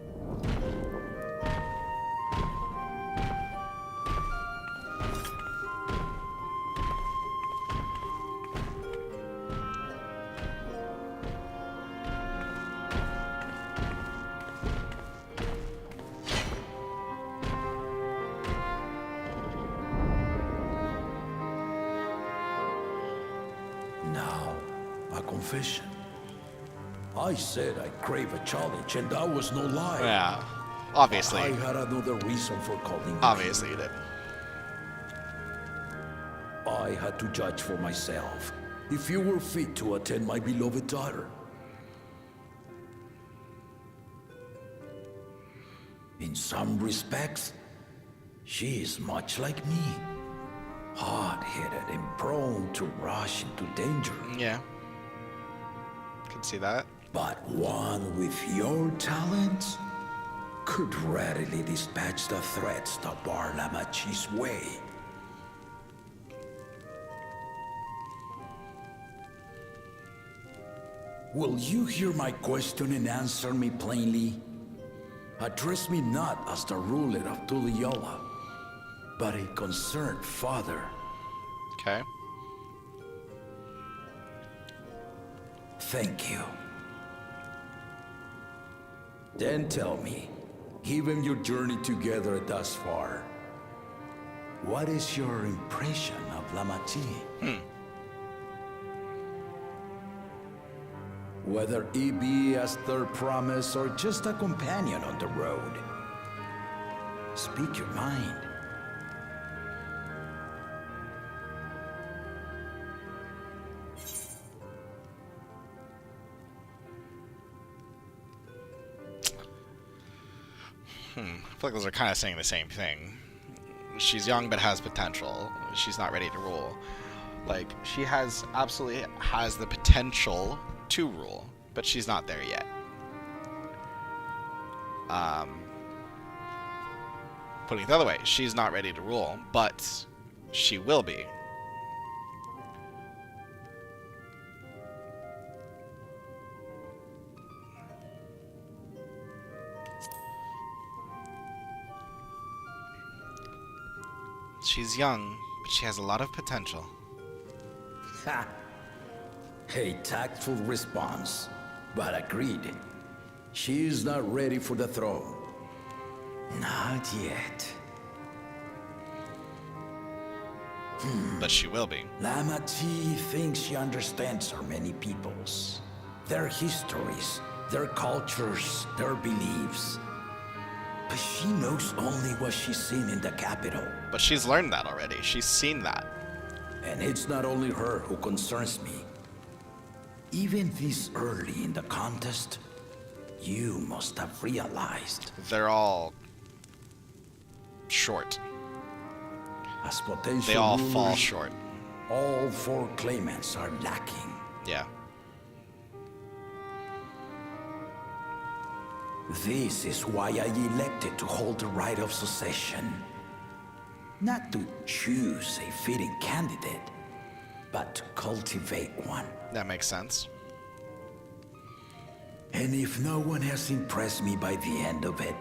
Now, a confession. I said I crave a challenge, and that was no lie. Yeah. Obviously. I had another reason for calling you. Obviously you did. I had to judge for myself if you were fit to attend my beloved daughter. In some respects, she is much like me. Hard-headed and prone to rush into danger. Yeah. Can see that. But one with your talents could readily dispatch the threats that bar Lamachi's way. Will you hear my question and answer me plainly? Address me not as the ruler of Tuliola, but a concerned father. Okay. Thank you. Then tell me, given your journey together thus far, what is your impression of Lamachi? Whether it be as their promise or just a companion on the road. Speak your mind. I feel like those are kind of saying the same thing. She's young but has potential. She's not ready to rule. Like, she absolutely has the potential to rule, but she's not there yet. Putting it the other way, she's not ready to rule, but She will be. She's young, but she has a lot of potential. Ha! A tactful response, but agreed. She is not ready for the throne. Not yet. But she will be. Lama T thinks she understands our many peoples, their histories, their cultures, their beliefs. But she knows only what she's seen in the capital. But she's learned that already. She's seen that. And it's not only her who concerns me. Even this early in the contest, you must have realized. They're all short. As potential They all rulers, fall short. all 4 claimants are lacking. Yeah. This is why I elected to hold the right of succession. Not to choose a fitting candidate, but to cultivate one. That makes sense. And if no one has impressed me by the end of it,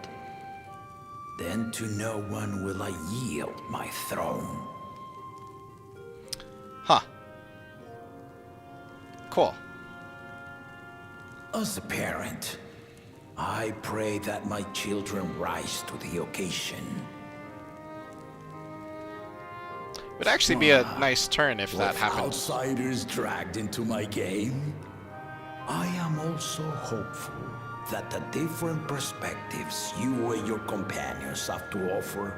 then to no one will I yield my throne. Huh. Cool. As a parent, I pray that my children rise to the occasion. It would actually be a nice turn if that With happened. outsiders dragged into my game, I am also hopeful that the different perspectives you and your companions have to offer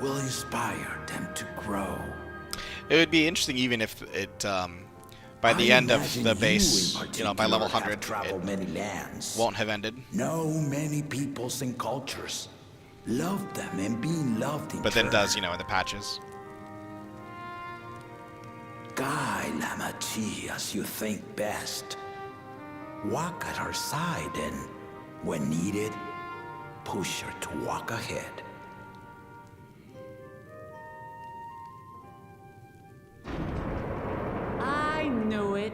will inspire them to grow. It would be interesting even if it, by the end of imagine the you base, in by level particular 100, have traveled many lands. won't have ended. Know many peoples and cultures. Love them and being loved in But then turn. does, in the patches. Guide Lama Chi as you think best. Walk at her side and, when needed, push her to walk ahead. I knew it.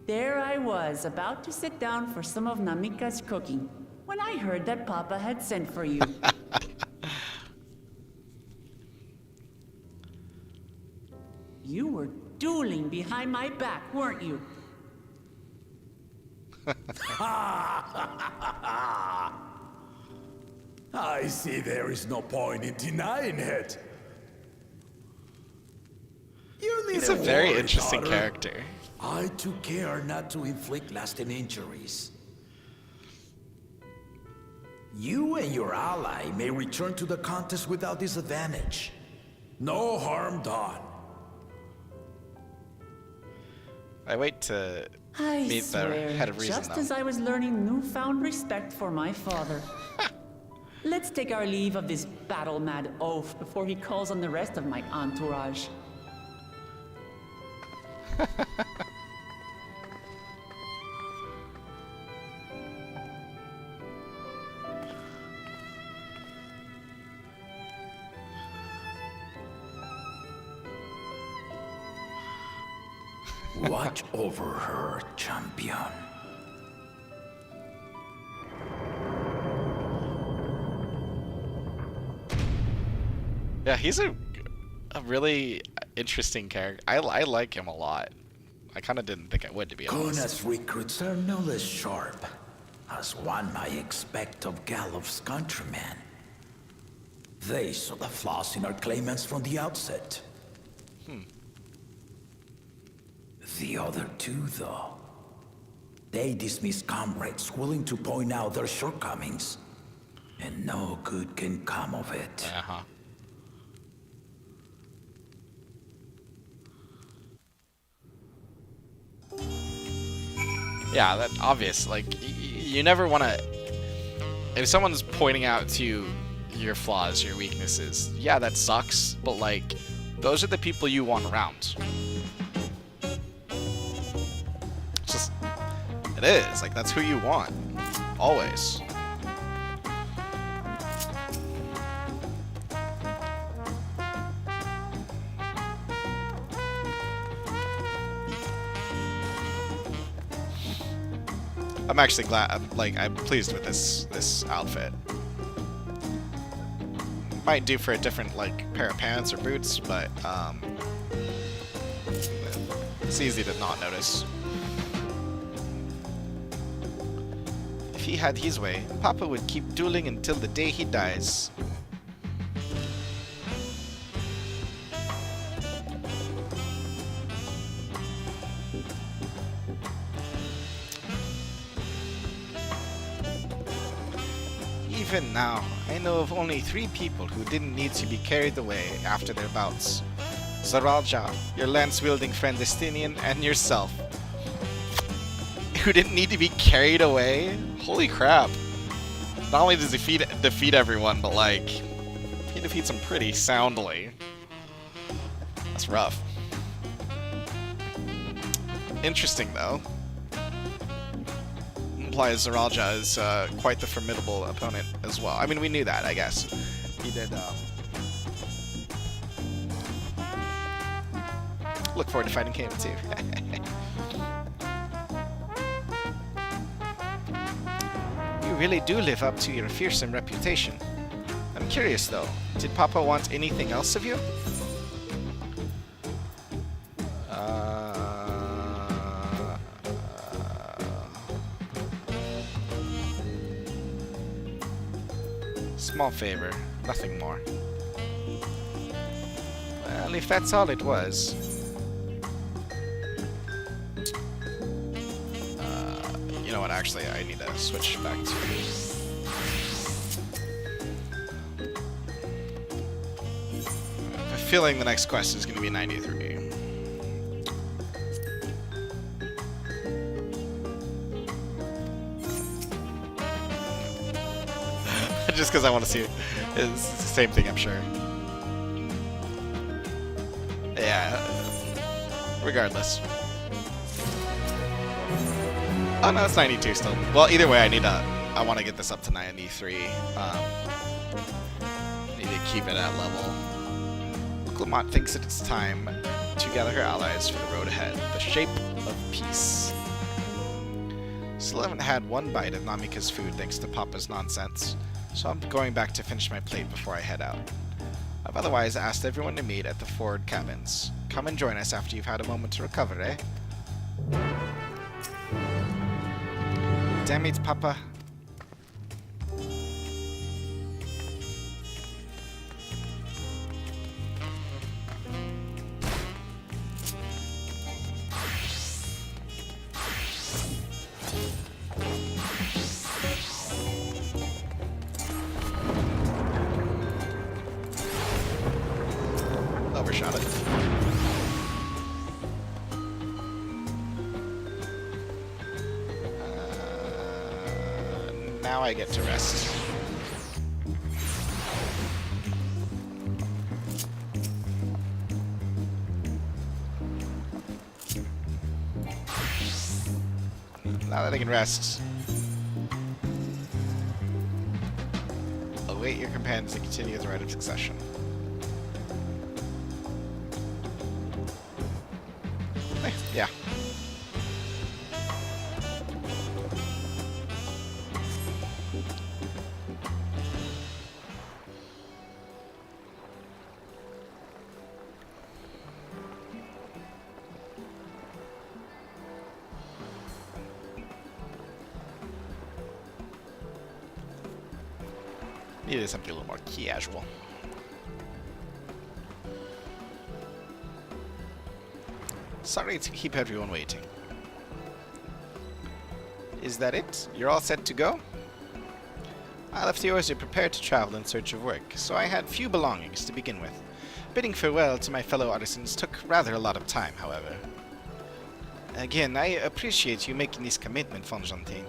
There I was, about to sit down for some of Namika's cooking, when I heard that Papa had sent for you. You were dueling behind my back, weren't you? I see there is no point in denying it. You He's a very interesting character. I took care not to inflict lasting injuries. You and your ally may return to the contest without disadvantage. No harm done. I wait to I meet the swear, head of reason, just though. as I was learning newfound respect for my father. Let's take our leave of this battle-mad oaf before he calls on the rest of my entourage. Watch over her, champion. Yeah, he's a really interesting character. I like him a lot. I kind of didn't think I would, to be honest. Kuna's recruits are no less sharp, as one might expect of Galloff's countrymen. They saw the flaws in our claimants from the outset. The other two, though, they dismiss comrades willing to point out their shortcomings, and no good can come of it. Uh-huh. Yeah, that obvious. Like, you never want to... If someone's pointing out to you your flaws, your weaknesses, yeah, that sucks, but, like, those are the people you want around. Just It is. Like, that's who you want. Always. I'm actually glad. I'm pleased with this outfit. Might do for a different pair of pants or boots, but it's easy to not notice. If he had his way, Papa would keep dueling until the day he dies. Even now, I know of only 3 people who didn't need to be carried away after their bouts. Zaralja, your lance-wielding friend Estinian, and yourself. Who didn't need to be carried away? Holy crap. Not only does he defeat everyone, but he defeats them pretty soundly. That's rough. Interesting, though. Implies Zaralja is quite the formidable opponent as well. I mean, we knew that, I guess. He did, look forward to fighting him, too. You really do live up to your fearsome reputation. I'm curious, though. Did Papa want anything else of you? Small favor, nothing more. Well, if that's all it was. You know what, actually, I need to switch back to... I have a feeling the next quest is going to be 93. Just because I want to see it. It's the same thing, I'm sure. Yeah. Regardless. Oh no, it's 92 still. Well, either way, I want to get this up to 93. Need to keep it at level. Clemont thinks it's time to gather her allies for the road ahead. The shape of peace. Still haven't had one bite of Namika's food thanks to Papa's nonsense. So I'm going back to finish my plate before I head out. I've otherwise asked everyone to meet at the forward cabins. Come and join us after you've had a moment to recover, eh? Damn it, Papa. Overshot it. Now I get to rest. Now that I can rest, await your companions to continue the rite of succession. Yeah. Needed something a little more casual. Sorry to keep everyone waiting. Is that it? You're all set to go? I left you as you're prepared to travel in search of work, so I had few belongings to begin with. Bidding farewell to my fellow artisans took rather a lot of time, however. Again, I appreciate you making this commitment, Fonjante.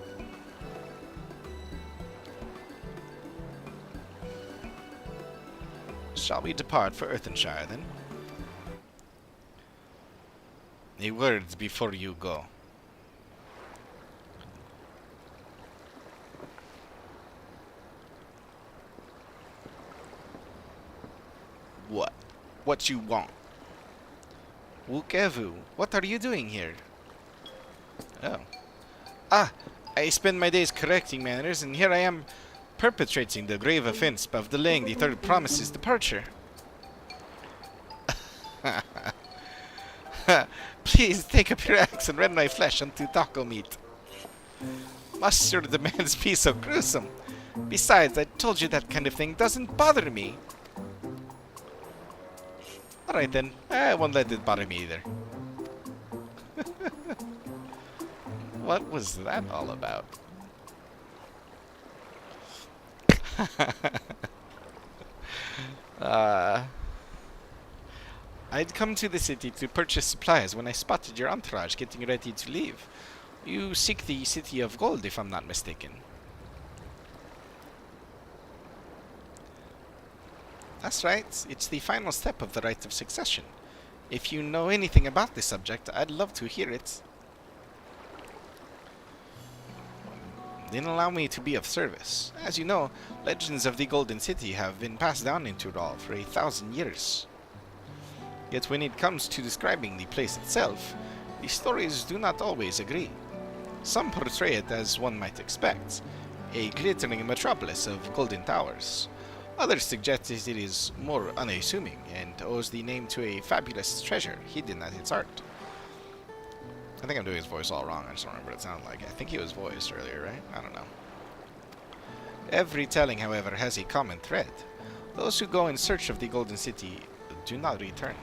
Shall we depart for Earthenshire, then? A word before you go. what you want. Wukevu, what are you doing here? Oh. Ah, I spend my days correcting manners, and here I am perpetrating the grave offense of delaying the third promise's departure. Please take up your axe and rend my flesh unto taco meat. Must your demands be so gruesome? Besides, I told you that kind of thing doesn't bother me. Alright then, I won't let it bother me either. What was that all about? I'd come to the city to purchase supplies when I spotted your entourage getting ready to leave. You seek the City of Gold, if I'm not mistaken. That's right. It's the final step of the rite of succession. If you know anything about this subject, I'd love to hear it. Then allow me to be of service. As you know, legends of the Golden City have been passed down in Tural for 1,000 years. Yet when it comes to describing the place itself, the stories do not always agree. Some portray it as one might expect, a glittering metropolis of golden towers. Others suggest it is more unassuming and owes the name to a fabulous treasure hidden at its heart. I think I'm doing his voice all wrong. I just don't remember what it sounded like. I think he was voiced earlier, right? I don't know. Every telling, however, has a common thread. Those who go in search of the Golden City do not return.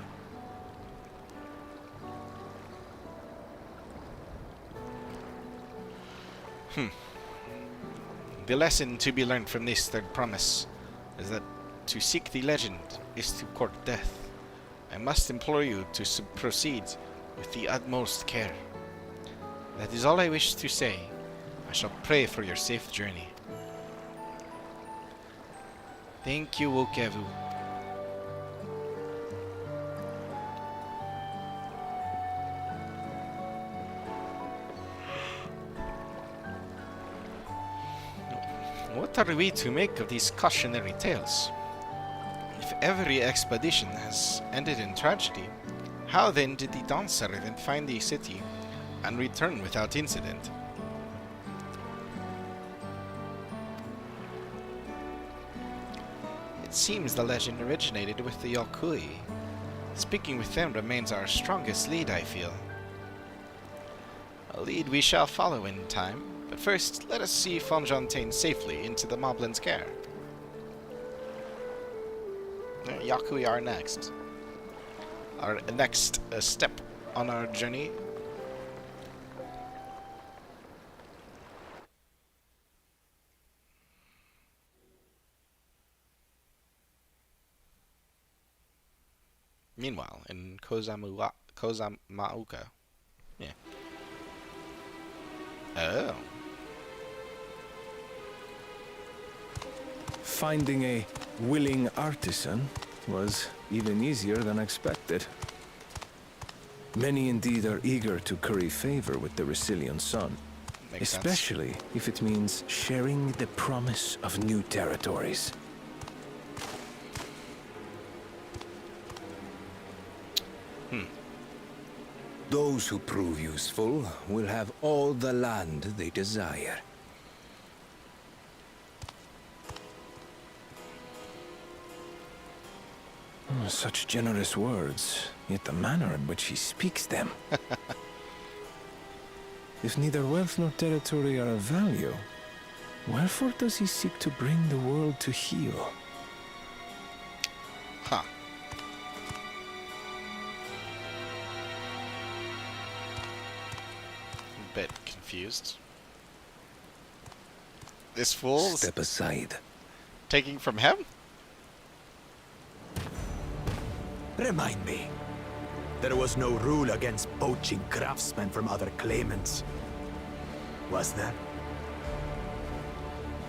The lesson to be learned from this third promise is that to seek the legend is to court death. I must implore you to proceed with the utmost care. That is all I wish to say. I shall pray for your safe journey. Thank you, Wukevu. What are we to make of these cautionary tales? If every expedition has ended in tragedy, how then did the Dawn Servant find the city and return without incident? It seems the legend originated with the Yokui. Speaking with them remains our strongest lead, I feel. A lead we shall follow in time, but first let us see Fonjontaine safely into the Moblin's care. Yokui are next. Our next step on our journey. Meanwhile, in Kozamauka. Yeah. Oh. Finding a willing artisan was even easier than expected. Many indeed are eager to curry favor with the Resilient Sun, especially if it means sharing the promise of new territories. Those who prove useful will have all the land they desire. Such generous words, yet the manner in which he speaks them. If neither wealth nor territory are of value, wherefore does he seek to bring the world to heel? Huh. Bit confused. This fool's Step aside. taking from him? Remind me. There was no rule against poaching craftsmen from other claimants. Was there?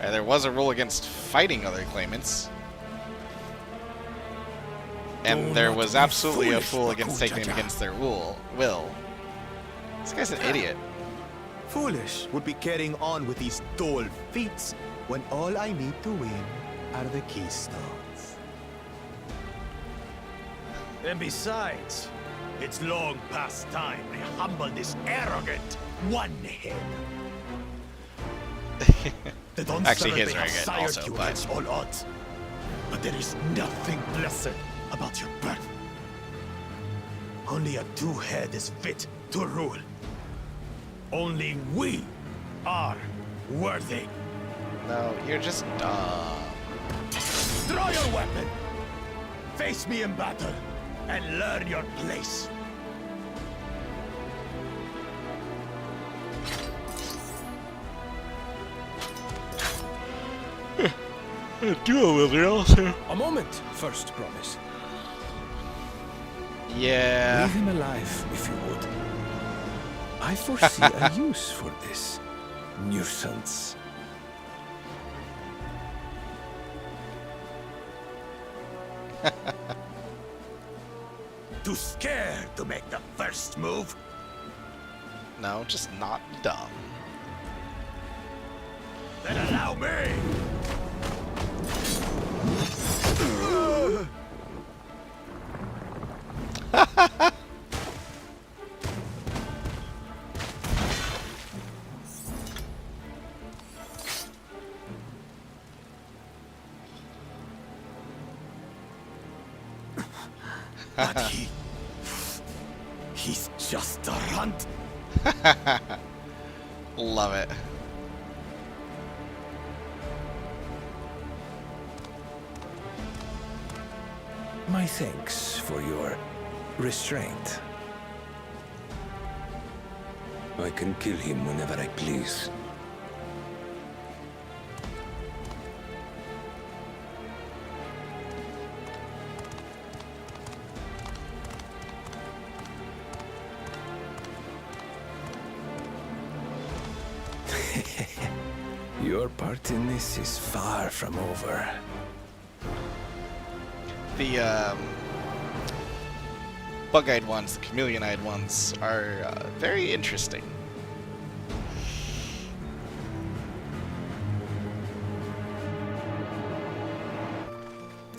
There was a rule against fighting other claimants. And there was absolutely a fool against taking them against their will. This guy's an idiot. Foolish would be carrying on with these dull feats when all I need to win are the keystones. And besides, it's long past time I humble this arrogant one-head. The Dawntrail Actually, he is may have arrogant sired also, you but- against all odds, but there is nothing blessed about your birth. Only a two-head is fit to rule. Only we are worthy. No, you're just dumb. Draw your weapon! Face me in battle, and learn your place. A moment, first promise. Yeah. Leave him alive, if you would. I foresee a use for this nuisance. Too scared to make the first move? No, just not dumb. Then allow me! But he's just a runt. Love it. My thanks for your restraint. I can kill him whenever I please. Your part in this is far from over. The bug-eyed ones, the chameleon-eyed ones, are very interesting.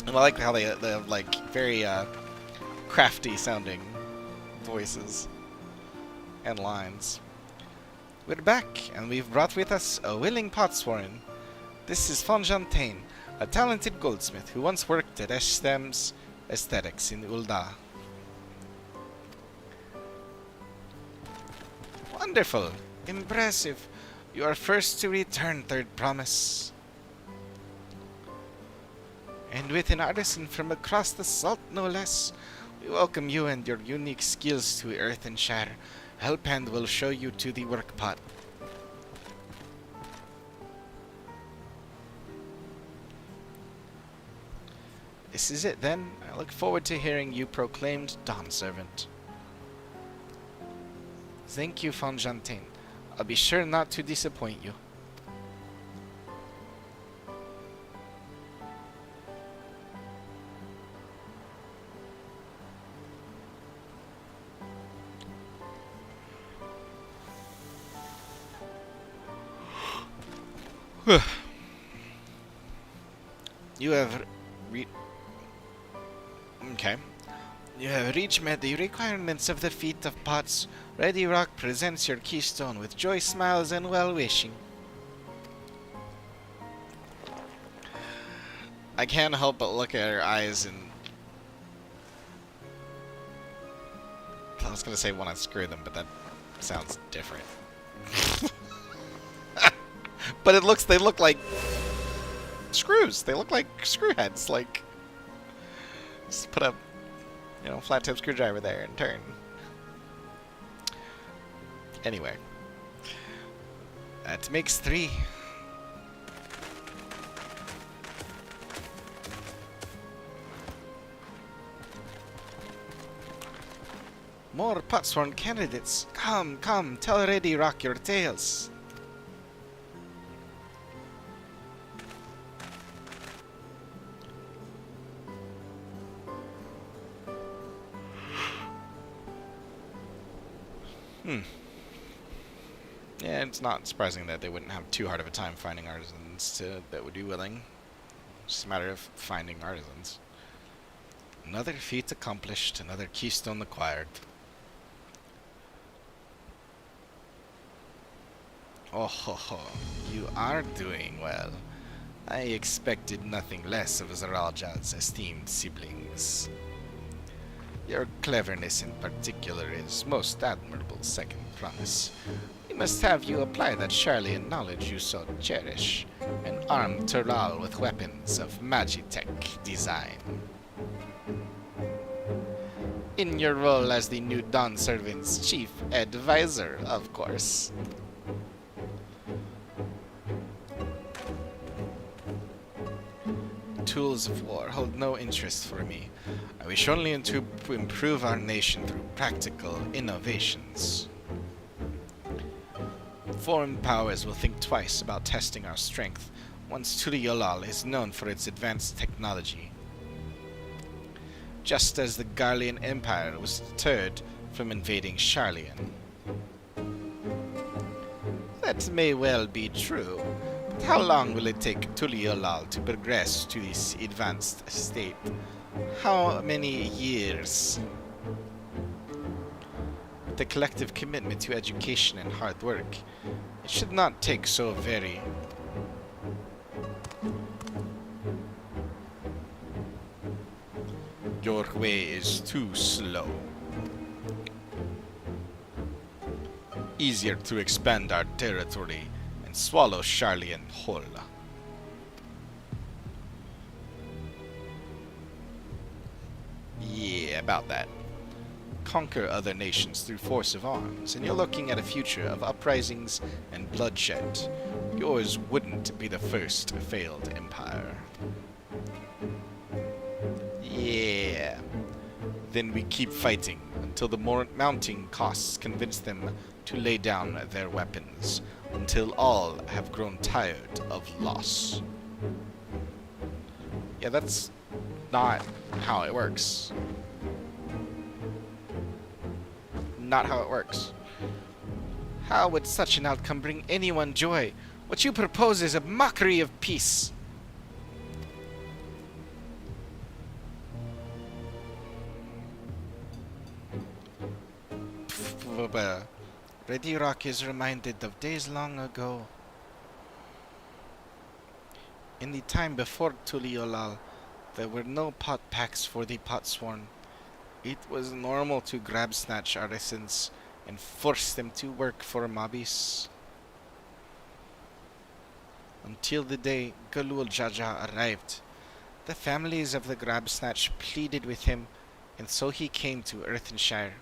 And I like how they have like very crafty sounding voices and lines. We're back, and we've brought with us a willing potswoman. This is Fonjantain, a talented goldsmith who once worked at Eshtem's Aesthetics in Ulda. Wonderful! Impressive! You are first to return, third promise. And with an artisan from across the salt, no less, we welcome you and your unique skills to Earth and Shire. Helphand will show you to the work pot. This is it then. I look forward to hearing you proclaimed Dawn Servant. Thank you, Fonjantain. I'll be sure not to disappoint you. You have Okay. You have reached met the requirements of the feat of pots. Ready Rock presents your keystone with joy smiles and well-wishing. I can't help but look at her eyes and... I was gonna say want to screw them, but that sounds different. But they look like screws. They look like screw heads. Like, just put a, flat tip screwdriver there and turn. Anyway, that makes 3. More potsworn candidates. Come, tell Ready Rock your tales. Yeah, it's not surprising that they wouldn't have too hard of a time finding artisans that would be willing. It's just a matter of finding artisans. Another feat accomplished, another keystone acquired. Oh ho ho, you are doing well. I expected nothing less of Zaralja's esteemed siblings. Your cleverness in particular is most admirable, Second Promise. We must have you apply that Charlian knowledge you so cherish, and arm Tural with weapons of Magitech design. In your role as the new Dawn Servant's chief advisor, of course. Tools of war hold no interest for me. I wish only to improve our nation through practical innovations. Foreign powers will think twice about testing our strength once Turiolal is known for its advanced technology. Just as the Garlean Empire was deterred from invading Charlian. That may well be true. How long will it take Tuliolal to progress to this advanced state? How many years? With a collective commitment to education and hard work, it should not take so very. Your way is too slow. Easier to expand our territory and swallow Charlian whole. Yeah, about that. Conquer other nations through force of arms, and you're looking at a future of uprisings and bloodshed. Yours wouldn't be the first failed empire. Yeah. Then we keep fighting until the mounting costs convince them to lay down their weapons, until all have grown tired of loss. Yeah, that's not how it works. Not how it works. How would such an outcome bring anyone joy? What you propose is a mockery of peace. Ready Rock is reminded of days long ago. In the time before Tuliolal, there were no pot packs for the potsworn. It was normal to grab snatch artisans and force them to work for mobbies. Until the day Galul Jaja arrived, the families of the grab snatch pleaded with him, and so he came to Earthenshire.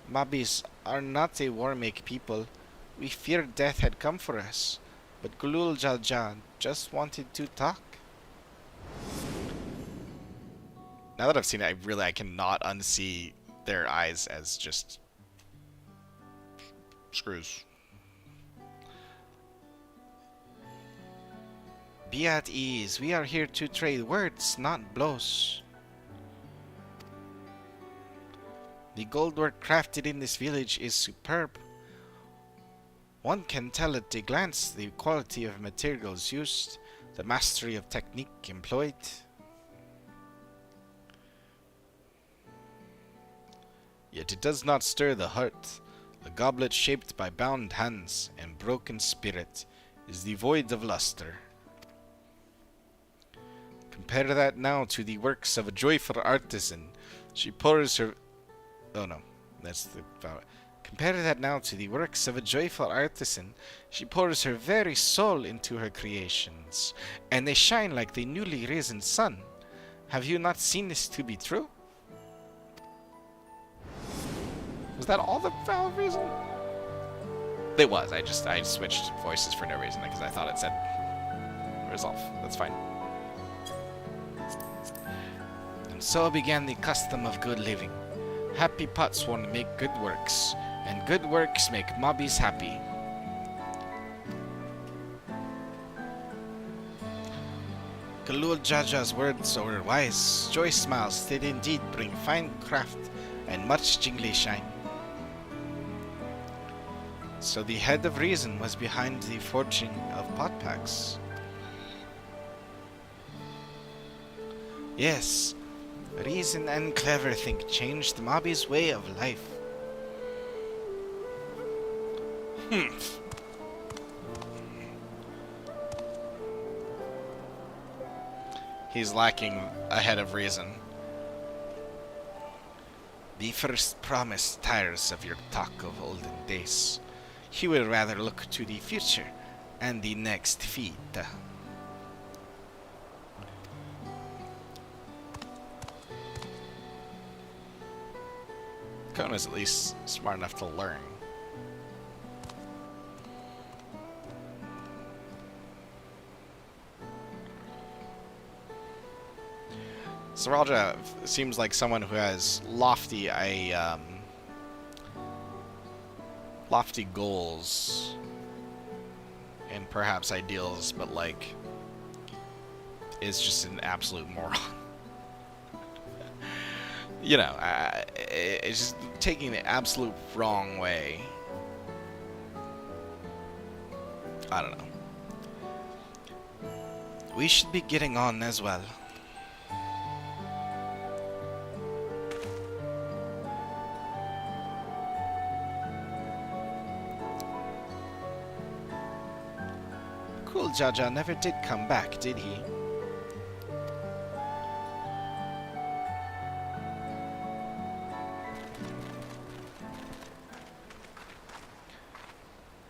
Mobbies are not a war-make people. We feared death had come for us, but Galul Jaja just wanted to talk. Now that I've seen it, I cannot unsee their eyes as just screws. Be at ease. We are here to trade words, not blows. The gold work crafted in this village is superb. One can tell at a glance the quality of materials used, the mastery of technique employed. Yet it does not stir the heart. The goblet shaped by bound hands and broken spirit is devoid of luster. Compare that now to the works of a joyful artisan. She pours her... Oh no, that's the... Compare that now to the works of a joyful artisan. She pours her very soul into her creations, and they shine like the newly risen sun. Have you not seen this to be true? Was that all the valid reason? It was. I switched voices for no reason because I thought it said resolve. That's fine. And so began the custom of good living. Happy potsworn make good works, and good works make mobbies happy. Galul Jaja's words were wise. Joy smiles did indeed bring fine craft and much jingly shine. So the head of reason was behind the forging of pot packs. Yes, reason and clever think changed Mobby's way of life. He's lacking a head of reason. The first promise tires of your talk of olden days. He will rather look to the future and the next feat. Kona's at least smart enough to learn. Saralja seems like someone who has lofty goals and perhaps ideals, but like is just an absolute moron. You know, it's just taking the absolute wrong way. I don't know. We should be getting on as well. Cool Jaja never did come back, did he?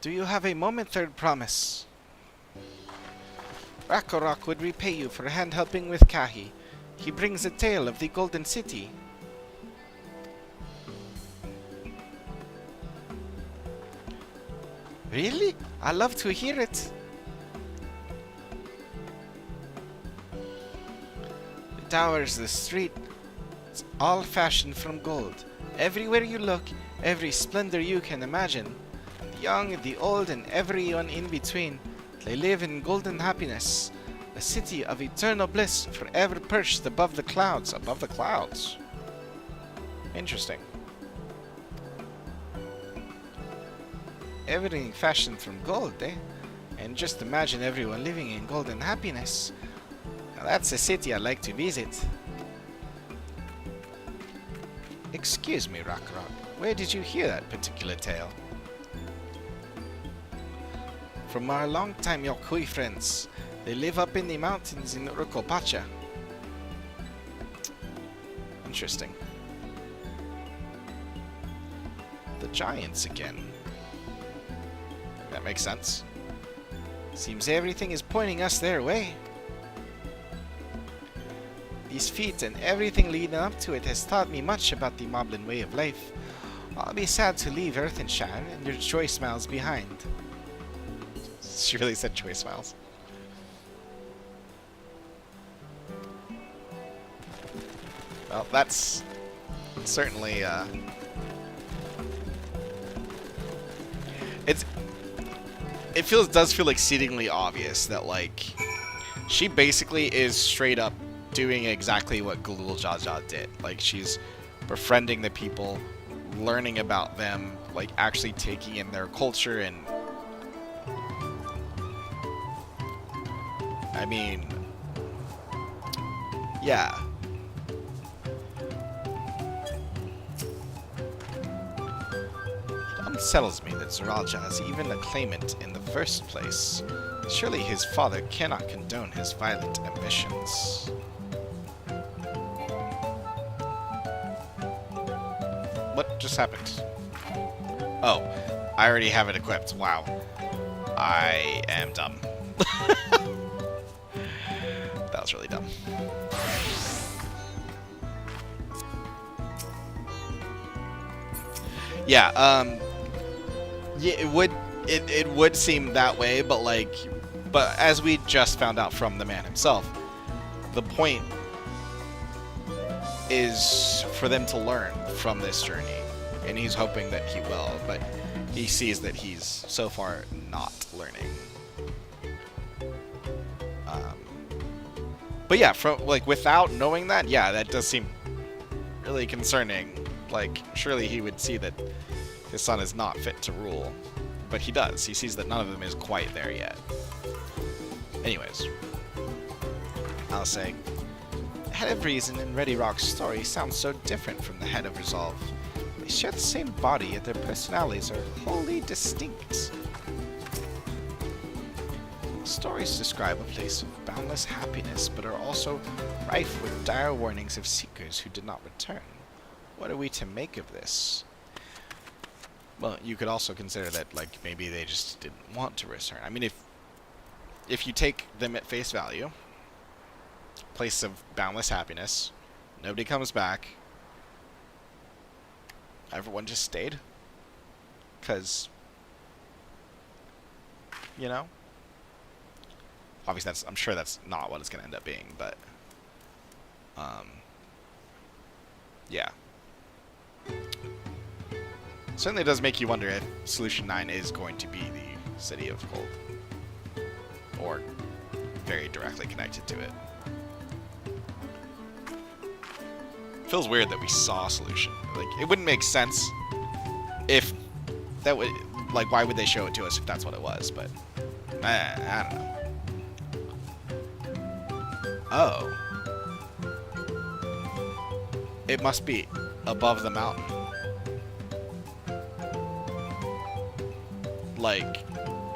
Do you have a moment, third promise? Rakorok would repay you for hand helping with Kahi. He brings a tale of the Golden City. Really? I love to hear it. The towers, the street, it's all fashioned from gold. Everywhere you look, every splendor you can imagine. The young, the old, and everyone in between. They live in golden happiness. A city of eternal bliss, forever perched above the clouds. Above the clouds. Interesting. Everything fashioned from gold, eh? And just imagine everyone living in golden happiness. Now that's a city I'd like to visit. Excuse me, Rakrok. Where did you hear that particular tale? From our longtime Yokui friends. They live up in the mountains in Rukopacha. Interesting. The giants again. That makes sense. Seems everything is pointing us their way. These feats and everything leading up to it has taught me much about the Moblin way of life. I'll be sad to leave Earthenshire and your choice smiles behind. She really said choice smiles. Well, that's certainly does feel exceedingly obvious that like she basically is straight up doing exactly what Galul Jaja did. Like she's befriending the people, learning about them, like actually taking in their culture, and I mean, yeah. It unsettles me that Zeralja is even a claimant in the first place. Surely his father cannot condone his violent ambitions. What just happened? Oh, I already have it equipped. Wow. I am dumb. That was really dumb. Yeah, yeah, it would seem that way, but as we just found out from the man himself, the point is for them to learn from this journey, and he's hoping that he will, but he sees that he's so far not learning. But yeah, from without knowing that, yeah, that does seem really concerning. Like, surely he would see that his son is not fit to rule, but he does. He sees that none of them is quite there yet. Anyways, I'll say, Head of Reason and Ready Rock's story sounds so different from the Head of Resolve. They share the same body, yet their personalities are wholly distinct. Stories describe a place of boundless happiness, but are also rife with dire warnings of seekers who did not return. What are we to make of this? Well, you could also consider that, like, maybe they just didn't want to return. I mean, if you take them at face value, place of boundless happiness, nobody comes back, everyone just stayed, because, you know, obviously I'm sure that's not what it's going to end up being, but, yeah. Certainly does make you wonder if Solution 9 is going to be the City of Gold, or very directly connected to it. Feels weird that we saw Solution. Like, it wouldn't make sense if that would, like, why would they show it to us if that's what it was, but I don't know. Oh. It must be above the mountain. Like,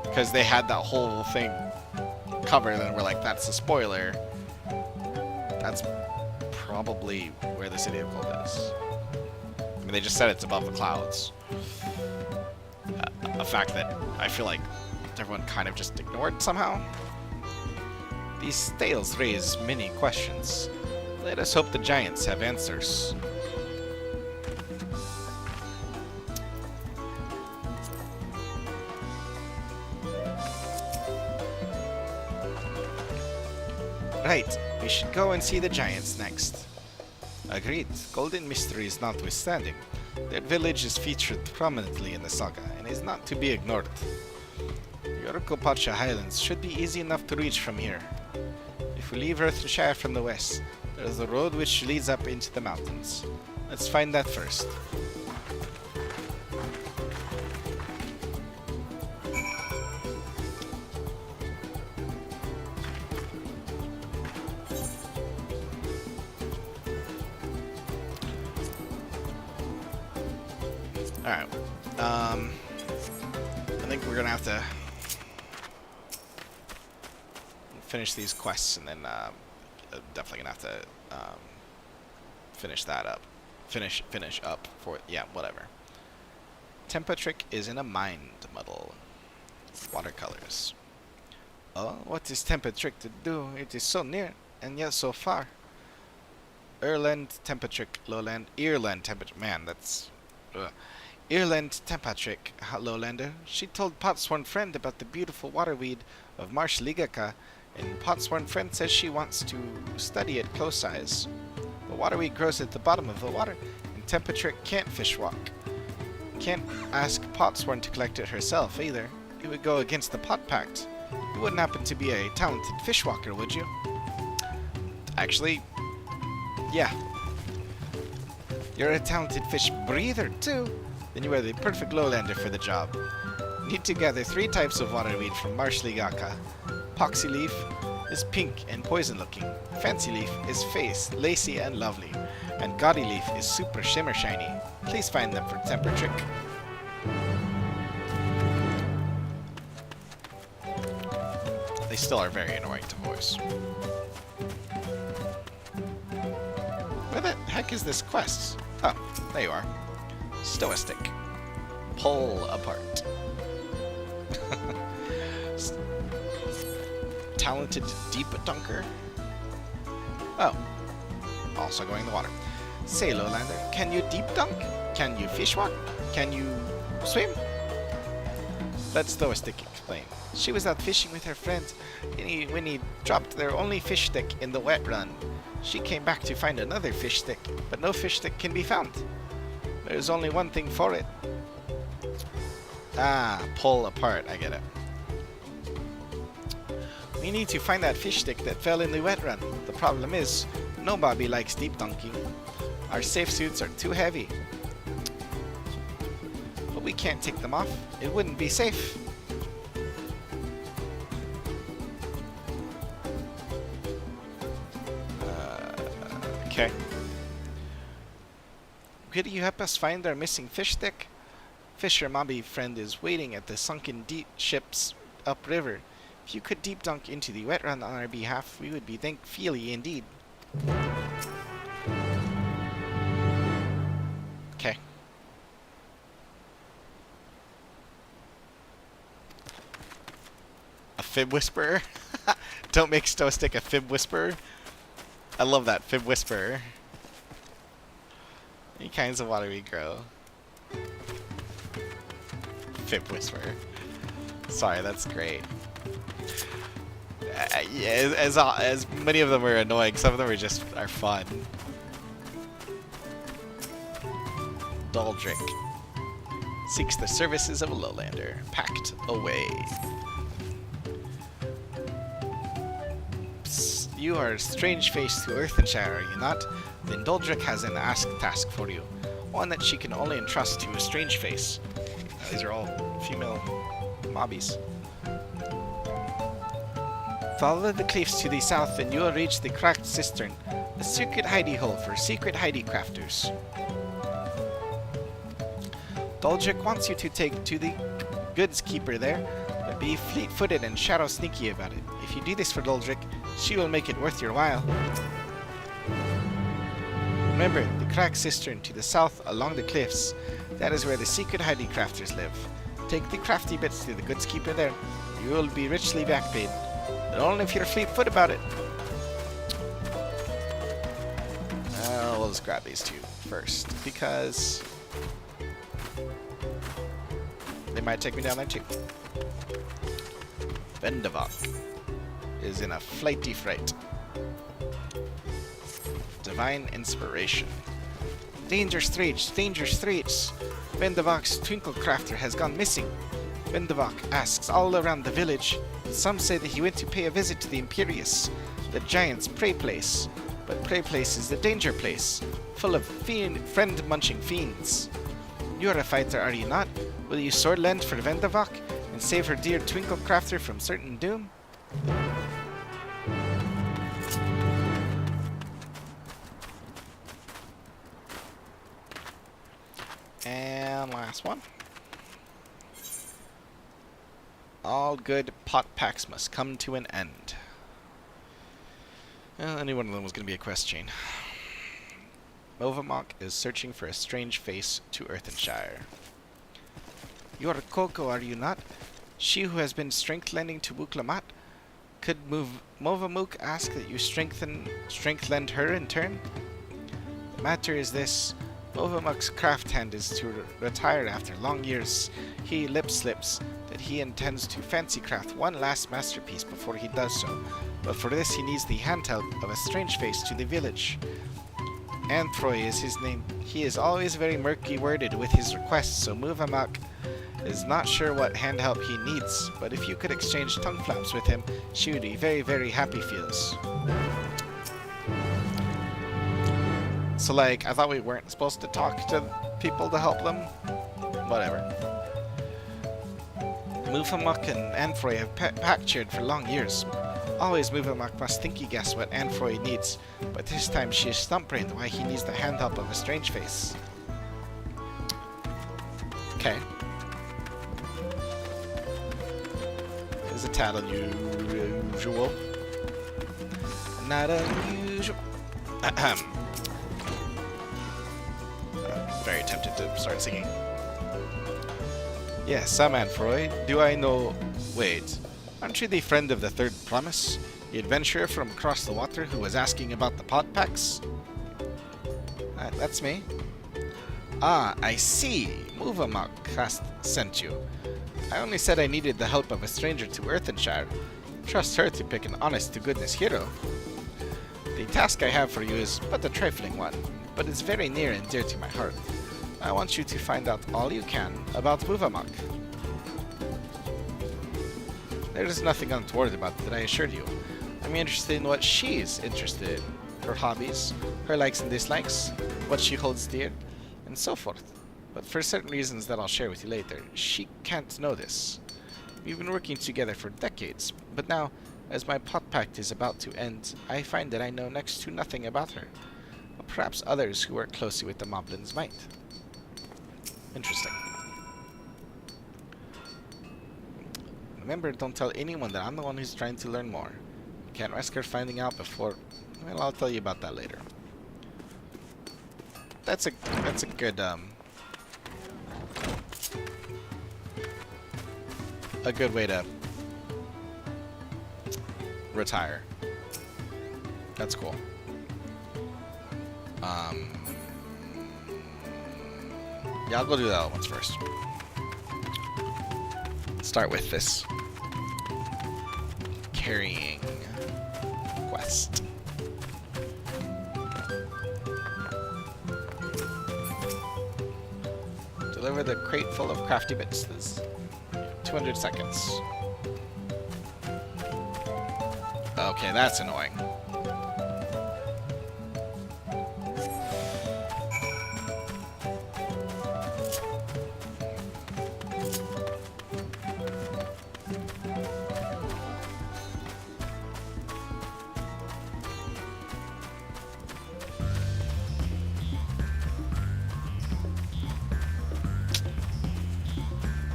because they had that whole thing covered, and we're like, that's a spoiler. That's probably where the City of Gold is. I mean, they just said it's above the clouds. A fact that I feel like everyone kind of just ignored somehow. These tales raise many questions. Let us hope the giants have answers. Right, we should go and see the giants next. Agreed, golden mysteries notwithstanding, their village is featured prominently in the saga and is not to be ignored. Yorikopacha Highlands should be easy enough to reach from here. If we leave Earthshire from the west, there is a road which leads up into the mountains. Let's find that first. Alright, I think we're gonna have to finish these quests, and then definitely gonna have to finish that up. Finish up for, yeah, whatever. Tempatrick is in a mind muddle. Watercolors. Oh, what is Tempatrick to do? It is so near, and yet so far. Erland Tempatrick, Lowland, Earland Tempatrick. Man, that's... Earland Tempatrick, Lowlander. She told Potsworn Friend about the beautiful waterweed of Marsh Ligaka, and Potsworn Friend says she wants to study it close eyes. The waterweed grows at the bottom of the water, and Tempatrick can't fishwalk. Can't ask Potsworn to collect it herself, either. It would go against the Pot Pact. You wouldn't happen to be a talented fishwalker, would you? Actually, yeah. You're a talented fish breather, too. Then you are the perfect lowlander for the job. Need to gather 3 types of waterweed from Marsh Ligaka. Poxy leaf is pink and poison-looking. Fancy leaf is face, lacy and lovely. And gaudy leaf is super shimmer shiny. Please find them for Tempatrick. They still are very annoying to voice. Where the heck is this quest? Oh, there you are. Stoistic. Pull apart. Talented deep dunker. Oh. Also going in the water. Say, Lowlander, can you deep dunk? Can you fishwalk? Can you swim? Let Stoistic explain. She was out fishing with her friends when he dropped their only fish stick in the wet run. She came back to find another fish stick, but no fish stick can be found. There's only one thing for it. Ah, pull apart. I get it. We need to find that fish stick that fell in the wet run. The problem is, nobody likes deep dunking. Our safe suits are too heavy. But we can't take them off. It wouldn't be safe. Okay. Could you help us find our missing fish stick? Fisher Mobby friend is waiting at the sunken deep ships upriver. If you could deep dunk into the wet run on our behalf, we would be thankfully indeed. Okay. A fib whisperer? Don't make Stow Stick a fib whisperer. I love that, fib whisperer. Any kinds of water we grow. Fib whisperer. Sorry, that's great. Yeah, as many of them are annoying, some of them are fun. Daldrick seeks the services of a lowlander, packed away. Psst, you are a strange face to Earthenshire, are you not? Then Daldrick has an task for you, one that she can only entrust to a strange face. These are all female mobbies. Follow the cliffs to the south and you will reach the cracked cistern, a secret hidey hole for secret hidey crafters. Daldrick wants you to take to the goods keeper there, but be fleet-footed and shadow sneaky about it. If you do this for Daldrick, she will make it worth your while. Remember, the cracked cistern to the south along the cliffs, that is where the secret hidey crafters live. Take the crafty bits to the goods keeper there. You will be richly backpaid, but only if you're fleet-foot about it. We'll just grab these two first, because they might take me down there too. Vendavok is in a flighty fright. Divine Inspiration. Danger Straits, Danger Straits! Vendavok's Twinkle Crafter has gone missing. Vendavok asks all around the village. Some say that he went to pay a visit to the Imperius, the giant's prey place. But prey place is the danger place, full of friend-munching fiends. You're a fighter, are you not? Will you sword lend for Vendavok and save her dear Twinkle Crafter from certain doom? And last one. All good pot packs must come to an end. Well, any one of them was going to be a quest chain. Movamok is searching for a strange face to Earthenshire. You're Coco, are you not? She who has been strength lending to Wuklamat? Could Movamuk ask that you strength lend her in turn? The matter is this. Movamuk's craft hand is to retire after long years. He lip-slips that he intends to fancy craft one last masterpiece before he does so. But for this he needs the handheld of a strange face to the village. Anthroy is his name. He is always very murky worded with his requests, so Movamuk is not sure what hand help he needs, but if you could exchange tongue flaps with him, she would be very, very happy feels. So like, I thought we weren't supposed to talk to people to help them? Whatever. Movamuk and Anthroy have pact-cheered for long years. Always Movamuk must think he guess what Anthroy needs, but this time she is stump-brained why he needs the hand help of a strange face. Okay. Is a tad unusual. Not unusual. Ahem. Very tempted to start singing. Yes, Sam Anthroy. Do I know... Wait. Aren't you the friend of the Third Promise? The adventurer from across the water who was asking about the pot packs? That's me. Ah, I see. Movamuk has sent you. I only said I needed the help of a stranger to Earthenshire. Trust her to pick an honest-to-goodness hero. The task I have for you is but a trifling one, but it's very near and dear to my heart. I want you to find out all you can about Movamuk. There is nothing untoward about it, I assure you. I'm interested in what she's interested in. Her hobbies, her likes and dislikes, what she holds dear, and so forth. But for certain reasons that I'll share with you later, she can't know this. We've been working together for decades, but now, as my pot pact is about to end, I find that I know next to nothing about her. Or perhaps others who work closely with the moblins might. Interesting. Remember, don't tell anyone that I'm the one who's trying to learn more. Can't risk her finding out before... Well, I'll tell you about that later. That's a good, a good way to retire. That's cool. Yeah, I'll go do the other ones first. Start with this carrying quest. Deliver the crate full of crafty bits. This 200 seconds. Okay, that's annoying.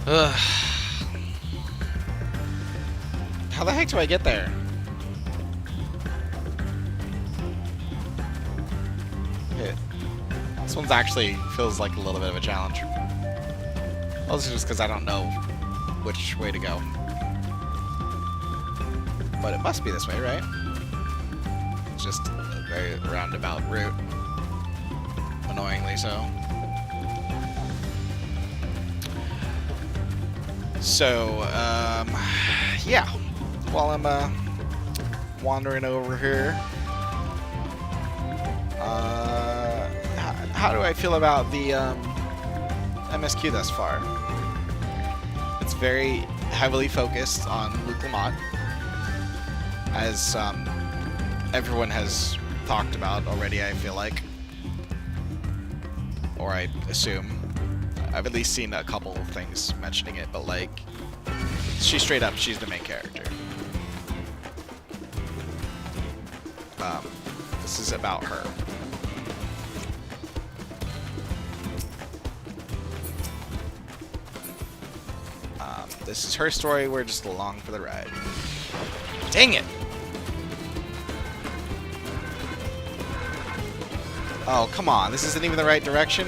Ugh. How the heck do I get there? Okay. This one's actually feels like a little bit of a challenge. Also just because I don't know which way to go. But it must be this way, right? It's just a very roundabout route. Annoyingly so. So, yeah. While I'm wandering over here, how do I feel about the MSQ thus far? It's very heavily focused on Luke Lamont, as everyone has talked about already, I feel like. Or I assume. I've at least seen a couple of things mentioning it, but like, she's the main character. This is about her. This is her story, we're just along for the ride. Dang it! Oh, come on, this isn't even the right direction?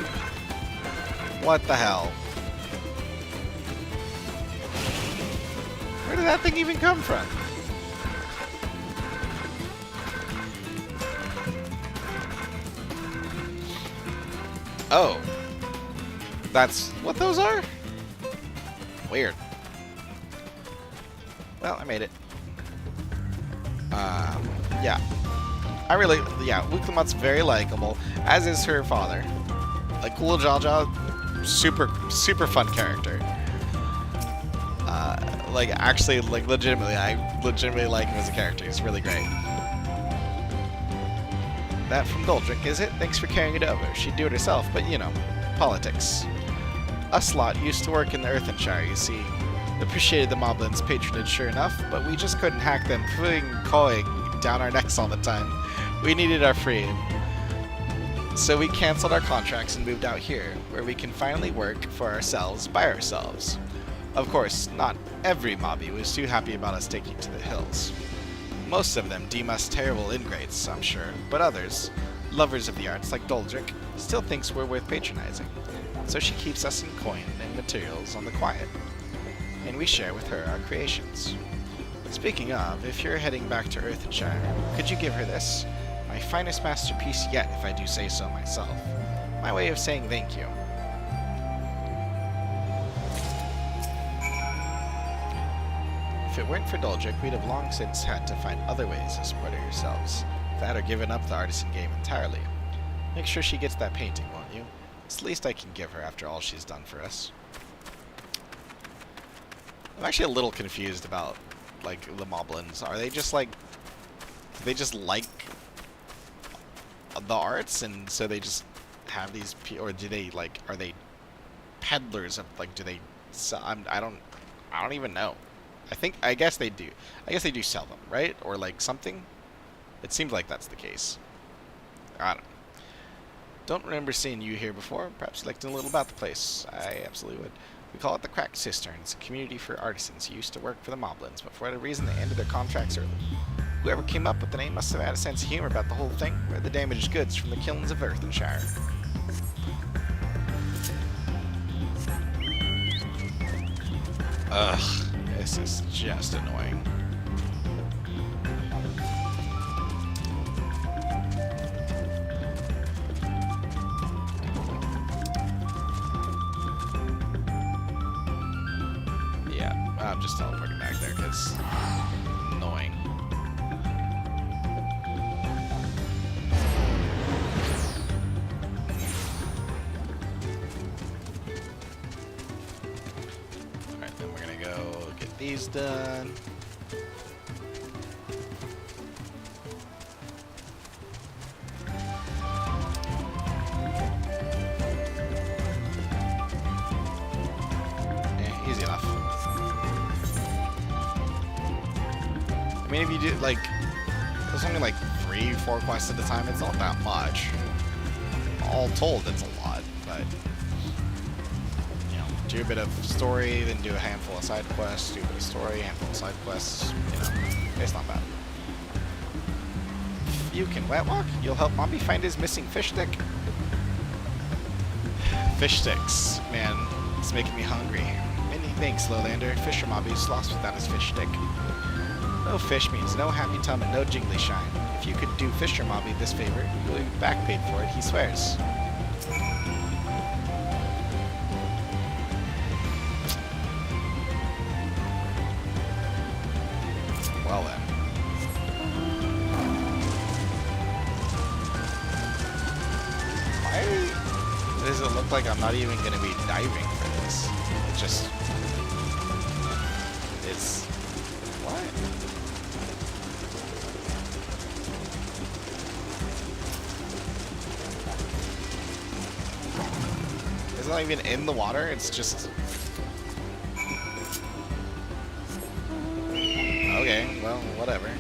What the hell? Where did that thing even come from? Oh. That's what those are? Weird. Well, I made it. Yeah. Luke Lamont's very likable, as is her father. Like, Cool Jaja, super fun character. Like, actually, like, legitimately, I legitimately like him as a character. He's really great. That from Goldrick, is it? Thanks for carrying it over. She'd do it herself, but, you know, politics. Us lot used to work in the Earthenshire, you see. Appreciated the Moblin's patronage, sure enough, but we just couldn't hack them cawing down our necks all the time. We needed our freedom. So we canceled our contracts and moved out here, where we can finally work for ourselves by ourselves. Of course, not every mobby was too happy about us taking to the hills. Most of them deem us terrible ingrates, I'm sure, but others, lovers of the arts like Doldrick, still thinks we're worth patronizing. So she keeps us in coin and materials on the quiet, and we share with her our creations. Speaking of, if you're heading back to Earthenshire, could you give her this? My finest masterpiece yet, if I do say so myself. My way of saying thank you. If it weren't for Doldrick, we'd have long since had to find other ways of supporting ourselves. That or given up the artisan game entirely. Make sure she gets that painting, won't you? It's the least I can give her after all she's done for us. I'm actually a little confused about, like, the Moblins. Are they just, like... Do they just like the arts, and so they just have these... Or do they, like... Are they peddlers of, like, do they... I don't even know. I guess they do. I guess they do sell them, right? Or, like, something? It seems like that's the case. I don't know. Don't remember seeing you here before. Perhaps you'd like to know a little about the place. I absolutely would. We call it the Cracked Cistern. It's a community for artisans who used to work for the Moblins, but for whatever reason they ended their contracts early. Whoever came up with the name must have had a sense of humor about the whole thing. We're the damaged goods from the kilns of Earthenshire. Ugh, this is just annoying. Yeah, I'm just teleporting back there because annoying. Alright, then we're gonna go get these done. Easy enough. I mean, if you do, like, there's only like 3-4 quests at a time, it's not that much. All told, it's a lot, but, you know, do a bit of story, then do a handful of side quests, do a bit of story, handful of side quests, you know, it's not bad. If you can wet walk, you'll help Mommy find his missing fish stick. Fish sticks, man, it's making me hungry. Many thanks, Lowlander. Fisher Mobby's lost without his fish stick. No fish means no happy tum and no jingly shine. If you could do Fisher Mobby this favor, you'll be back paid for it, he swears. Well then. Why does it look like I'm not even going to be diving for this? It just... It's... What? It's not even in the water, it's just... Okay, well, whatever.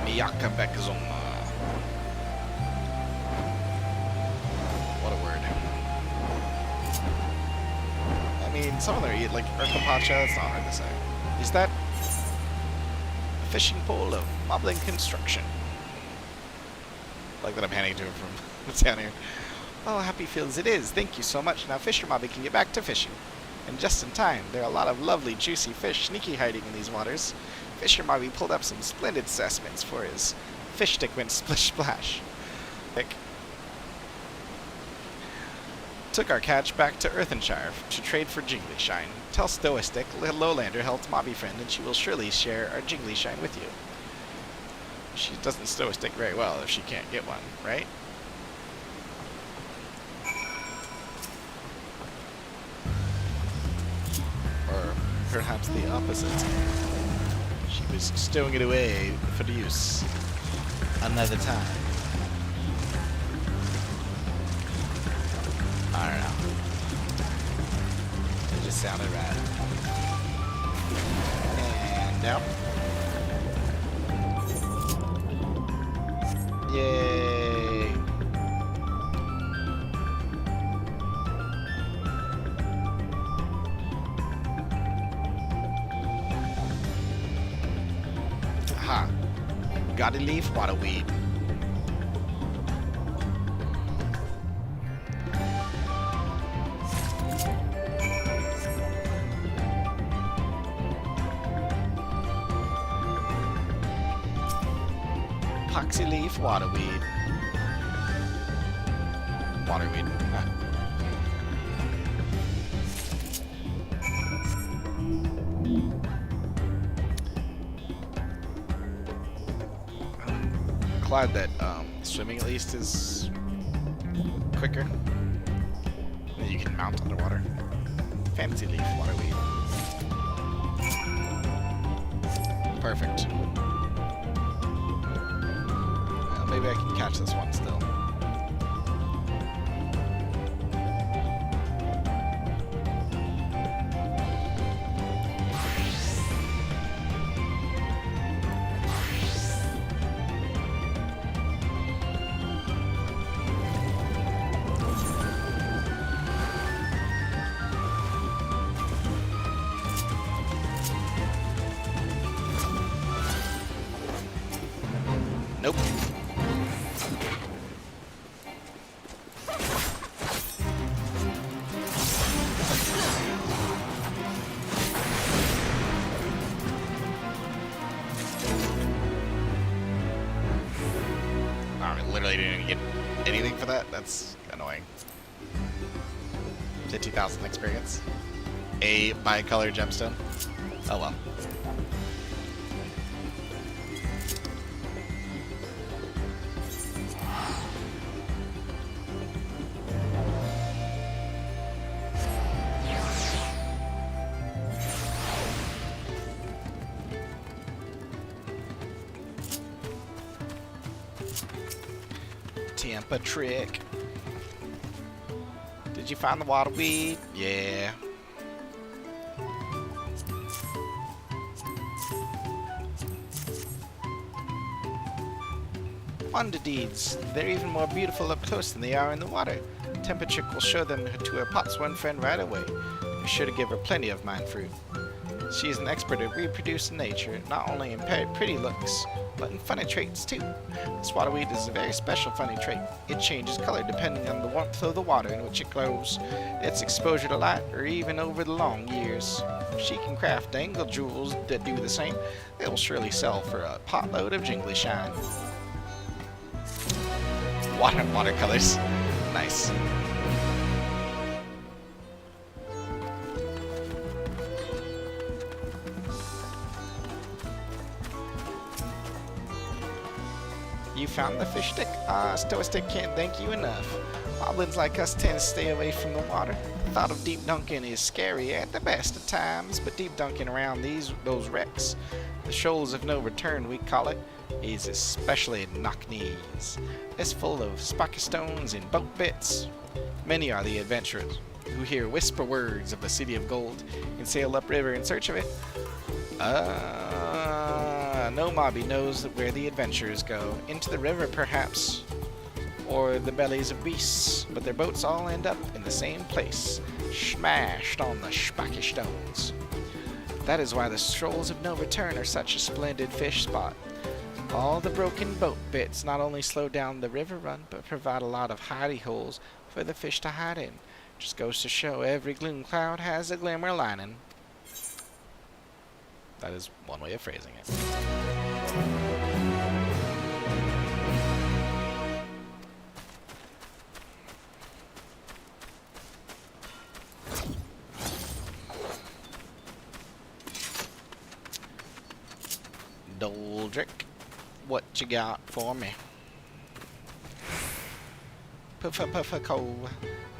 Miyaka Bekazuma. What a word. I mean, some of them are like Urkapacha, that's not hard to say. Is that a fishing pole of Moblin construction? Like that I'm handing to him from down here. Oh, happy fields it is. Thank you so much. Now Fisher Mobby can get back to fishing. And just in time. There are a lot of lovely, juicy fish sneaky hiding in these waters. Fisher Mobby pulled up some splendid specimens for his fish stick went splish splash. Took our catch back to Earthenshire to trade for Jingly Shine. Tell Stoistick Lowlander helped Mobby friend and she will surely share our Jingly Shine with you. She doesn't Stoistick very well if she can't get one, right? Or perhaps the opposite. She was stowing it away for use another time. I don't know. It just sounded rad. And now. Yay! Aha. Gotta leave waterweed. Poxy leaf, waterweed. Waterweed. Ah. Glad that swimming at least is quicker. And you can mount underwater. Fancy leaf, waterweed. Perfect. Maybe I can catch this one still. Nope. I literally didn't get anything for that. That's annoying. 50,000 experience. A bicolor gemstone. Oh well. Tampa trick. Did you find the water weed? Yeah. Wonder deeds. They're even more beautiful up close than they are in the water. Temperature will show them to her Potswan friend right away. Be sure to give her plenty of mine fruit. She is an expert at reproducing nature, not only in pretty looks, but in funny traits too. This waterweed is a very special funny trait. It changes color depending on the warmth of the water in which it grows, its exposure to light, or even over the long years. If she can craft dangle jewels that do the same, they will surely sell for a potload of jingly shine. Watercolors. Nice. You found the fish stick? Ah, Stoistick can't thank you enough. Moblins like us tend to stay away from the water. The thought of deep dunking is scary at the best of times, but deep dunking around those wrecks, the shoals of no return we call it, is especially knock-knees. It's full of sparky stones and boat bits. Many are the adventurers who hear whisper words of the city of gold and sail upriver in search of it. No mobby knows where the adventurers go. Into the river, perhaps, or the bellies of beasts, but their boats all end up in the same place, smashed on the spiky stones. That is why the shoals of no return are such a splendid fish spot. All the broken boat bits not only slow down the river run, but provide a lot of hidey holes for the fish to hide in. Just goes to show every gloom cloud has a glimmer lining. That is one way of phrasing it. Doldrick, what you got for me? Puffa Cove.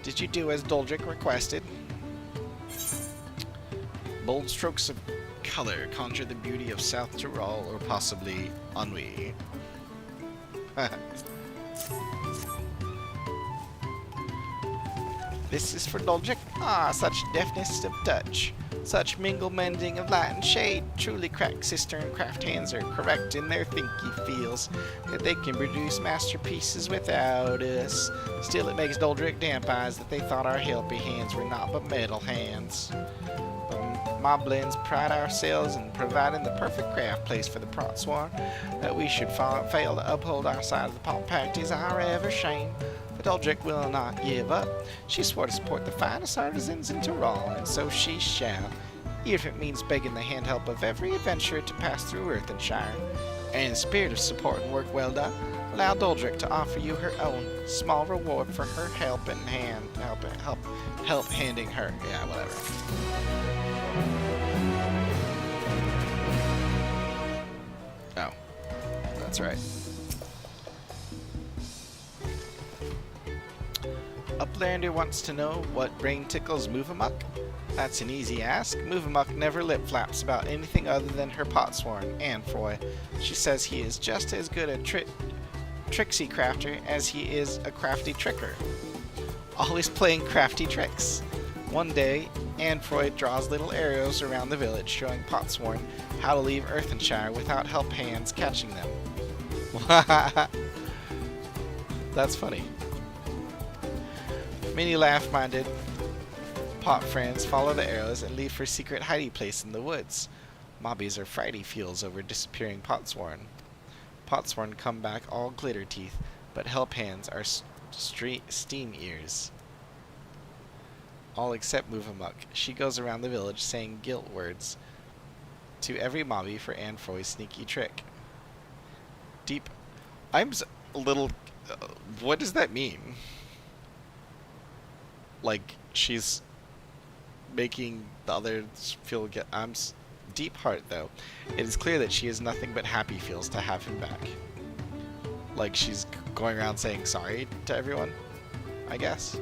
Did you do as Doldrick requested? Bold strokes of color conjure the beauty of South Tyrol, or possibly ennui. This is for Doldrick. Ah, such deftness of touch, such mingle mending of light and shade. Truly crack sister and craft hands are correct in their thinky feels that they can produce masterpieces without us. Still, it makes Doldrick damp eyes that they thought our helpy hands were not but metal hands. Moblins pride ourselves in providing the perfect craft place for the Potswan. That we should fail to uphold our side of the pot pact is our ever shame. But Doldrick will not give up. She swore to support the finest artisans in Tyrol, and so she shall, even if it means begging the hand help of every adventurer to pass through Earthenshire. And in the spirit of support and work well done, allow Doldrick to offer you her own small reward for her help handing her. Yeah, whatever. Oh, that's right. Uplander wants to know what brain tickles Move Amok. That's an easy ask. Move Amok never lip flaps about anything other than her Potsworn, Anfroy. She says he is just as good a tricksy crafter as he is a crafty tricker. Always playing crafty tricks. One day, Anfroy draws little arrows around the village, showing Potsworn how to leave Earthenshire without help hands catching them. That's funny. Many laugh-minded pot friends follow the arrows and leave for secret hiding place in the woods. Mobbies are frighty feels over disappearing Potsworn. Potsworn come back all glitter teeth, but help hands are steam ears. All except Move Amok. She goes around the village saying guilt words to every mobby for Anfroy's sneaky trick. Deep. I'm a little... what does that mean? Like, she's making the others feel... Deep heart, though. It is clear that she has nothing but happy feels to have him back. Like, she's going around saying sorry to everyone, I guess.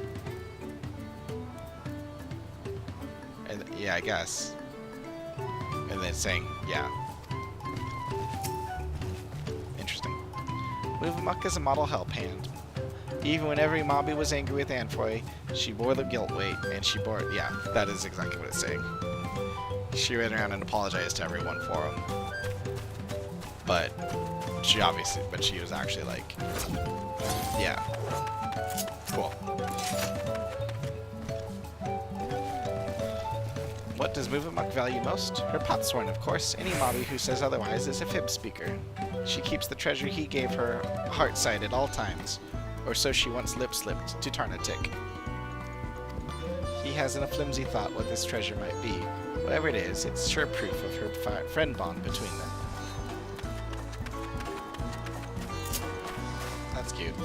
And, yeah, I guess. And then saying, yeah. Interesting. Move Amok is a model help hand. Even when every mobby was angry with Anfroy, she bore the guilt weight, and she bore... yeah, that is exactly what it's saying. She ran around and apologized to everyone for him. But she obviously... but she was actually like... yeah. Cool. What does Move Amok value most? Her Potsworn, of course. Any mobby who says otherwise is a fib speaker. She keeps the treasure he gave her heart side at all times, or so she once lip-slipped to Tarnatic. He hasn't a flimsy thought what this treasure might be. Whatever it is, it's sure proof of her friend bond between them. That's cute.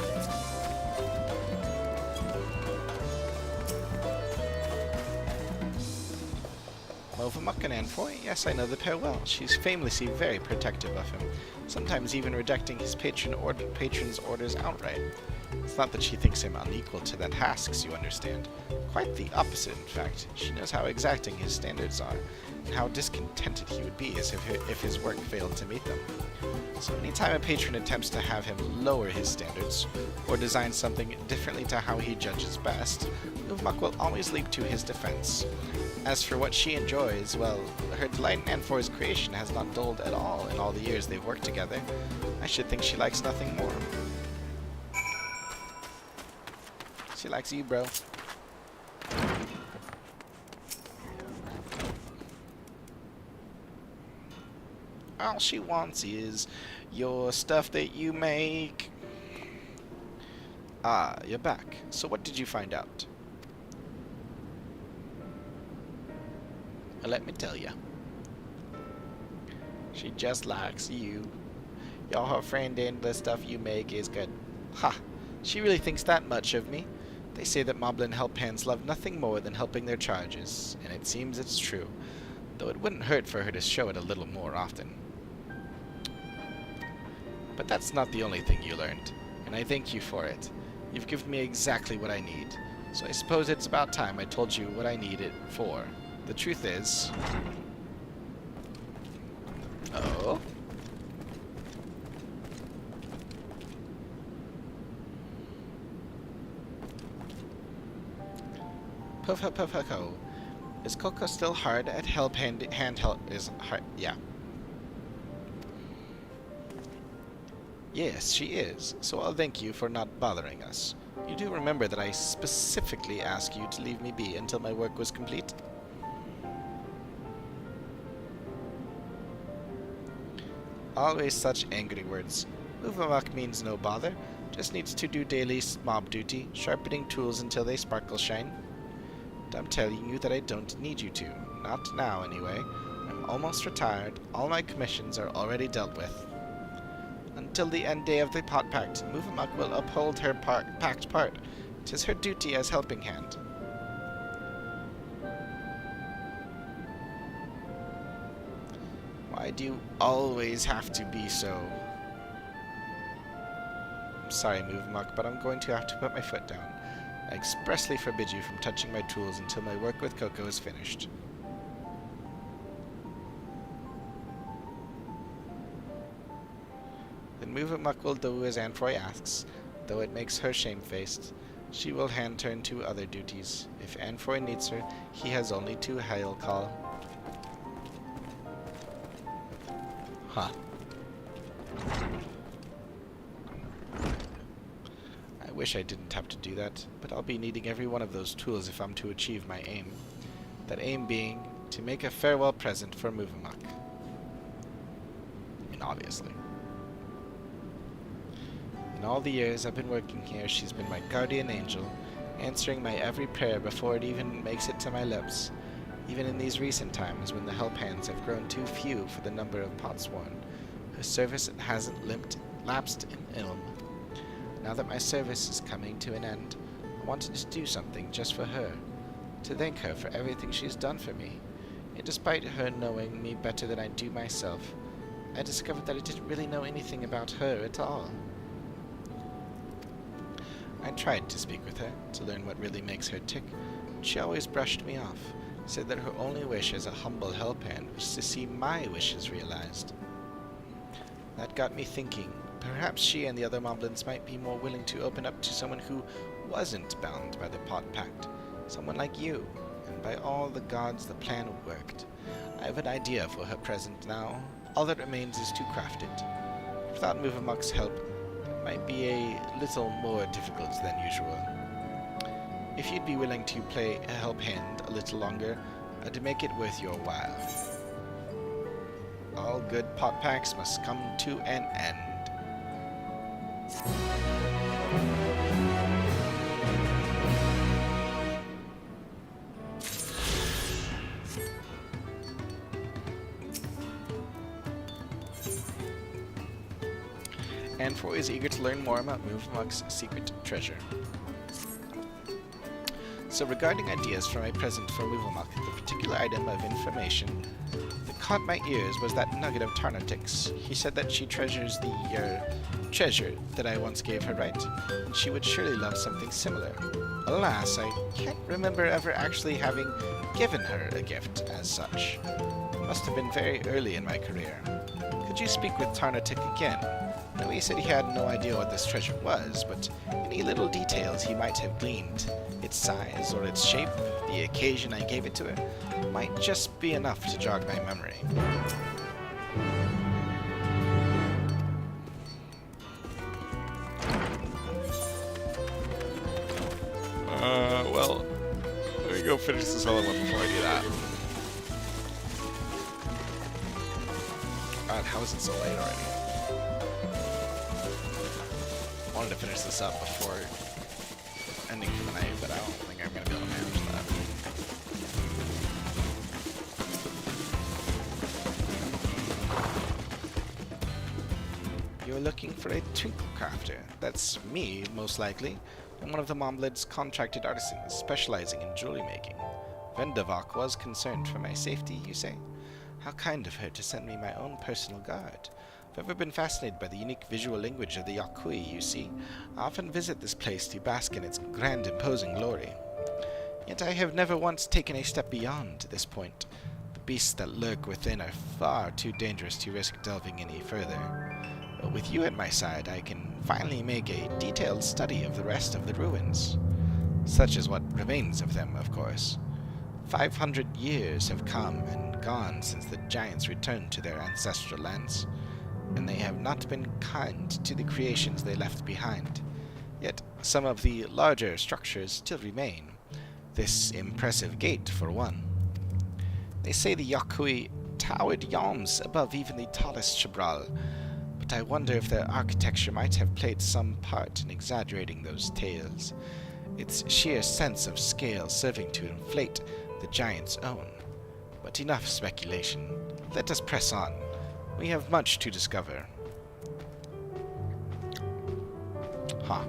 Move Amok and Anfroy? Yes, I know the pair well. She's famously very protective of him, sometimes even rejecting his patron's orders outright. It's not that she thinks him unequal to the tasks, you understand. Quite the opposite, in fact. She knows how exacting his standards are, and how discontented he would be as if his work failed to meet them. So anytime a patron attempts to have him lower his standards, or design something differently to how he judges best, Move Amok will always leap to his defense. As for what she enjoys, well, her delight in Anfroy's creation has not dulled at all in all the years they've worked together. I should think she likes nothing more. She likes you, bro. All she wants is your stuff that you make. Ah, you're back. So what did you find out? Let me tell you. She just likes you. You're her friend and the stuff you make is good. Ha! She really thinks that much of me. They say that Moblin help hands love nothing more than helping their charges, and it seems it's true, though it wouldn't hurt for her to show it a little more often. But that's not the only thing you learned, and I thank you for it. You've given me exactly what I need, so I suppose it's about time I told you what I need it for. The truth is... oh? Puff-puff-puff-ho. Is Coco still hard at help handheld? Is hard? Yeah. Yes, she is. So I'll thank you for not bothering us. You do remember that I specifically asked you to leave me be until my work was complete? Always such angry words. Move Amok means no bother. Just needs to do daily mob duty, sharpening tools until they sparkle shine. I'm telling you that I don't need you to. Not now, anyway. I'm almost retired. All my commissions are already dealt with. Until the end day of the pot pact, Move Amok will uphold her pact part. 'Tis her duty as helping hand. Why do you always have to be so... I'm sorry, Move Amok, but I'm going to have to put my foot down. I expressly forbid you from touching my tools until my work with Coco is finished. Then Move Amok will do as Anfroy asks, though it makes her shamefaced. She will hand turn to other duties. If Anfroy needs her, he has only to hail call. Huh. I wish I didn't have to do that, but I'll be needing every one of those tools if I'm to achieve my aim. That aim being to make a farewell present for Move Amok. I mean, obviously. all the years I've been working here, she's been my guardian angel, answering my every prayer before it even makes it to my lips. Even in these recent times, when the help hands have grown too few for the number of pots worn, her service hasn't lapsed in ilm. Now that my service is coming to an end, I wanted to do something just for her, to thank her for everything she's done for me. And despite her knowing me better than I do myself, I discovered that I didn't really know anything about her at all. I tried to speak with her, to learn what really makes her tick, but she always brushed me off, said that her only wish as a humble help hand was to see my wishes realized. That got me thinking. Perhaps she and the other moblins might be more willing to open up to someone who wasn't bound by the Pot Pact. Someone like you. And by all the gods, the plan worked. I have an idea for her present now. All that remains is to craft it. Without Muvamuk's help, it might be a little more difficult than usual. If you'd be willing to play a help hand a little longer, I'd make it worth your while. All good pot packs must come to an end. Anfor is eager to learn more about Muvamuk's secret treasure. So regarding ideas for my present for Muvamuk, the particular item of information that caught my ears was that nugget of Tarnatic's. He said that she treasures the treasure that I once gave her, right? And she would surely love something similar. Alas, I can't remember ever actually having given her a gift as such. It must have been very early in my career. Could you speak with Tarnatic again? No, he said he had no idea what this treasure was, but any little details he might have gleaned, its size or its shape, the occasion I gave it to her, might just be enough to jog my memory. Well, let me go finish this other one before I do that. God, how is it so late already? I wanted to finish this up before ending for the night, but I don't think I'm going to be able to manage that. You're looking for a twinkle crafter. That's me, most likely. I'm one of the Momblid's contracted artisans, specializing in jewelry making. Vendavok was concerned for my safety, you say? How kind of her to send me my own personal guard. I've ever been fascinated by the unique visual language of the Yakui, you see. I often visit this place to bask in its grand, imposing glory. Yet I have never once taken a step beyond this point. The beasts that lurk within are far too dangerous to risk delving any further. But with you at my side, I can finally make a detailed study of the rest of the ruins. Such is what remains of them, of course. 500 years have come and gone since the giants returned to their ancestral lands, and they have not been kind to the creations they left behind. Yet some of the larger structures still remain. This impressive gate, for one. They say the Yakui towered yawns above even the tallest Chabral, but I wonder if their architecture might have played some part in exaggerating those tales, its sheer sense of scale serving to inflate the giant's own. But enough speculation. Let us press on. We have much to discover. Huh.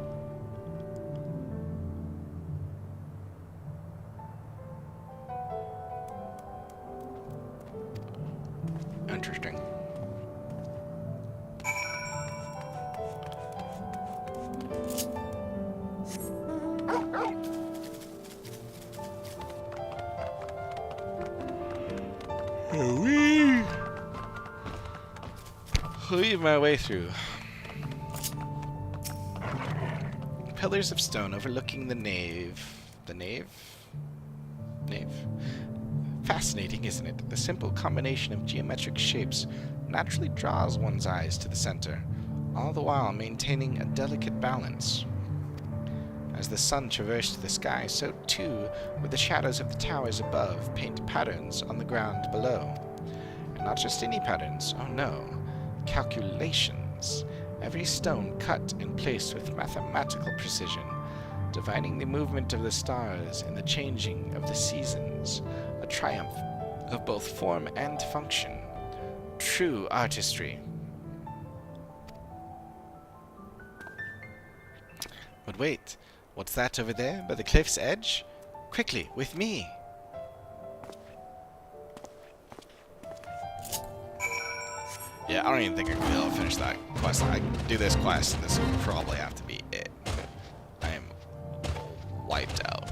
Interesting. Weave my way through. Pillars of stone overlooking the nave. The nave? Nave? Fascinating, isn't it? The simple combination of geometric shapes naturally draws one's eyes to the center, all the while maintaining a delicate balance. As the sun traversed the sky, so too would the shadows of the towers above paint patterns on the ground below. And not just any patterns, oh no. Calculations. every stone cut and placed with mathematical precision, divining the movement of the stars and the changing of the seasons, a triumph of both form and function. True artistry. But wait, what's that over there by the cliff's edge? Quickly, with me! Yeah, I don't even think I can be able to finish that quest. I can do this quest, and this will probably have to be it. I am wiped out.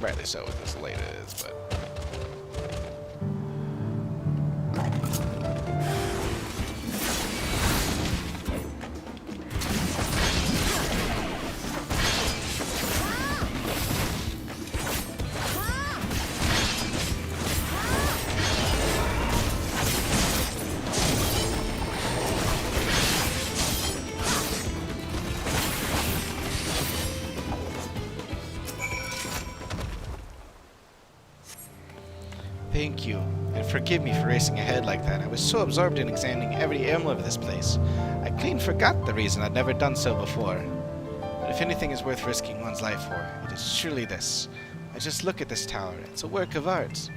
Rightly so with as late it is, but... Thank you, and forgive me for racing ahead like that. I was so absorbed in examining every ailment of this place. I clean forgot the reason I'd never done so before. But if anything is worth risking one's life for, it is surely this. I just look at this tower. It's a work of art.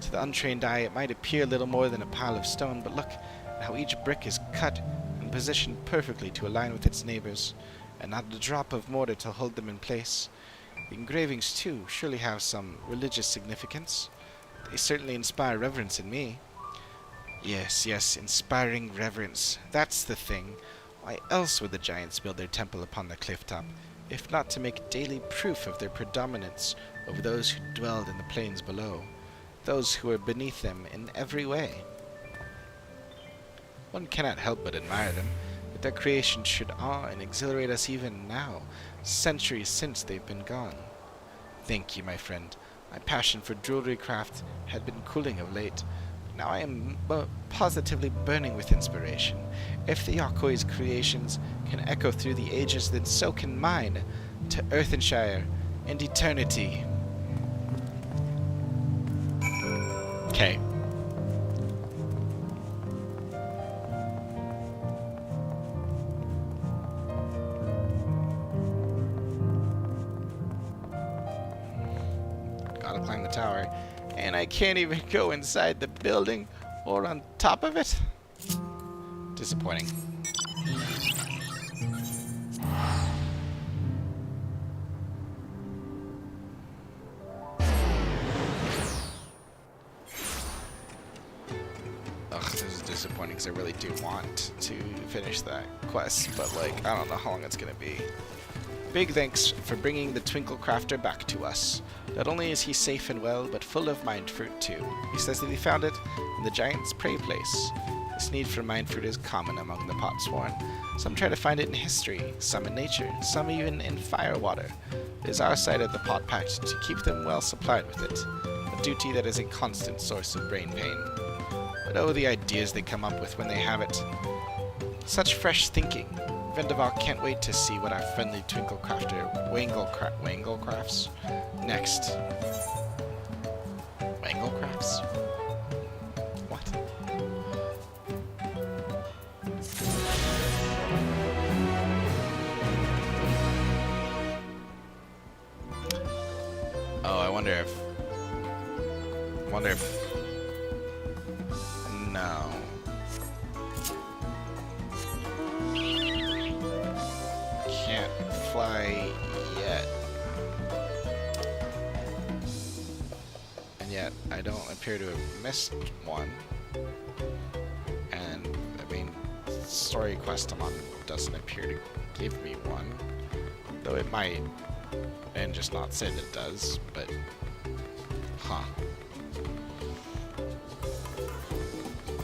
To the untrained eye, it might appear little more than a pile of stone, but look at how each brick is cut and positioned perfectly to align with its neighbors, and not a drop of mortar to hold them in place. The engravings, too, surely have some religious significance. They certainly inspire reverence in me. Yes, yes, inspiring reverence. That's the thing. Why else would the giants build their temple upon the cliff top, if not to make daily proof of their predominance over those who dwelled in the plains below, those who were beneath them in every way? One cannot help but admire them, but their creation should awe and exhilarate us even now, centuries since they've been gone. Thank you, my friend. My passion for jewelry craft had been cooling of late, but now I am positively burning with inspiration. If the Yokoi's creations can echo through the ages, then so can mine, to Earthenshire and eternity. Okay. Gotta climb the tower, and I can't even go inside the building or on top of it. Disappointing. Ugh, this is disappointing because I really do want to finish that quest, but like, I don't know how long it's gonna be. Big thanks for bringing the Twinkle Crafter back to us. Not only is he safe and well, but full of mind fruit too. He says that he found it in the giant's prey place. This need for mind fruit is common among the potsworn. Some try to find it in history, some in nature, some even in firewater. It is our side of the pot pact to keep them well supplied with it, a duty that is a constant source of brain pain. But oh, the ideas they come up with when they have it. Such fresh thinking. Vendaval can't wait to see what our friendly Twinkle Crafter Wangle crafts next. Wangle crafts? What? Oh, I wonder if... No. Can't fly yet. And yet, I don't appear to have missed one. And, I mean, story quest I'm on doesn't appear to give me one. Though it might, and just not say that it does, but... Huh.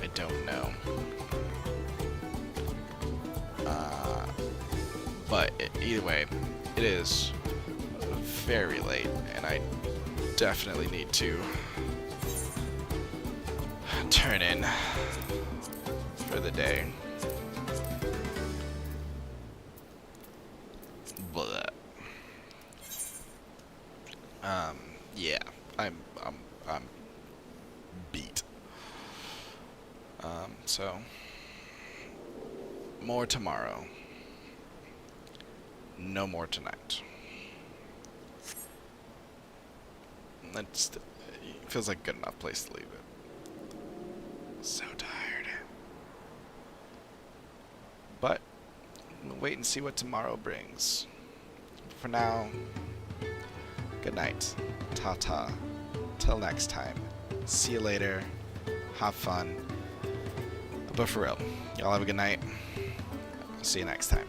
I don't know. But either way, it is very late, and I definitely need to turn in for the day. Blah. Yeah, I'm beat. So, more tomorrow. No more tonight. That's, feels like a good enough place to leave it. So tired. But, we'll wait and see what tomorrow brings. For now, good night. Ta-ta. Till next time. See you later. Have fun. But for real, y'all have a good night. I'll see you next time.